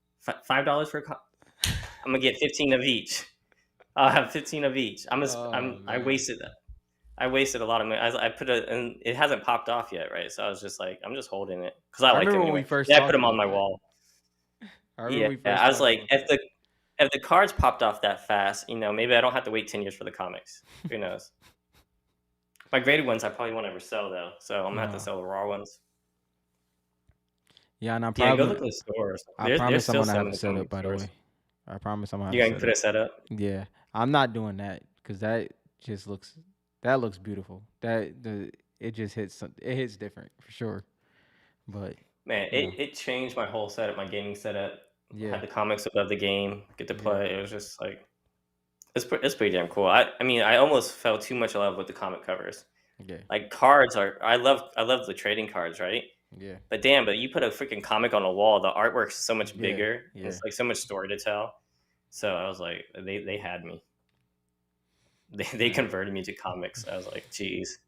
$5 for I'm gonna get 15 of each. I'll have 15 of each. Oh I man. wasted that. I wasted a lot of money. I put it, and it hasn't popped off yet, right? So I was just like, I'm just holding it because I I like them remember when we anyway. first Yeah, I put talked them on about my that. wall. I remember Yeah, we first I was talked like, about if the cards popped off that fast, maybe I don't have to wait 10 years for the comics. Who knows? My graded ones, I probably won't ever sell though, so I'm gonna have to that. sell the raw ones. Yeah, and Yeah, go look at the stores. I There's promise I'm still gonna have some a in some of setup. these By the stores. way, I promise I'm gonna have You a gonna put setup. a setup? Yeah, I'm not doing that because just that looks beautiful. It just it hits different for sure. But Man, you know, it changed my whole setup, my gaming setup. yeah, Had the comics above the game, get to yeah, play. It was just like it's pretty damn cool. I mean, I almost fell too much in love with the comic covers. yeah, Like cards are, I love the trading cards, right? yeah, But you put a freaking comic on a wall, the artwork's so much yeah, bigger, and yeah. it's like so much story to tell. So I was like, they had me. They Nah, converted me to comics. I was like, geez.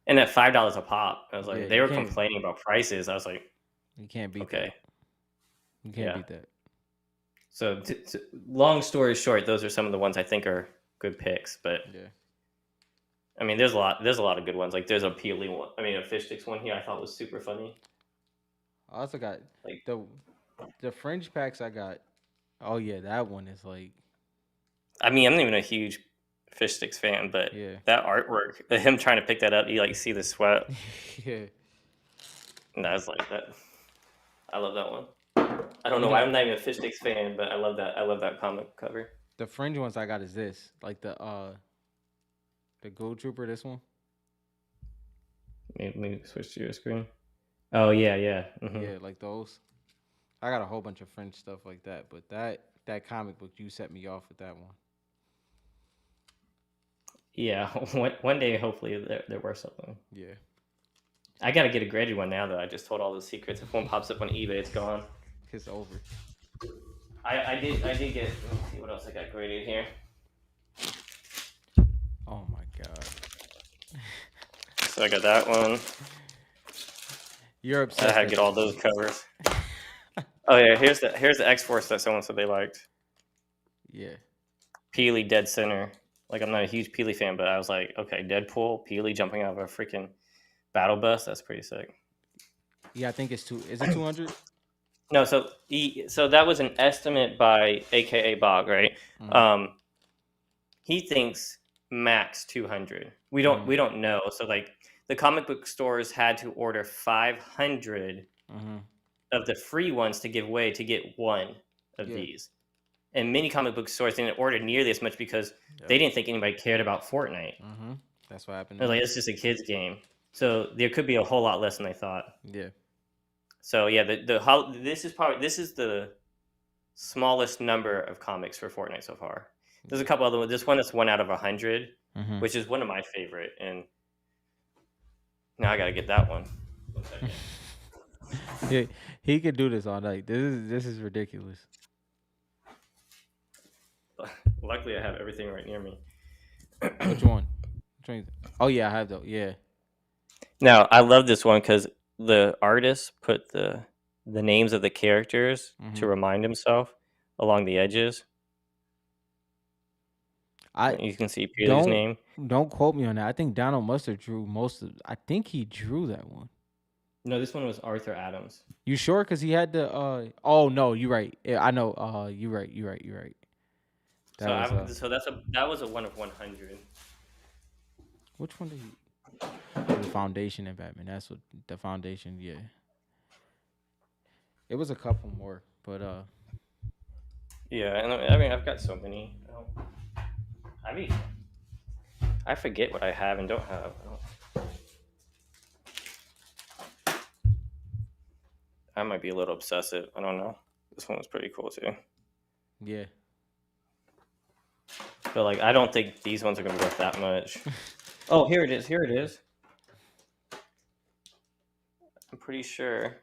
And at $5 a pop, I was yeah. like, they were complaining about prices. I was like, You can't beat that. okay, You can't yeah. beat that. So long story short, those are some of the ones I think are good picks. But Yeah. I mean, there's a lot of good ones. Like there's a peely one. I mean, a fish sticks one here I thought was super funny. I also got Like, the fringe packs I got. Oh yeah, that one is like I mean, I'm not even a huge fish sticks fan, but yeah, that artwork, him trying to pick that up, you like see the sweat. yeah. And I was like that. I love that one. I don't You know why know I'm not even a fish sticks fan, but I love that. I love that comic cover. The fringe ones I got is this, like the Gold Trooper. This one, Maybe switch to your screen. Oh yeah, yeah. yeah, like those. I got a whole bunch of fringe stuff like that, but that comic book you set me off with that one. Yeah. One day, hopefully, there were something. Yeah, I gotta get a graded one now, though. I just told all the secrets. If one pops up on eBay, it's gone. it's over. I did get. Let me see what else I got graded here. Oh my god, So I got that one. you're I obsessed had to at get all this those covers. Oh yeah, here's the X Force that someone said they liked. Yeah, Peely dead center. Like I'm not a huge Peely fan, but I was like, okay, Deadpool, Peely jumping out of a freaking battle bus. That's pretty sick. yeah. I think it's two. Is it 200? No, so that was an estimate by AKA Bog, right? Mm, Um, he thinks max 200. We don't know. So like the comic book stores had to order 500 mm-hmm. of the free ones to give away to get one of Yeah. these. And many comic book stores didn't order nearly as much because Yep. they didn't think anybody cared about Fortnite. Mm-hmm. That's what happened to They're like, me. it's just a kid's game. So there could be a whole lot less than they thought. Yeah. So yeah, this is the smallest number of comics for Fortnite so far. There's a couple other ones. This one is 1 out of 100, Mm-hmm. which is one of my favorite. And now I gotta get that one. One second. Yeah, he could do this all night. This is ridiculous. Luckily, I have everything right near me. Which one? Which one? Oh yeah, I have though. Yeah. Now I love this one because the artist put the names of the characters to Mm-hmm. remind himself along the edges. I You can see Peely's don't name. don't quote me on that. I think Donald Mustard drew most of. I think he drew that one. No, this one was Arthur Adams. You sure? Cause he had the. Oh no, you're right. Yeah, I know. You're right. You're right. You're right. That So was that was a 1 of 100. Which one did he? Oh, the Foundation and Batman. That's what the Foundation. Yeah. It was a couple more, but Yeah, and I mean I've got so many. I mean, I forget what I have and don't have. I might be a little obsessive. I don't know. This one was pretty cool too. yeah. But like, I don't think these ones are gonna be worth that much. Oh, here it is. Here it is. I'm pretty sure.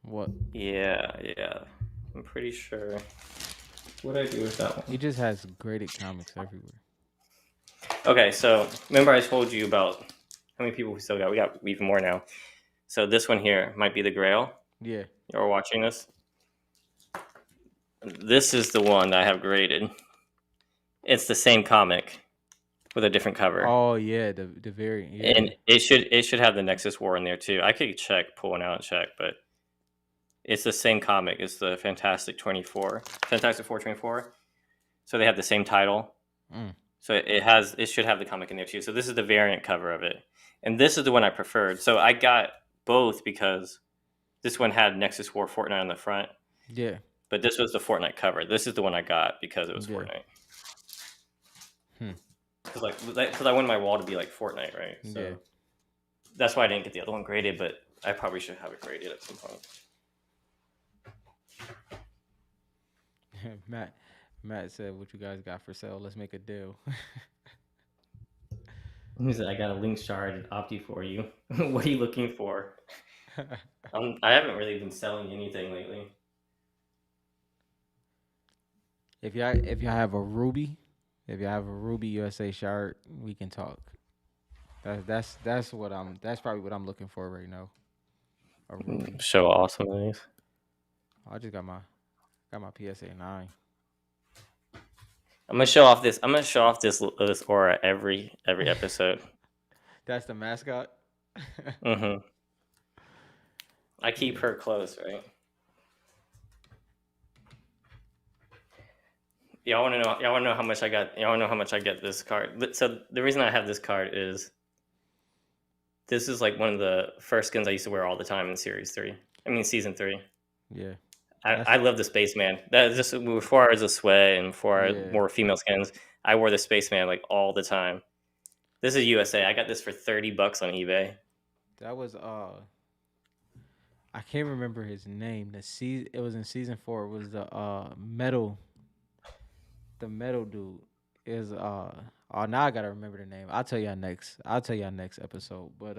What? Yeah. I'm pretty sure. What did I do with that one? He just has graded comics everywhere. Okay, so remember I told you about how many people we still got? We got even more now. So this one here might be the Grail. Yeah. You're watching this. This is the one that I have graded. It's the same comic with a different cover. Oh yeah, the variant. Yeah. And it should have the Nexus War in there too. I could pull one out and check, but it's the same comic. It's the Fantastic Four 24. So they have the same title. Mm. So it should have the comic in there too. So this is the variant cover of it, and this is the one I preferred. So I got both because this one had Nexus War Fortnite on the front. Yeah. But this was the Fortnite cover. This is the one I got because it was Yeah. Fortnite. Hmm. Because I wanted my wall to be like Fortnite, right? So Yeah. that's why I didn't get the other one graded, but I probably should have it graded at some point. Matt said, "What you guys got for sale? Let's make a deal." He said, "I got a link shard Opti for you. What are you looking for?" I haven't really been selling anything lately. If y'all have a Ruby, USA shard, we can talk. That's probably what I'm looking for right now. A Ruby. So awesome, these. I just got my PSA 9. I'm gonna show off this aura every episode. That's the mascot. Mm-hmm. I keep her close, right? Y'all want to know how much I got? Y'all want to know how much I get this card? So the reason I have this card is this is like one of the first skins I used to wear all the time in season 3. Yeah. That's I love the spaceman. That is just before I was a sweat and before I yeah. wore female skins. I wore the spaceman like all the time. This is USA. I got this for $30 on eBay. That was I can't remember his name. It was in season 4. It was the metal dude. Is oh now I gotta remember the name. I'll tell y'all next episode. But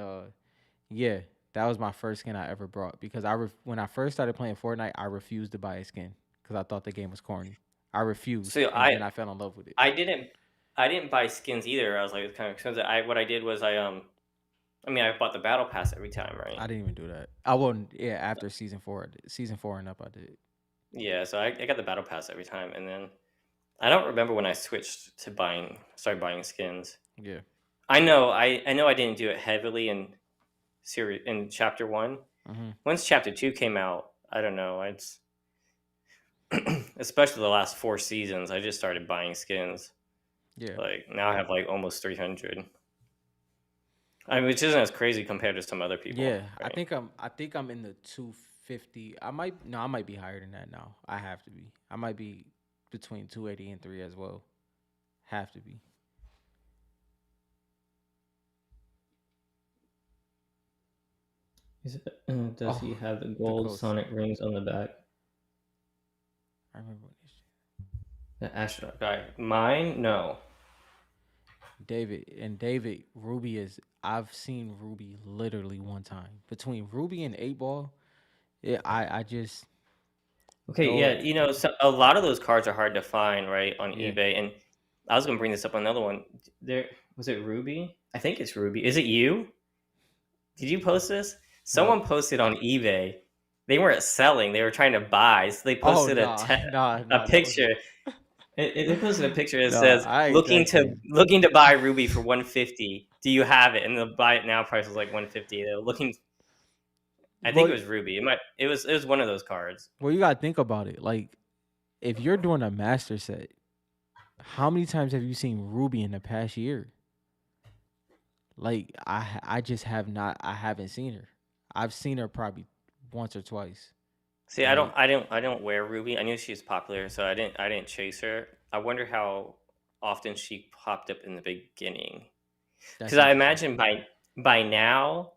yeah, that was my first skin I ever brought because when I first started playing Fortnite, I refused to buy a skin because I thought the game was corny. I refused, So and then I fell in love with it. I didn't I didn't buy skins either. I was like, it's kind of expensive. What I did was I mean, I bought the battle pass every time, right? I didn't even do that. I wouldn't. Yeah, after season 4, I did. Season 4 and up, I did. Yeah, so I got the battle pass every time, and then I don't remember when I switched to started buying skins. Yeah. I know I didn't do it heavily in chapter 1. Mm-hmm. Once chapter 2 came out, I don't know. It's especially the last 4 seasons. I just started buying skins. Yeah. Like now I have like almost 300. I mean, which isn't as crazy compared to some other people, Yeah. right? I think I'm in the 250. I might be higher than that now. I have to be. I might be between 280 and 3 as well. Have to be. Does he Oh, have the the gold ghost. Sonic rings on the back? I remember when this The astronaut guy. Mine, no. David Ruby is. I've seen Ruby literally one time between Ruby and 8 Ball. Yeah, I just Okay, though. yeah, so a lot of those cards are hard to find, right, on Yeah. eBay. And I was gonna bring this up on another one. There was it Ruby? I think it's Ruby. Is it you? Did you post this? What? Someone posted on eBay. They weren't selling; they were trying to buy. So they Oh posted nah a nah. That was picture. They posted a picture that nah. says I ain't that crazy. looking to buy Ruby for 150. Do you have it? And the buy it now price was like 150. They were looking. I think it Well, was Ruby. It was one of those cards. well, you gotta think about it. Like, if you're doing a master set, how many times have you seen Ruby in the past year? Like, I just have not. I haven't seen her. I've seen her probably once or twice. See, Like, I don't wear Ruby. I knew she was popular, so I didn't chase her. I wonder how often she popped up in the beginning. that's Because I interesting. imagine by now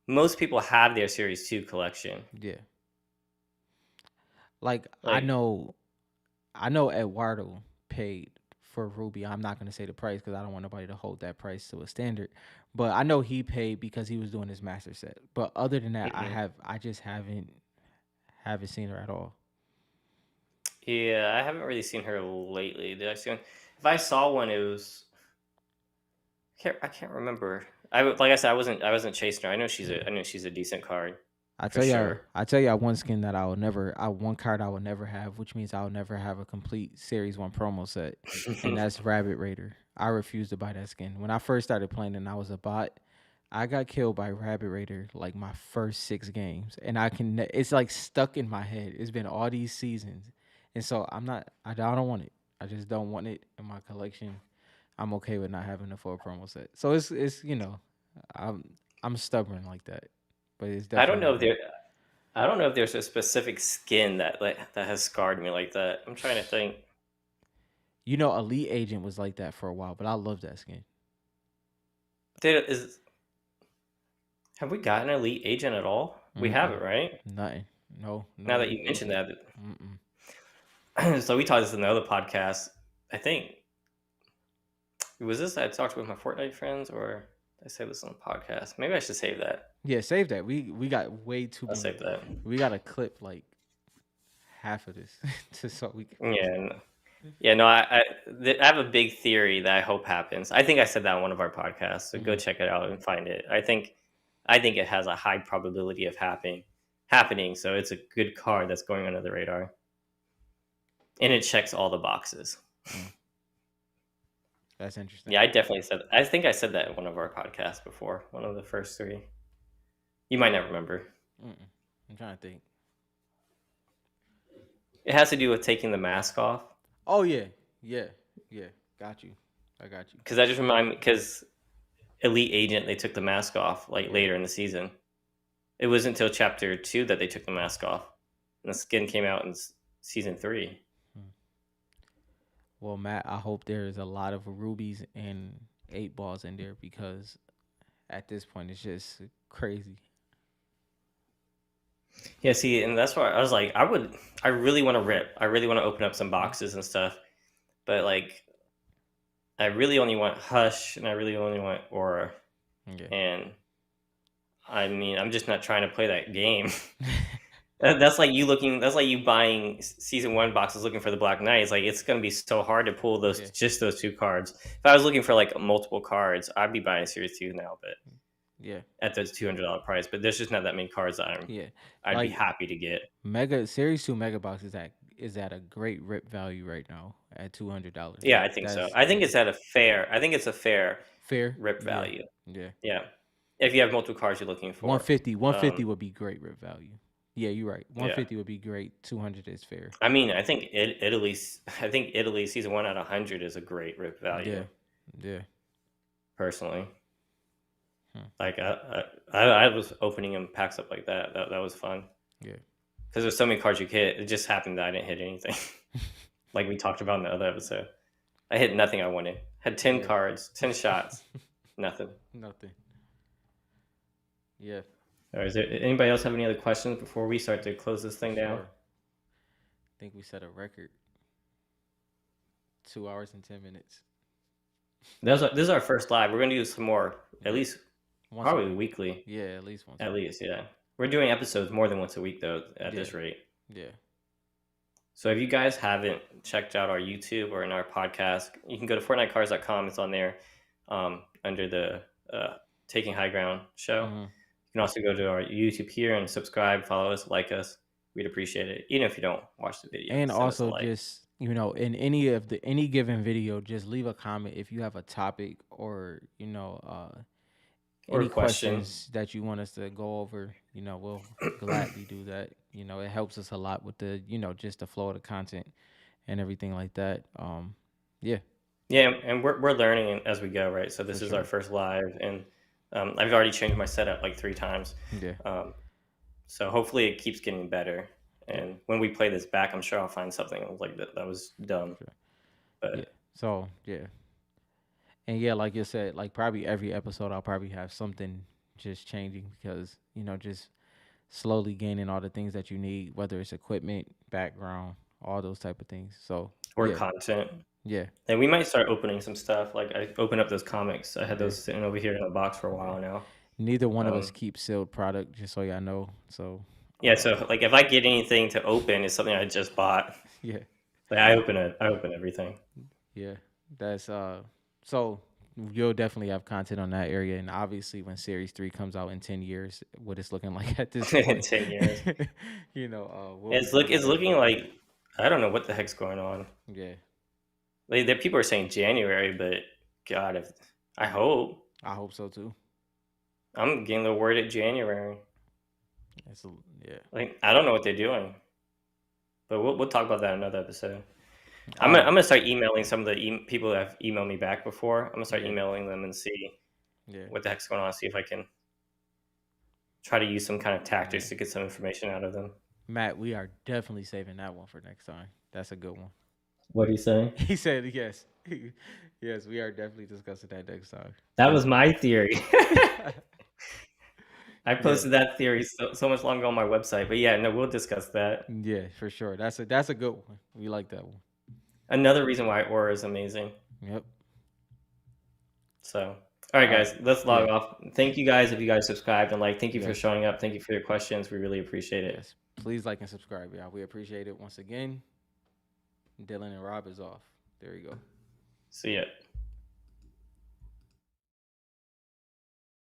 most people have their Series 2 collection. Yeah. Like, Like, I know Eduardo paid for Ruby. I'm not gonna say the price because I don't want nobody to hold that price to a standard. But I know he paid because he was doing his master set. But other than that, mhm. I just haven't seen her at all. Yeah, I haven't really seen her lately. Did I see one? If I saw one, it was I can't remember. Like I said, I wasn't chasing her. Yeah. I know she's a decent card I for tell y'all, sure. I tell y'all one skin that one card I will never have, which means I'll never have a complete Series 1 promo set, and that's Rabbit Raider. I refuse to buy that skin. When I first started playing and I was a bot, I got killed by Rabbit Raider like my first 6 games, and it's like stuck in my head. It's been all these seasons, and so I don't want it. I just don't want it in my collection. I'm okay with not having a full promo set. So it's I'm I'm stubborn like that, but it's I don't definitely know not if me. there I don't know if there's a specific skin that has scarred me like that. I'm trying to think. Elite Agent was like that for a while, but I love that skin. Did is Have we gotten Elite Agent at all? We Mm-mm. haven't, right? Nothing. No Now that Elite you mentioned Agent. that, Mm-mm. so we talked this in another podcast. I think was this I talked with my Fortnite friends, or did I say this on the podcast? Maybe I should save that. Yeah, save that. We got way too I'll many. save that. We got to clip like half of this just so we can. Yeah, yeah. No, I have a big theory that I hope happens. I think I said that on one of our podcasts. So go Mhm. check it out and find it. I think it has a high probability of happening. So it's a good card that's going under the radar, and it checks all the boxes. Mm. That's interesting. Yeah, I definitely said. I think I said that in one of our podcasts before. One of the first 3. You might not remember. Mm-mm. I'm trying to think. It has to do with taking the mask off. Oh yeah, yeah, yeah. Got you. I got you. Because that just remind me. Because Elite Agent, they took the mask off like Yeah. later in the season. It wasn't until chapter 2 that they took the mask off. And the skin came out in season 3. Hmm. Well, Matt, I hope there is a lot of rubies and 8 balls in there because at this point it's just crazy. Yeah, see, and that's why I was like, I really want to rip. I really want to open up some Mhm. boxes and stuff, but like, I really only want Hush, and I really only want Aura, Yeah. and I mean, I'm just not trying to play that game. That's like you looking. That's like you buying season 1 boxes looking for the Black Knight. It's like it's gonna be so hard to pull Yeah. those 2 cards. If I was looking for like multiple cards, I'd be buying Series 2 now, but Yeah. at the $200 price. But there's just not that many cards that Yeah. I'd be Like happy to get. Mega Series 2 Mega Box is at a great rip value right now at $200. Yeah, I Like think so. that's I think yeah. it's at a fair. I think it's a fair Fair. rip Yeah. value. Yeah. Yeah, if you have multiple cards you're looking One for. fifty. 150 would be great rip value. Yeah, you're right. Yeah, 150 would be great. 200 is fair. I mean, I think Italy. I think Italy season 1 out of 100 is a great rip value. Yeah. Yeah. Personally, Hmm. like I was opening them packs up like that. That was fun Yeah. because there's so many cards you could hit. It just happened that I didn't hit anything. Like we talked about in the other episode, I hit nothing I wanted. Had 10 Yeah. cards, 10 shots, nothing. Nothing. Yeah. Or is there anybody else have any other questions before we start to close this thing down? Sure. I think we set a record. 2 hours and 10 minutes. This is our first live. We're gonna do some more, at Yeah. least Once a probably week. weekly. Yeah, at least once a At week. least, yeah. We're doing episodes more than once a week though. At Yeah. this rate. Yeah. So if you guys haven't checked out our YouTube or in our podcast, you can go to FortniteCars.com. It's on there under the Taking High Ground show. Hmm. You can also go to our YouTube here and subscribe, follow us, like us. We'd appreciate it, even if you don't watch the video. And Send us a also like. just in any given video, just leave a comment if you have a topic or Or a any question. questions that you want us to go over. We'll gladly do that. It helps us a lot with the just the flow of the content and everything like that. Yeah, Yeah, and we're learning as we go, right? So this for is our sure. first live, and I've already changed my setup like 3 times. Yeah, So hopefully it keeps getting better. yeah, And when we play this back, I'm sure I'll find something like that was dumb. sure. Yeah. But So yeah, and yeah, like you said, like probably every episode I'll probably have something just changing because just slowly gaining all the things that you need, whether it's equipment, background, all those type of things. So or yeah, content. yeah, And we might start opening some stuff. Like I opened up those comics. I had yeah, those sitting over here in a box for a yeah. while now. Neither one of us Um, keep sealed product, just so y'all know. So yeah, so like if I get anything to open, it's something I just bought. yeah, Like I open everything. yeah. That's so you'll definitely have content on that area, and obviously when Series 3 comes out in 10 years, what it's looking like at this In point, 10 years. we'll be coming It's back looking with like I don't know what the heck's going on. yeah. Like there people are saying January, but God, if I hope I hope so too. I'm getting the word at January. It's a, yeah. Like I don't know what they're doing, but we'll talk about that in another episode. I'm Uh, gonna start emailing some of the people that have emailed me back before. I'm gonna start yeah, emailing them and see yeah, what the heck's going on. See if I can try to use some kind of tactics yeah. to get some information out of them. Matt, we are definitely saving that one for next time. That's a good one. What do you say? He said yes. Yes, we are definitely discussing that next time. That was my theory. I Yeah, posted that theory so much longer on my website, but yeah, no, we'll discuss that. yeah, for sure. That's a good one. We like that one. Another reason why Aura is amazing. Yep. So, all right, All right. guys, let's Yeah. log off. Thank you guys if you guys subscribed and like. Thank you for Yes. showing up. Thank you for your questions. We really appreciate it. Yes. Please like and subscribe, y'all. We appreciate it once again. Dylan and Rob is off. There you go. See ya.